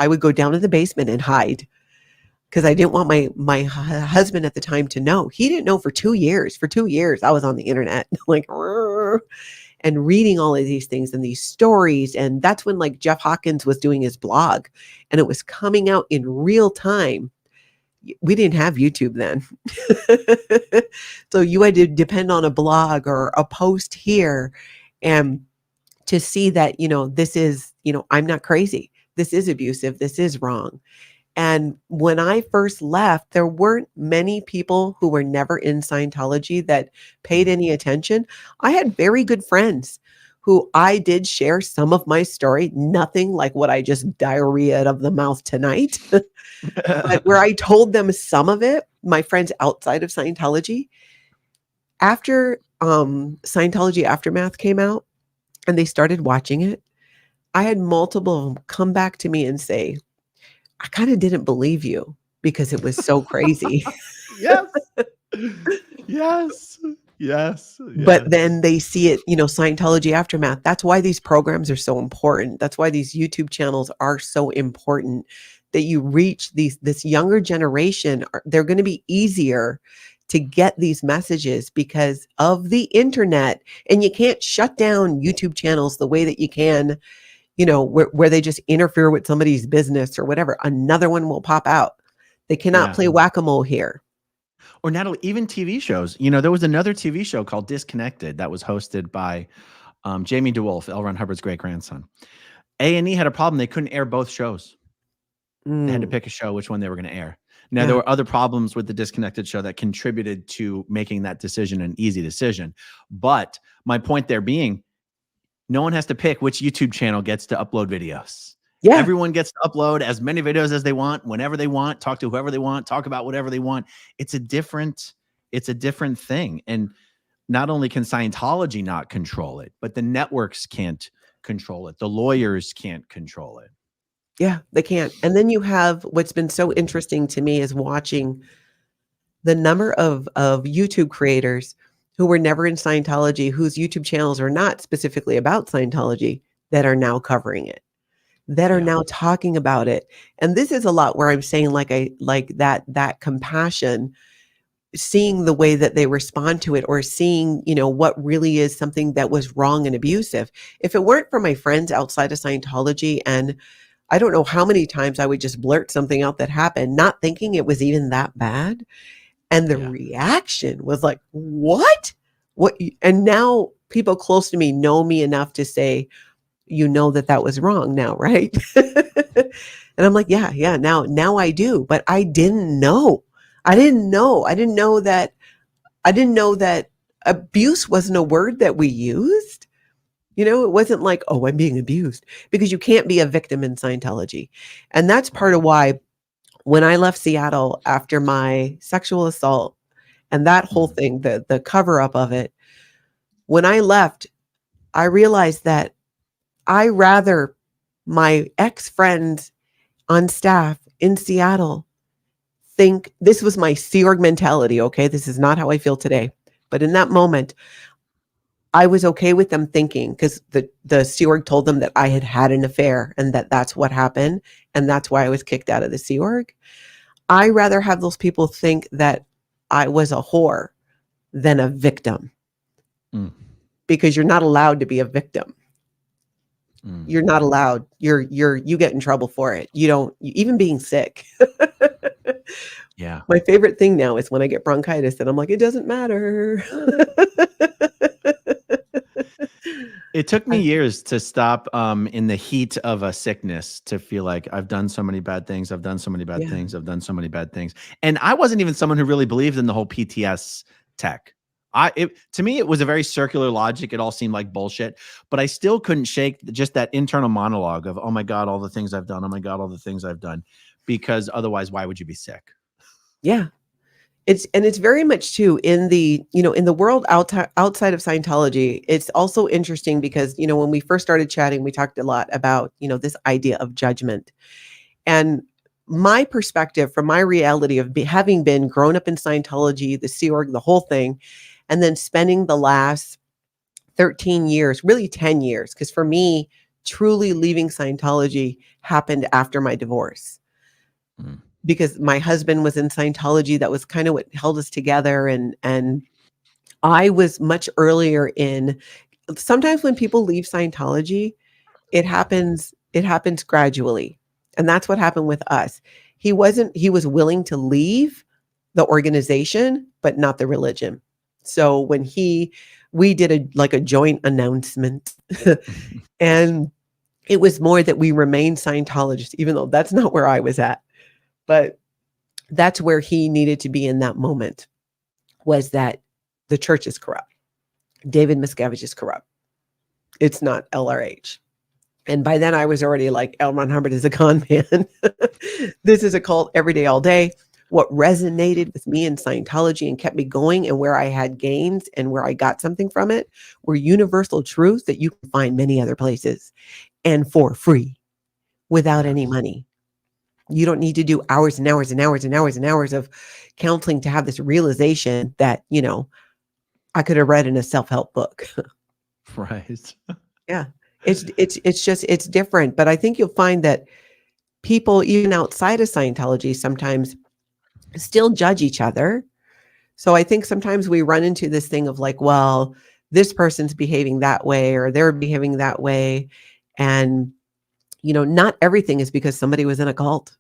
S2: would go down to the basement and hide, because I didn't want my husband at the time to know. He didn't know for 2 years. For 2 years, I was on the internet like, and reading all of these things and these stories. And that's when like Jeff Hawkins was doing his blog, and it was coming out in real time. We didn't have YouTube then. So you had to depend on a blog or a post here, and to see that, this is, I'm not crazy. This is abusive. This is wrong. And when I first left, there weren't many people who were never in Scientology that paid any attention. I had very good friends who I did share some of my story, nothing like what I just diarrhea of the mouth tonight, but where I told them some of it, my friends outside of Scientology, after Scientology Aftermath came out and they started watching it, I had multiple of them come back to me and say, I kind of didn't believe you because it was so crazy.
S3: Yes. Yes. Yes.
S2: But then they see it, Scientology Aftermath. That's why these programs are so important. That's why these YouTube channels are so important, that you reach this younger generation. They're going to be easier to get these messages because of the internet. And you can't shut down YouTube channels the way that you can, where they just interfere with somebody's business or whatever. Another one will pop out. They cannot play whack-a-mole here.
S3: Or Natalie, even TV shows. There was another TV show called Disconnected that was hosted by Jamie DeWolf, L. Ron Hubbard's great-grandson. A&E had a problem. They couldn't air both shows. They had to pick a show, which one they were going to air. Now, there were other problems with the Disconnected show that contributed to making that decision an easy decision. But my point there being, no one has to pick which YouTube channel gets to upload videos. Yeah. Everyone gets to upload as many videos as they want, whenever they want, talk to whoever they want, talk about whatever they want. It's a different thing. And not only can Scientology not control it, but the networks can't control it. The lawyers can't control it.
S2: Yeah, they can't. And then you have, what's been so interesting to me is watching the number of YouTube creators who were never in Scientology, whose YouTube channels are not specifically about Scientology, that are now covering it, that are now talking about it. And this is a lot where I'm saying like that compassion, seeing the way that they respond to it, or seeing, what really is something that was wrong and abusive. If it weren't for my friends outside of Scientology, and I don't know how many times I would just blurt something out that happened, not thinking it was even that bad. And the reaction was like, what? And now people close to me know me enough to say, that was wrong now, right? And I'm like, yeah, now I do. But I didn't know. I didn't know that abuse wasn't a word that we used. It wasn't like, oh, I'm being abused, because you can't be a victim in Scientology. And that's part of why when I left Seattle after my sexual assault and that whole thing, the cover up of it, when I left, I realized that I rather my ex-friends on staff in Seattle think this was my Sea Org mentality. Okay. This is not how I feel today. But in that moment, I was okay with them thinking, because the Sea Org told them that I had an affair and that's what happened. And that's why I was kicked out of the Sea Org. I rather have those people think that I was a whore than a victim, because you're not allowed to be a victim. You're not allowed. You get in trouble for it. Even being sick.
S3: Yeah.
S2: My favorite thing now is when I get bronchitis and I'm like, it doesn't matter.
S3: It took me years to stop in the heat of a sickness to feel like I've done so many bad things. I've done so many bad things. I've done so many bad things. And I wasn't even someone who really believed in the whole PTS tech. To me, it was a very circular logic. It all seemed like bullshit, but I still couldn't shake just that internal monologue of, oh my God, all the things I've done. Oh my God, all the things I've done, because otherwise, why would you be sick?
S2: Yeah. It's very much too in the, in the world outside of Scientology. It's also interesting because, when we first started chatting, we talked a lot about, this idea of judgment. And my perspective from my reality of having been grown up in Scientology, the Sea Org, the whole thing, and then spending the last 13 years, really 10 years, because for me, truly leaving Scientology happened after my divorce.
S3: Mm.
S2: Because my husband was in Scientology. That was kind of what held us together. And I was much earlier in, sometimes when people leave Scientology, it happens gradually. And that's what happened with us. He was willing to leave the organization, but not the religion. So when we did a joint announcement and it was more that we remained Scientologists, even though that's not where I was at. But that's where he needed to be in that moment, was that the church is corrupt. David Miscavige is corrupt. It's not LRH. And by then I was already like, L. Ron Hubbard is a con man. This is a cult every day, all day. What resonated with me in Scientology and kept me going, and where I had gains and where I got something from it, were universal truths that you can find many other places and for free without any money. You don't need to do hours and hours and hours and hours and hours of counseling to have this realization that, I could have read in a self-help book.
S3: Right.
S2: Yeah. It's different. But I think you'll find that people, even outside of Scientology, sometimes still judge each other. So I think sometimes we run into this thing of like, well, this person's behaving that way or they're behaving that way. And not everything is because somebody was in a cult.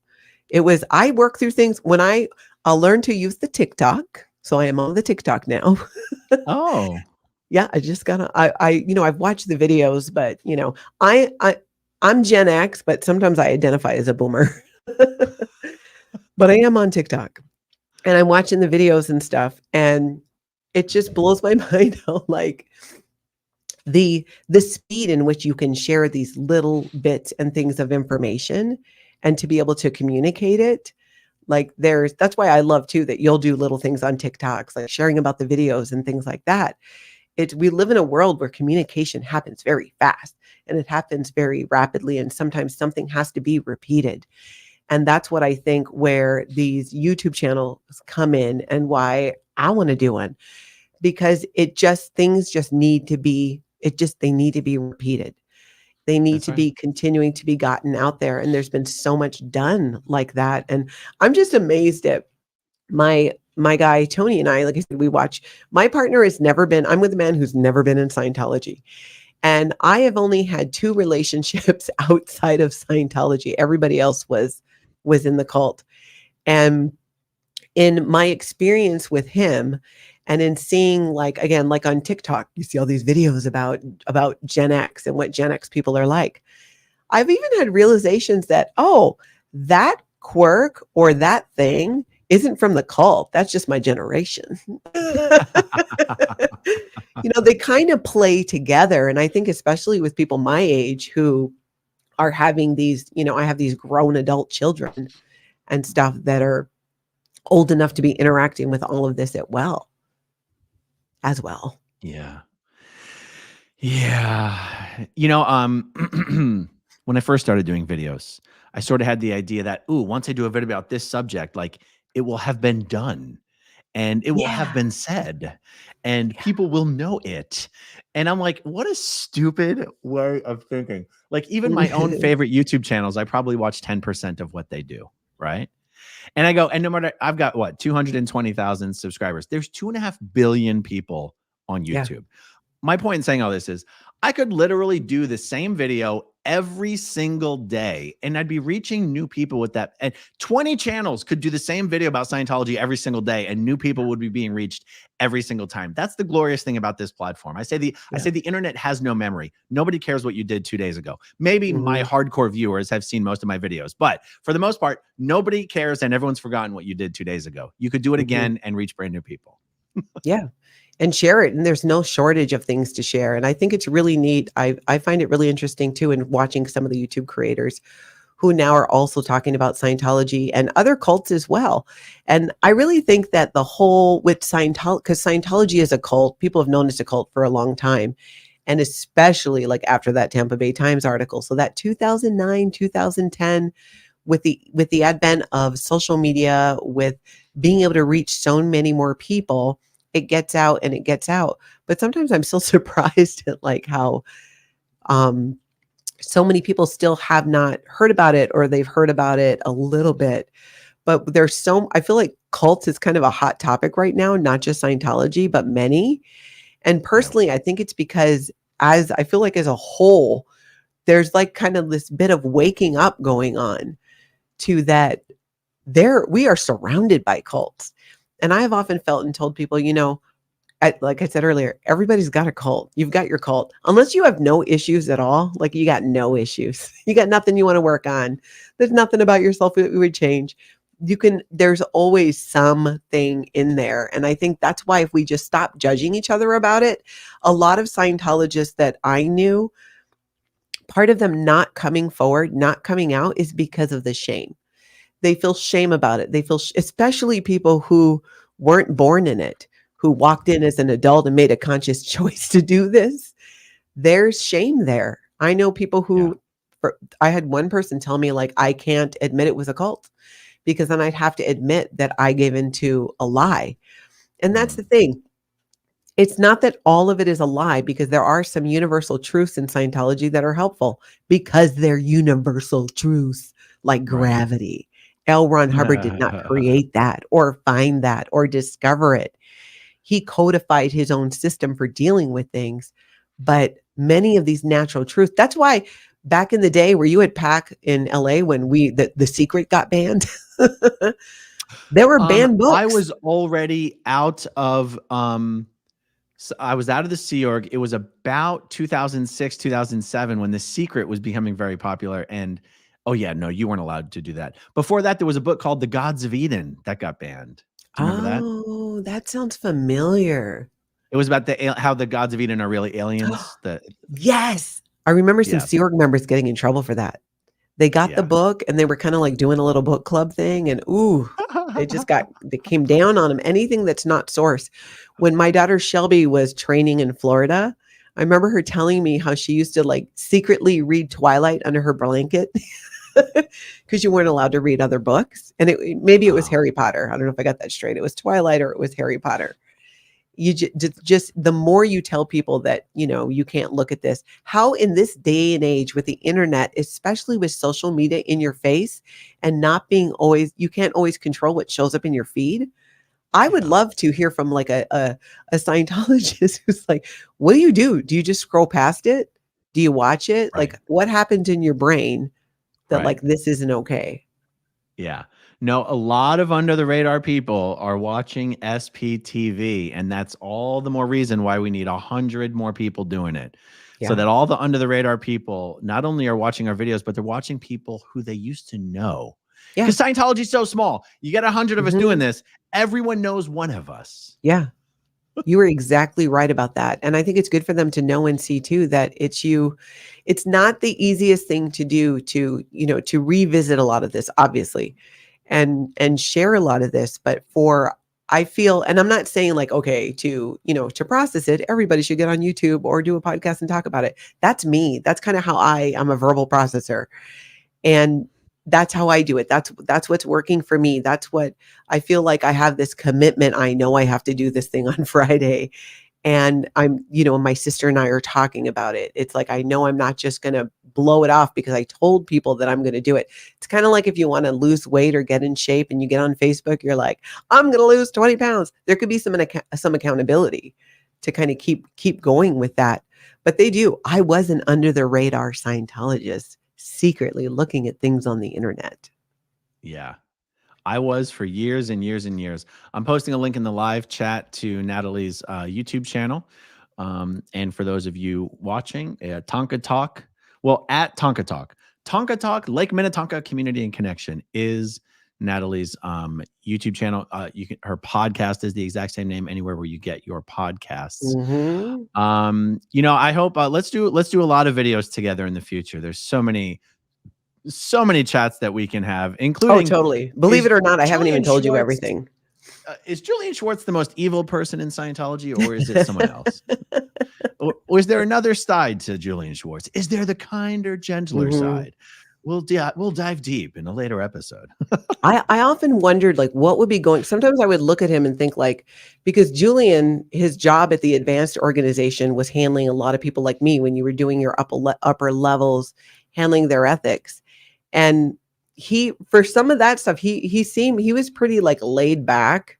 S2: I work through things when I'll learn to use the TikTok. So I am on the TikTok now.
S3: Oh,
S2: Yeah. I just I've watched the videos, but I'm Gen X, but sometimes I identify as a boomer, but I am on TikTok and I'm watching the videos and stuff. And it just blows my mind how like the speed in which you can share these little bits and things of information and to be able to communicate it. Like that's why I love too, that you'll do little things on TikToks, like sharing about the videos and things like that. We live in a world where communication happens very fast and it happens very rapidly. And sometimes something has to be repeated. And that's what I think where these YouTube channels come in and why I want to do one, because things just need to be, they need to be repeated. They need
S3: that's
S2: to
S3: right.
S2: be continuing to be gotten out there. And there's been so much done like that. And I'm just amazed at my guy, Tony, and I, like I said, my partner I'm with a man who's never been in Scientology. And I have only had 2 relationships outside of Scientology. Everybody else was in the cult. And in my experience with him, and in seeing, like, again, like on TikTok, you see all these videos about Gen X and what Gen X people are like. I've even had realizations that, oh, that quirk or that thing isn't from the cult. That's just my generation. They kind of play together. And I think especially with people my age who are having these, I have these grown adult children and stuff that are old enough to be interacting with all of this as well.
S3: Yeah. Yeah. When I first started doing videos, I sort of had the idea that, once I do a video about this subject, like it will have been done and it will have
S2: Yeah.
S3: been said and people will know it. And I'm like, what a stupid way of thinking. Like even my own favorite YouTube channels, I probably watch 10% of what they do. Right. And I go, and no matter, I've got what, 220,000 subscribers. There's 2.5 billion people on
S2: Yeah.
S3: YouTube. My point in saying all this is I could literally do the same video every single day and I'd be reaching new people with that. And 20 channels could do the same video about Scientology every single day and new people would be being reached every single time. That's the glorious thing about this platform. I say the internet has no memory. Nobody cares what you did 2 days ago. Maybe my hardcore viewers have seen most of my videos, but for the most part, nobody cares and everyone's forgotten what you did 2 days ago. You could do it again and reach brand new people.
S2: Yeah. And share it. And there's no shortage of things to share. And I think it's really neat. I find it really interesting too in watching some of the YouTube creators who now are also talking about Scientology and other cults as well. And I really think that the whole with Scientology, because Scientology is a cult, people have known it's a cult for a long time. And especially like after that Tampa Bay Times article. So that 2009, 2010, with the advent of social media, with being able to reach so many more people, it gets out and it gets out. But sometimes I'm still surprised at like how so many people still have not heard about it, or they've heard about it a little bit. But I feel like cults is kind of a hot topic right now, not just Scientology, but many. And personally, I think it's because as I feel like as a whole, there's like kind of this bit of waking up going on to that we are surrounded by cults. And I have often felt and told people, like I said earlier, everybody's got a cult. You've got your cult. Unless you have no issues at all, like you got no issues. You got nothing you want to work on. There's nothing about yourself that would change. There's always something in there. And I think that's why if we just stop judging each other about it, a lot of Scientologists that I knew, part of them not coming forward, not coming out is because of the shame. They feel shame about it. They feel, especially people who weren't born in it, who walked in as an adult and made a conscious choice to do this. There's shame there. I know people who, I had one person tell me like, I can't admit it was a cult because then I'd have to admit that I gave into a lie. And that's the thing. It's not that all of it is a lie, because there are some universal truths in Scientology that are helpful because they're universal truths, like gravity. L. Ron Hubbard did not create that or find that or discover it. He codified his own system for dealing with things. But many of these natural truths, that's why back in the day, were you at PAC in LA when the Secret got banned? There were banned books.
S3: I was already out of so I was out of the Sea Org. It was about 2006, 2007 when The Secret was becoming very popular. And oh yeah, no, you weren't allowed to do that. Before that, there was a book called The Gods of Eden that got banned. Do you remember that?
S2: Oh, that sounds familiar.
S3: It was about how the gods of Eden are really aliens.
S2: Yes. I remember some Sea Org members getting in trouble for that. They got the book and they were kind of like doing a little book club thing, and they came down on them. Anything that's not source. When my daughter Shelby was training in Florida, I remember her telling me how she used to like secretly read Twilight under her blanket because you weren't allowed to read other books. And maybe it was Harry Potter. I don't know if I got that straight. It was Twilight or it was Harry Potter. You just the more you tell people that, you can't look at this, how in this day and age with the internet, especially with social media in your face and not being you can't always control what shows up in your feed. I would love to hear from like a Scientologist who's like, what do you do? Do you just scroll past it? Do you watch it?
S3: Right.
S2: Like what happens in your brain that like, this isn't okay?
S3: Yeah. No, a lot of under the radar people are watching SPTV, and that's all the more reason why we need 100 more people doing it. So that all the under the radar people not only are watching our videos, but they're watching people who they used to know. Because Scientology is so small. You get 100 of us doing this. Everyone knows one of us.
S2: Yeah. You were exactly right about that. And I think it's good for them to know and see too that it's not the easiest thing to do to revisit a lot of this, obviously, and share a lot of this. But I feel, and I'm not saying like, okay, to process it, everybody should get on YouTube or do a podcast and talk about it. That's me. That's kind of how I'm a verbal processor. And that's how I do it. That's what's working for me. That's what I feel like I have this commitment. I know I have to do this thing on Friday. And my sister and I are talking about it. It's like, I know I'm not just going to blow it off because I told people that I'm going to do it. It's kind of like if you want to lose weight or get in shape and you get on Facebook, you're like, I'm going to lose 20 pounds. There could be some accountability to kind of keep going with that. But they do. I was an under the radar Scientologist, secretly looking at things on the internet.
S3: Yeah, I was for years and years and years. I'm posting a link in the live chat to Natalie's YouTube channel. And for those of you watching, Tonka Talk, at Tonka Talk. Tonka Talk, Lake Minnetonka Community and Connection is Natalie's YouTube channel. Her podcast is the exact same name anywhere where you get your podcasts. I hope let's do a lot of videos together in the future. There's so many so many chats that we can have,
S2: Oh,
S3: including
S2: totally. Believe it or not, I haven't even
S3: Julian
S2: told you
S3: Schwartz-
S2: everything.
S3: Is Julian Schwartz the most evil person in Scientology, or is it someone else? Or is there another side to Julian Schwartz? Is there the kinder, gentler side? We'll dive deep in a later episode.
S2: I often wondered, like, what would be going. Sometimes I would look at him and think, like, because Julian, his job at the advanced organization was handling a lot of people like me when you were doing your upper levels, handling their ethics. And he, for some of that stuff, he was pretty like laid back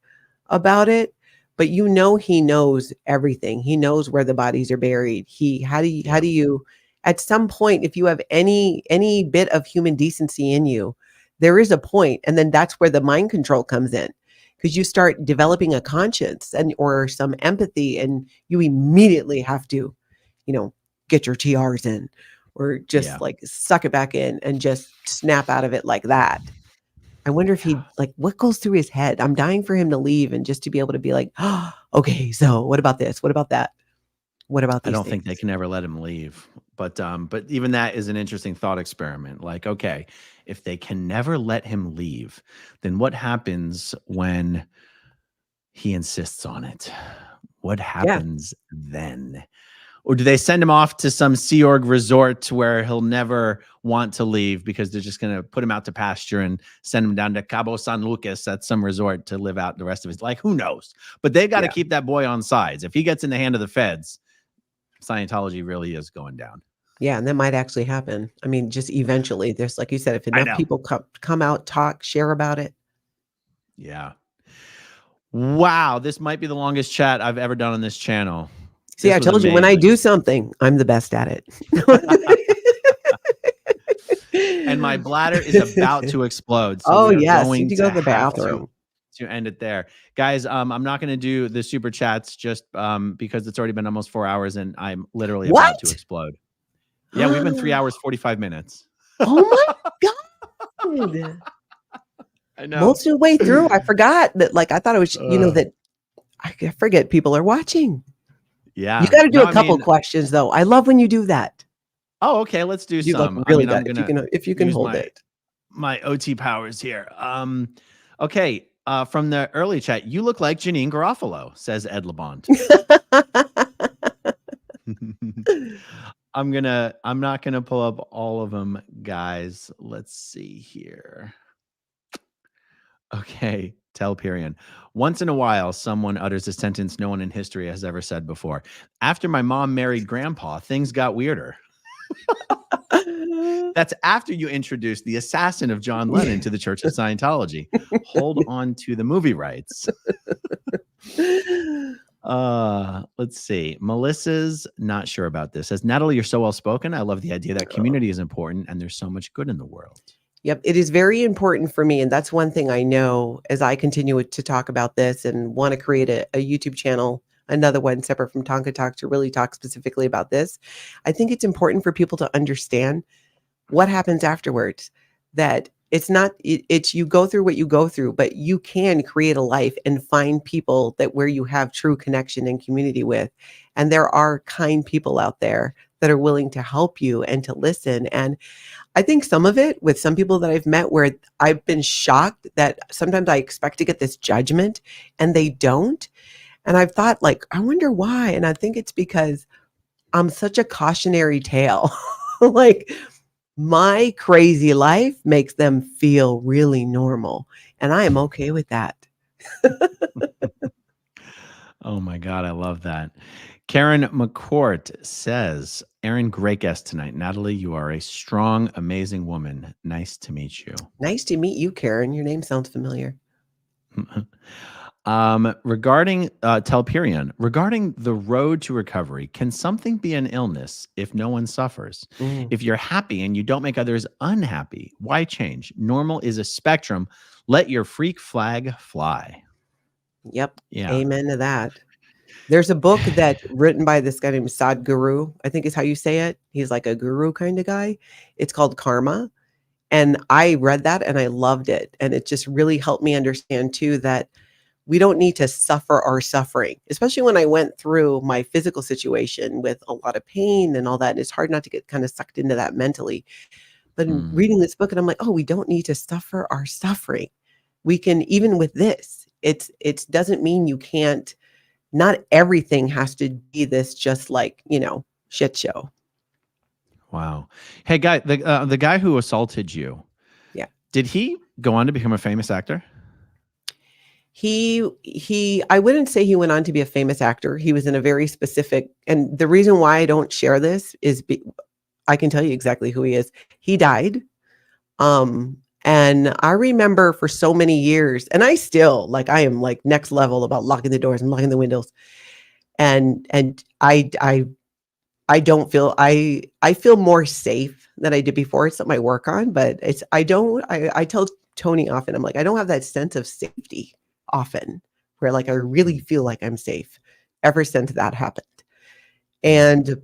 S2: about it, but he knows everything. He knows where the bodies are buried. How do you, at some point, if you have any bit of human decency in you, there is a point, and then that's where the mind control comes in, because you start developing a conscience or some empathy, and you immediately have to, get your TRs in, or just like suck it back in and just snap out of it like that. I wonder if what goes through his head. I'm dying for him to leave and just to be able to be like, oh, okay, so what about this? What about that? What about these
S3: I don't
S2: things?
S3: think they can ever let him leave. But even that is an interesting thought experiment. Like, okay, if they can never let him leave, then what happens when he insists on it? What happens then? Or do they send him off to some Sea Org resort where he'll never want to leave because they're just going to put him out to pasture and send him down to Cabo San Lucas at some resort to live out the rest of his life? Who knows? But they got to keep that boy on sides. If he gets in the hand of the feds, Scientology really is going down.
S2: Yeah, and that might actually happen. I mean, just eventually, there's, like you said, if enough people come out, talk, share about it.
S3: Yeah. Wow, this might be the longest chat I've ever done on this channel.
S2: See, I told you, when I do something, I'm the best at it.
S3: And my bladder is about to explode. So
S2: yes,
S3: going
S2: you go to the bathroom.
S3: To end it there. Guys, I'm not going to do the super chats just because it's already been almost 4 hours and I'm literally about to explode. Yeah, we've been 3 hours, 45 minutes.
S2: Oh my God.
S3: I know.
S2: Most of the way through, I forgot that, I thought it was, that I forget people are watching.
S3: Yeah.
S2: You got to do a couple questions, though. I love when you do that.
S3: Oh, okay. Let's do some.
S2: Really good. If you can hold it.
S3: My OT powers here. Okay. From the early chat, you look like Janine Garofalo, says Ed LeBond. I'm not gonna pull up all of them, guys. Let's see here. Okay, Telperion. Once in a while, someone utters a sentence no one in history has ever said before. After my mom married grandpa, things got weirder. That's after you introduced the assassin of John Lennon to the Church of Scientology. Hold on to the movie rights. Let's see. Melissa's not sure about this. Says, Natalie, you're so well spoken. I love the idea that community is important and there's so much good in the world.
S2: Yep, it is very important for me. And that's one thing I know as I continue to talk about this and want to create a YouTube channel, another one separate from Tonka Talk, to really talk specifically about this. I think it's important for people to understand what happens afterwards, that it's not, it's you go through what you go through, but you can create a life and find people that where you have true connection and community with. And there are kind people out there that are willing to help you and to listen. And I think some of it with some people that I've met where I've been shocked that sometimes I expect to get this judgment and they don't. And I've thought, I wonder why. And I think it's because I'm such a cautionary tale. My crazy life makes them feel really normal. And I am okay with that.
S3: Oh my God, I love that. Karen McCourt says, Aaron, great guest tonight. Natalie, you are a strong, amazing woman. Nice to meet you.
S2: Nice to meet you, Karen. Your name sounds familiar.
S3: Regarding Telperion, regarding the road to recovery, can something be an illness if no one suffers? If you're happy and you don't make others unhappy, why change? Normal is a spectrum. Let your freak flag fly.
S2: Yep.
S3: Yeah.
S2: Amen to that. There's a book that's written by this guy named Sadhguru, I think is how you say it. He's like a guru kind of guy. It's called Karma. And I read that and I loved it. And it just really helped me understand too that we don't need to suffer our suffering, especially when I went through my physical situation with a lot of pain and all that. And it's hard not to get kind of sucked into that mentally. But in reading this book, and I'm like, oh, we don't need to suffer our suffering. We can, even with this, it doesn't mean you can't, not everything has to be this just like, shit show.
S3: Wow. Hey, guy, the guy who assaulted you,
S2: Yeah.
S3: did he go on to become a famous actor?
S2: I wouldn't say he went on to be a famous actor. He was in a very specific, and the reason why I don't share this is I can tell you exactly who he is. He died. And I remember for so many years, and I still, like, I am like next level about locking the doors and locking the windows. And I don't feel, I feel more safe than I did before. It's something I work on, but I tell Tony often, I'm like, I don't have that sense of safety often where like I really feel like I'm safe ever since that happened. And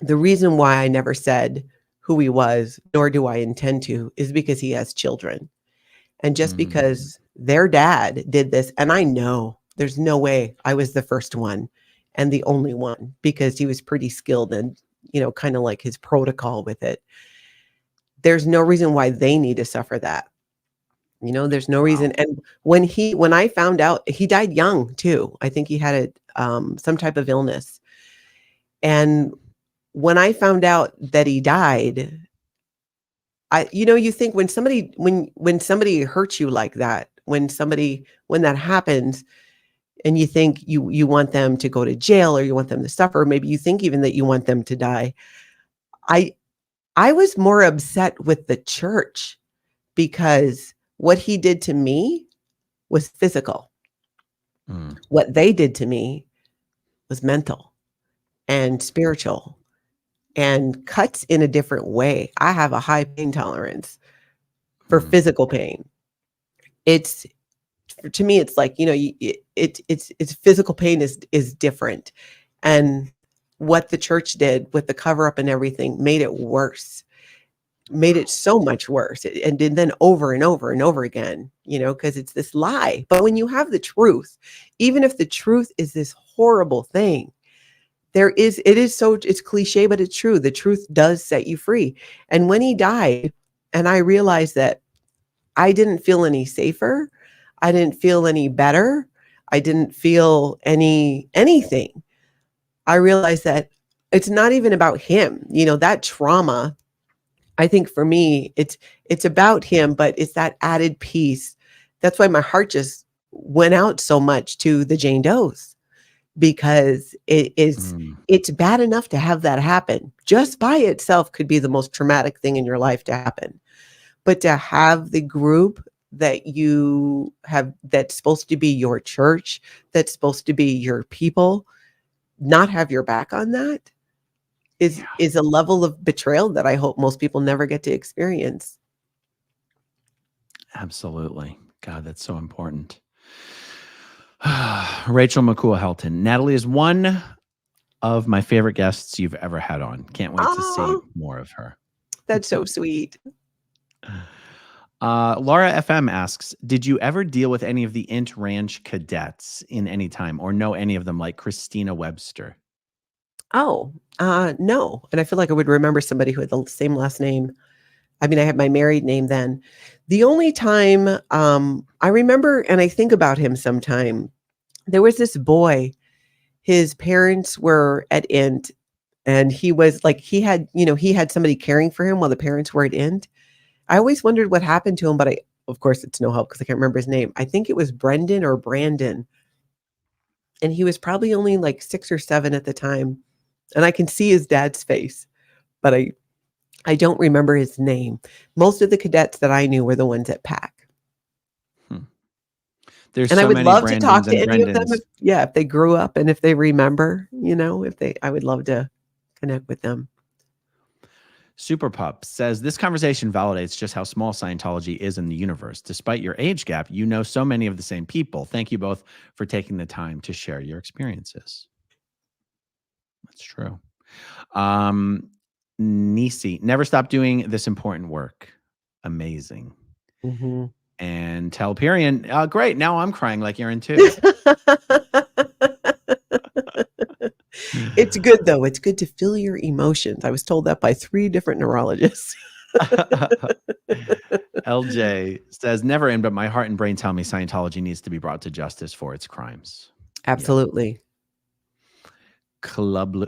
S2: the reason why I never said who he was, nor do I intend to, is because he has children. And just because their dad did this, and I know there's no way I was the first one and the only one, because he was pretty skilled and, kind of like his protocol with it. There's no reason why they need to suffer that. There's no reason. And when I found out, he died young too. I think he had some type of illness. And when I found out that he died, you think when somebody hurts you like that, when that happens, and you think you want them to go to jail or you want them to suffer, maybe you think even that you want them to die. I was more upset with the church because what he did to me was physical. What they did to me was mental and spiritual and cuts in a different way. I have a high pain tolerance for physical pain. To me, it's like, it's physical pain is different. And what the church did with the cover up and everything made it worse, made it so much worse. And then over and over and over again, because it's this lie. But when you have the truth, even if the truth is this horrible thing, it's cliche, but it's true. The truth does set you free. And when he died, and I realized that I didn't feel any safer, I didn't feel any better, I didn't feel anything. I realized that it's not even about him. That trauma, I think for me, it's about him, but it's that added piece. That's why my heart just went out so much to the Jane Does, because it's bad enough to have that happen. Just by itself could be the most traumatic thing in your life to happen. But to have the group that you have, that's supposed to be your church, that's supposed to be your people, not have your back on that is a level of betrayal that I hope most people never get to experience.
S3: Absolutely. God, that's so important. Rachel McCool-Helton. Natalie is one of my favorite guests you've ever had on. Can't wait to see more of her.
S2: That's so sweet.
S3: Laura FM asks, did you ever deal with any of the Int Ranch cadets in any time, or know any of them, like Christina Webster?
S2: No. And I feel like I would remember somebody who had the same last name. I mean, I had my married name then. The only time I remember, and I think about him sometime, there was this boy, his parents were at Int, and he was like, he had somebody caring for him while the parents were at Int. I always wondered what happened to him, but of course it's no help because I can't remember his name. I think it was Brendan or Brandon. And he was probably only like 6 or 7 at the time. And I can see his dad's face, but I don't remember his name. Most of the cadets that I knew were the ones at PAC.
S3: There's
S2: and
S3: so
S2: I would
S3: many
S2: love to talk to
S3: Brandons and
S2: any of them.
S3: Brendans.
S2: If they grew up and if they remember, I would love to connect with them.
S3: Super Pup says, this conversation validates just how small Scientology is in the universe. Despite your age gap, you know so many of the same people. Thank you both for taking the time to share your experiences. That's true. Nisi, never stop doing this important work. Amazing.
S2: Mm-hmm.
S3: And Talperian, great. Now I'm crying like Aaron too.
S2: It's good though. It's good to feel your emotions. I was told that by 3 different neurologists.
S3: LJ says, never in, but my heart and brain tell me Scientology needs to be brought to justice for its crimes.
S2: Absolutely.
S3: Colblu.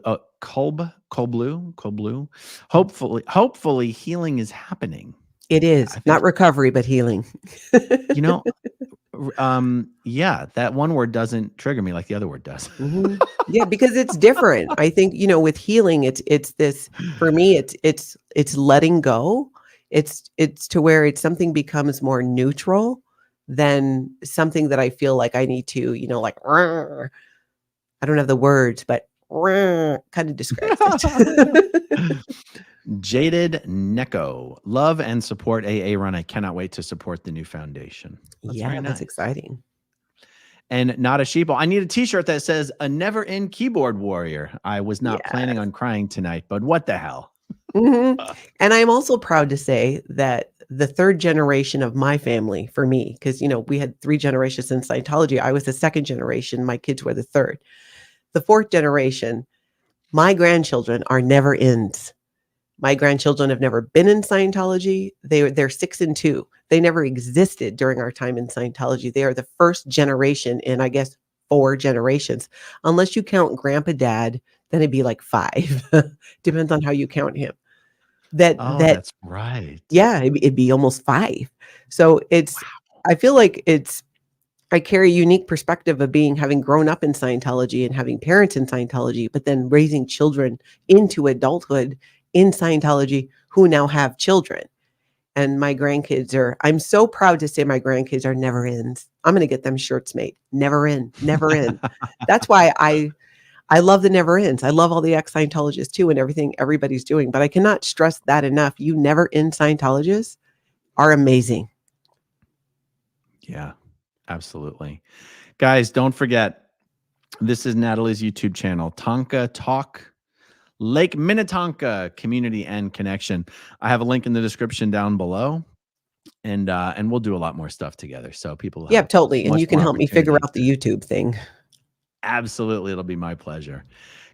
S3: Hopefully healing is happening.
S2: It is.
S3: I think,
S2: Not recovery, but healing.
S3: you know, yeah, that one word doesn't trigger me like the other word does.
S2: Mhm. Yeah, because it's different. I think, with healing, it's this, for me, it's letting go. It's to where something becomes more neutral than something that I feel like I need to, like, "Rrr." I don't have the words, but kind of describes it.
S3: Jaded Neko. Love and support AA Run. I cannot wait to support the new foundation. That's
S2: Yeah,
S3: very nice.
S2: that's exciting.
S3: And not a sheeple. I need a t-shirt that says a never end keyboard warrior. I was not planning on crying tonight, but what the hell?
S2: Mhm. And I'm also proud to say that the third generation of my family, for me, because, we had 3 generations in Scientology. I was the second generation. My kids were the third. The fourth generation, my grandchildren are never ins. My grandchildren have never been in Scientology. They're 6 and 2. They never existed during our time in Scientology. They are the first generation in, I guess, 4 generations. Unless you count Grandpa Dad, then it'd be like 5. Depends on how you count him.
S3: That's right.
S2: Yeah, it'd be almost 5. So I feel like I carry a unique perspective of having grown up in Scientology and having parents in Scientology, but then raising children into adulthood in Scientology who now have children. And my grandkids I'm so proud to say my grandkids are never ins. I'm going to get them shirts made. Never in, never in. That's why I love the never ends. I love all the ex-Scientologists too and everything everybody's doing, but I cannot stress that enough. You never in Scientologists are amazing.
S3: Yeah, absolutely. Guys, don't forget, this is Natalie's YouTube channel, Tonka Talk, Lake Minnetonka Community and Connection. I have a link in the description down below, and we'll do a lot more stuff together. So people
S2: Yeah,
S3: have
S2: totally. And
S3: much
S2: you can
S3: more
S2: help me figure
S3: opportunity
S2: out the YouTube thing.
S3: Absolutely, it'll be my pleasure.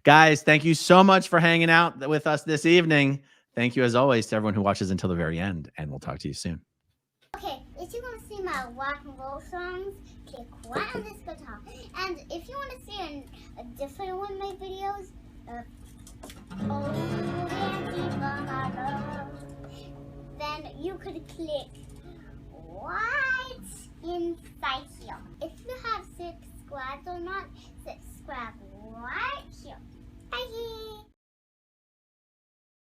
S3: Guys, thank you so much for hanging out with us this evening. Thank you, as always, to everyone who watches until the very end, and we'll talk to you soon.
S4: Okay, if you want to see my rock and roll songs, click right on this guitar. And if you want to see a different one of my videos, oh, dancing for my love, then you could click right inside here. If you have subscribed or not, subscribe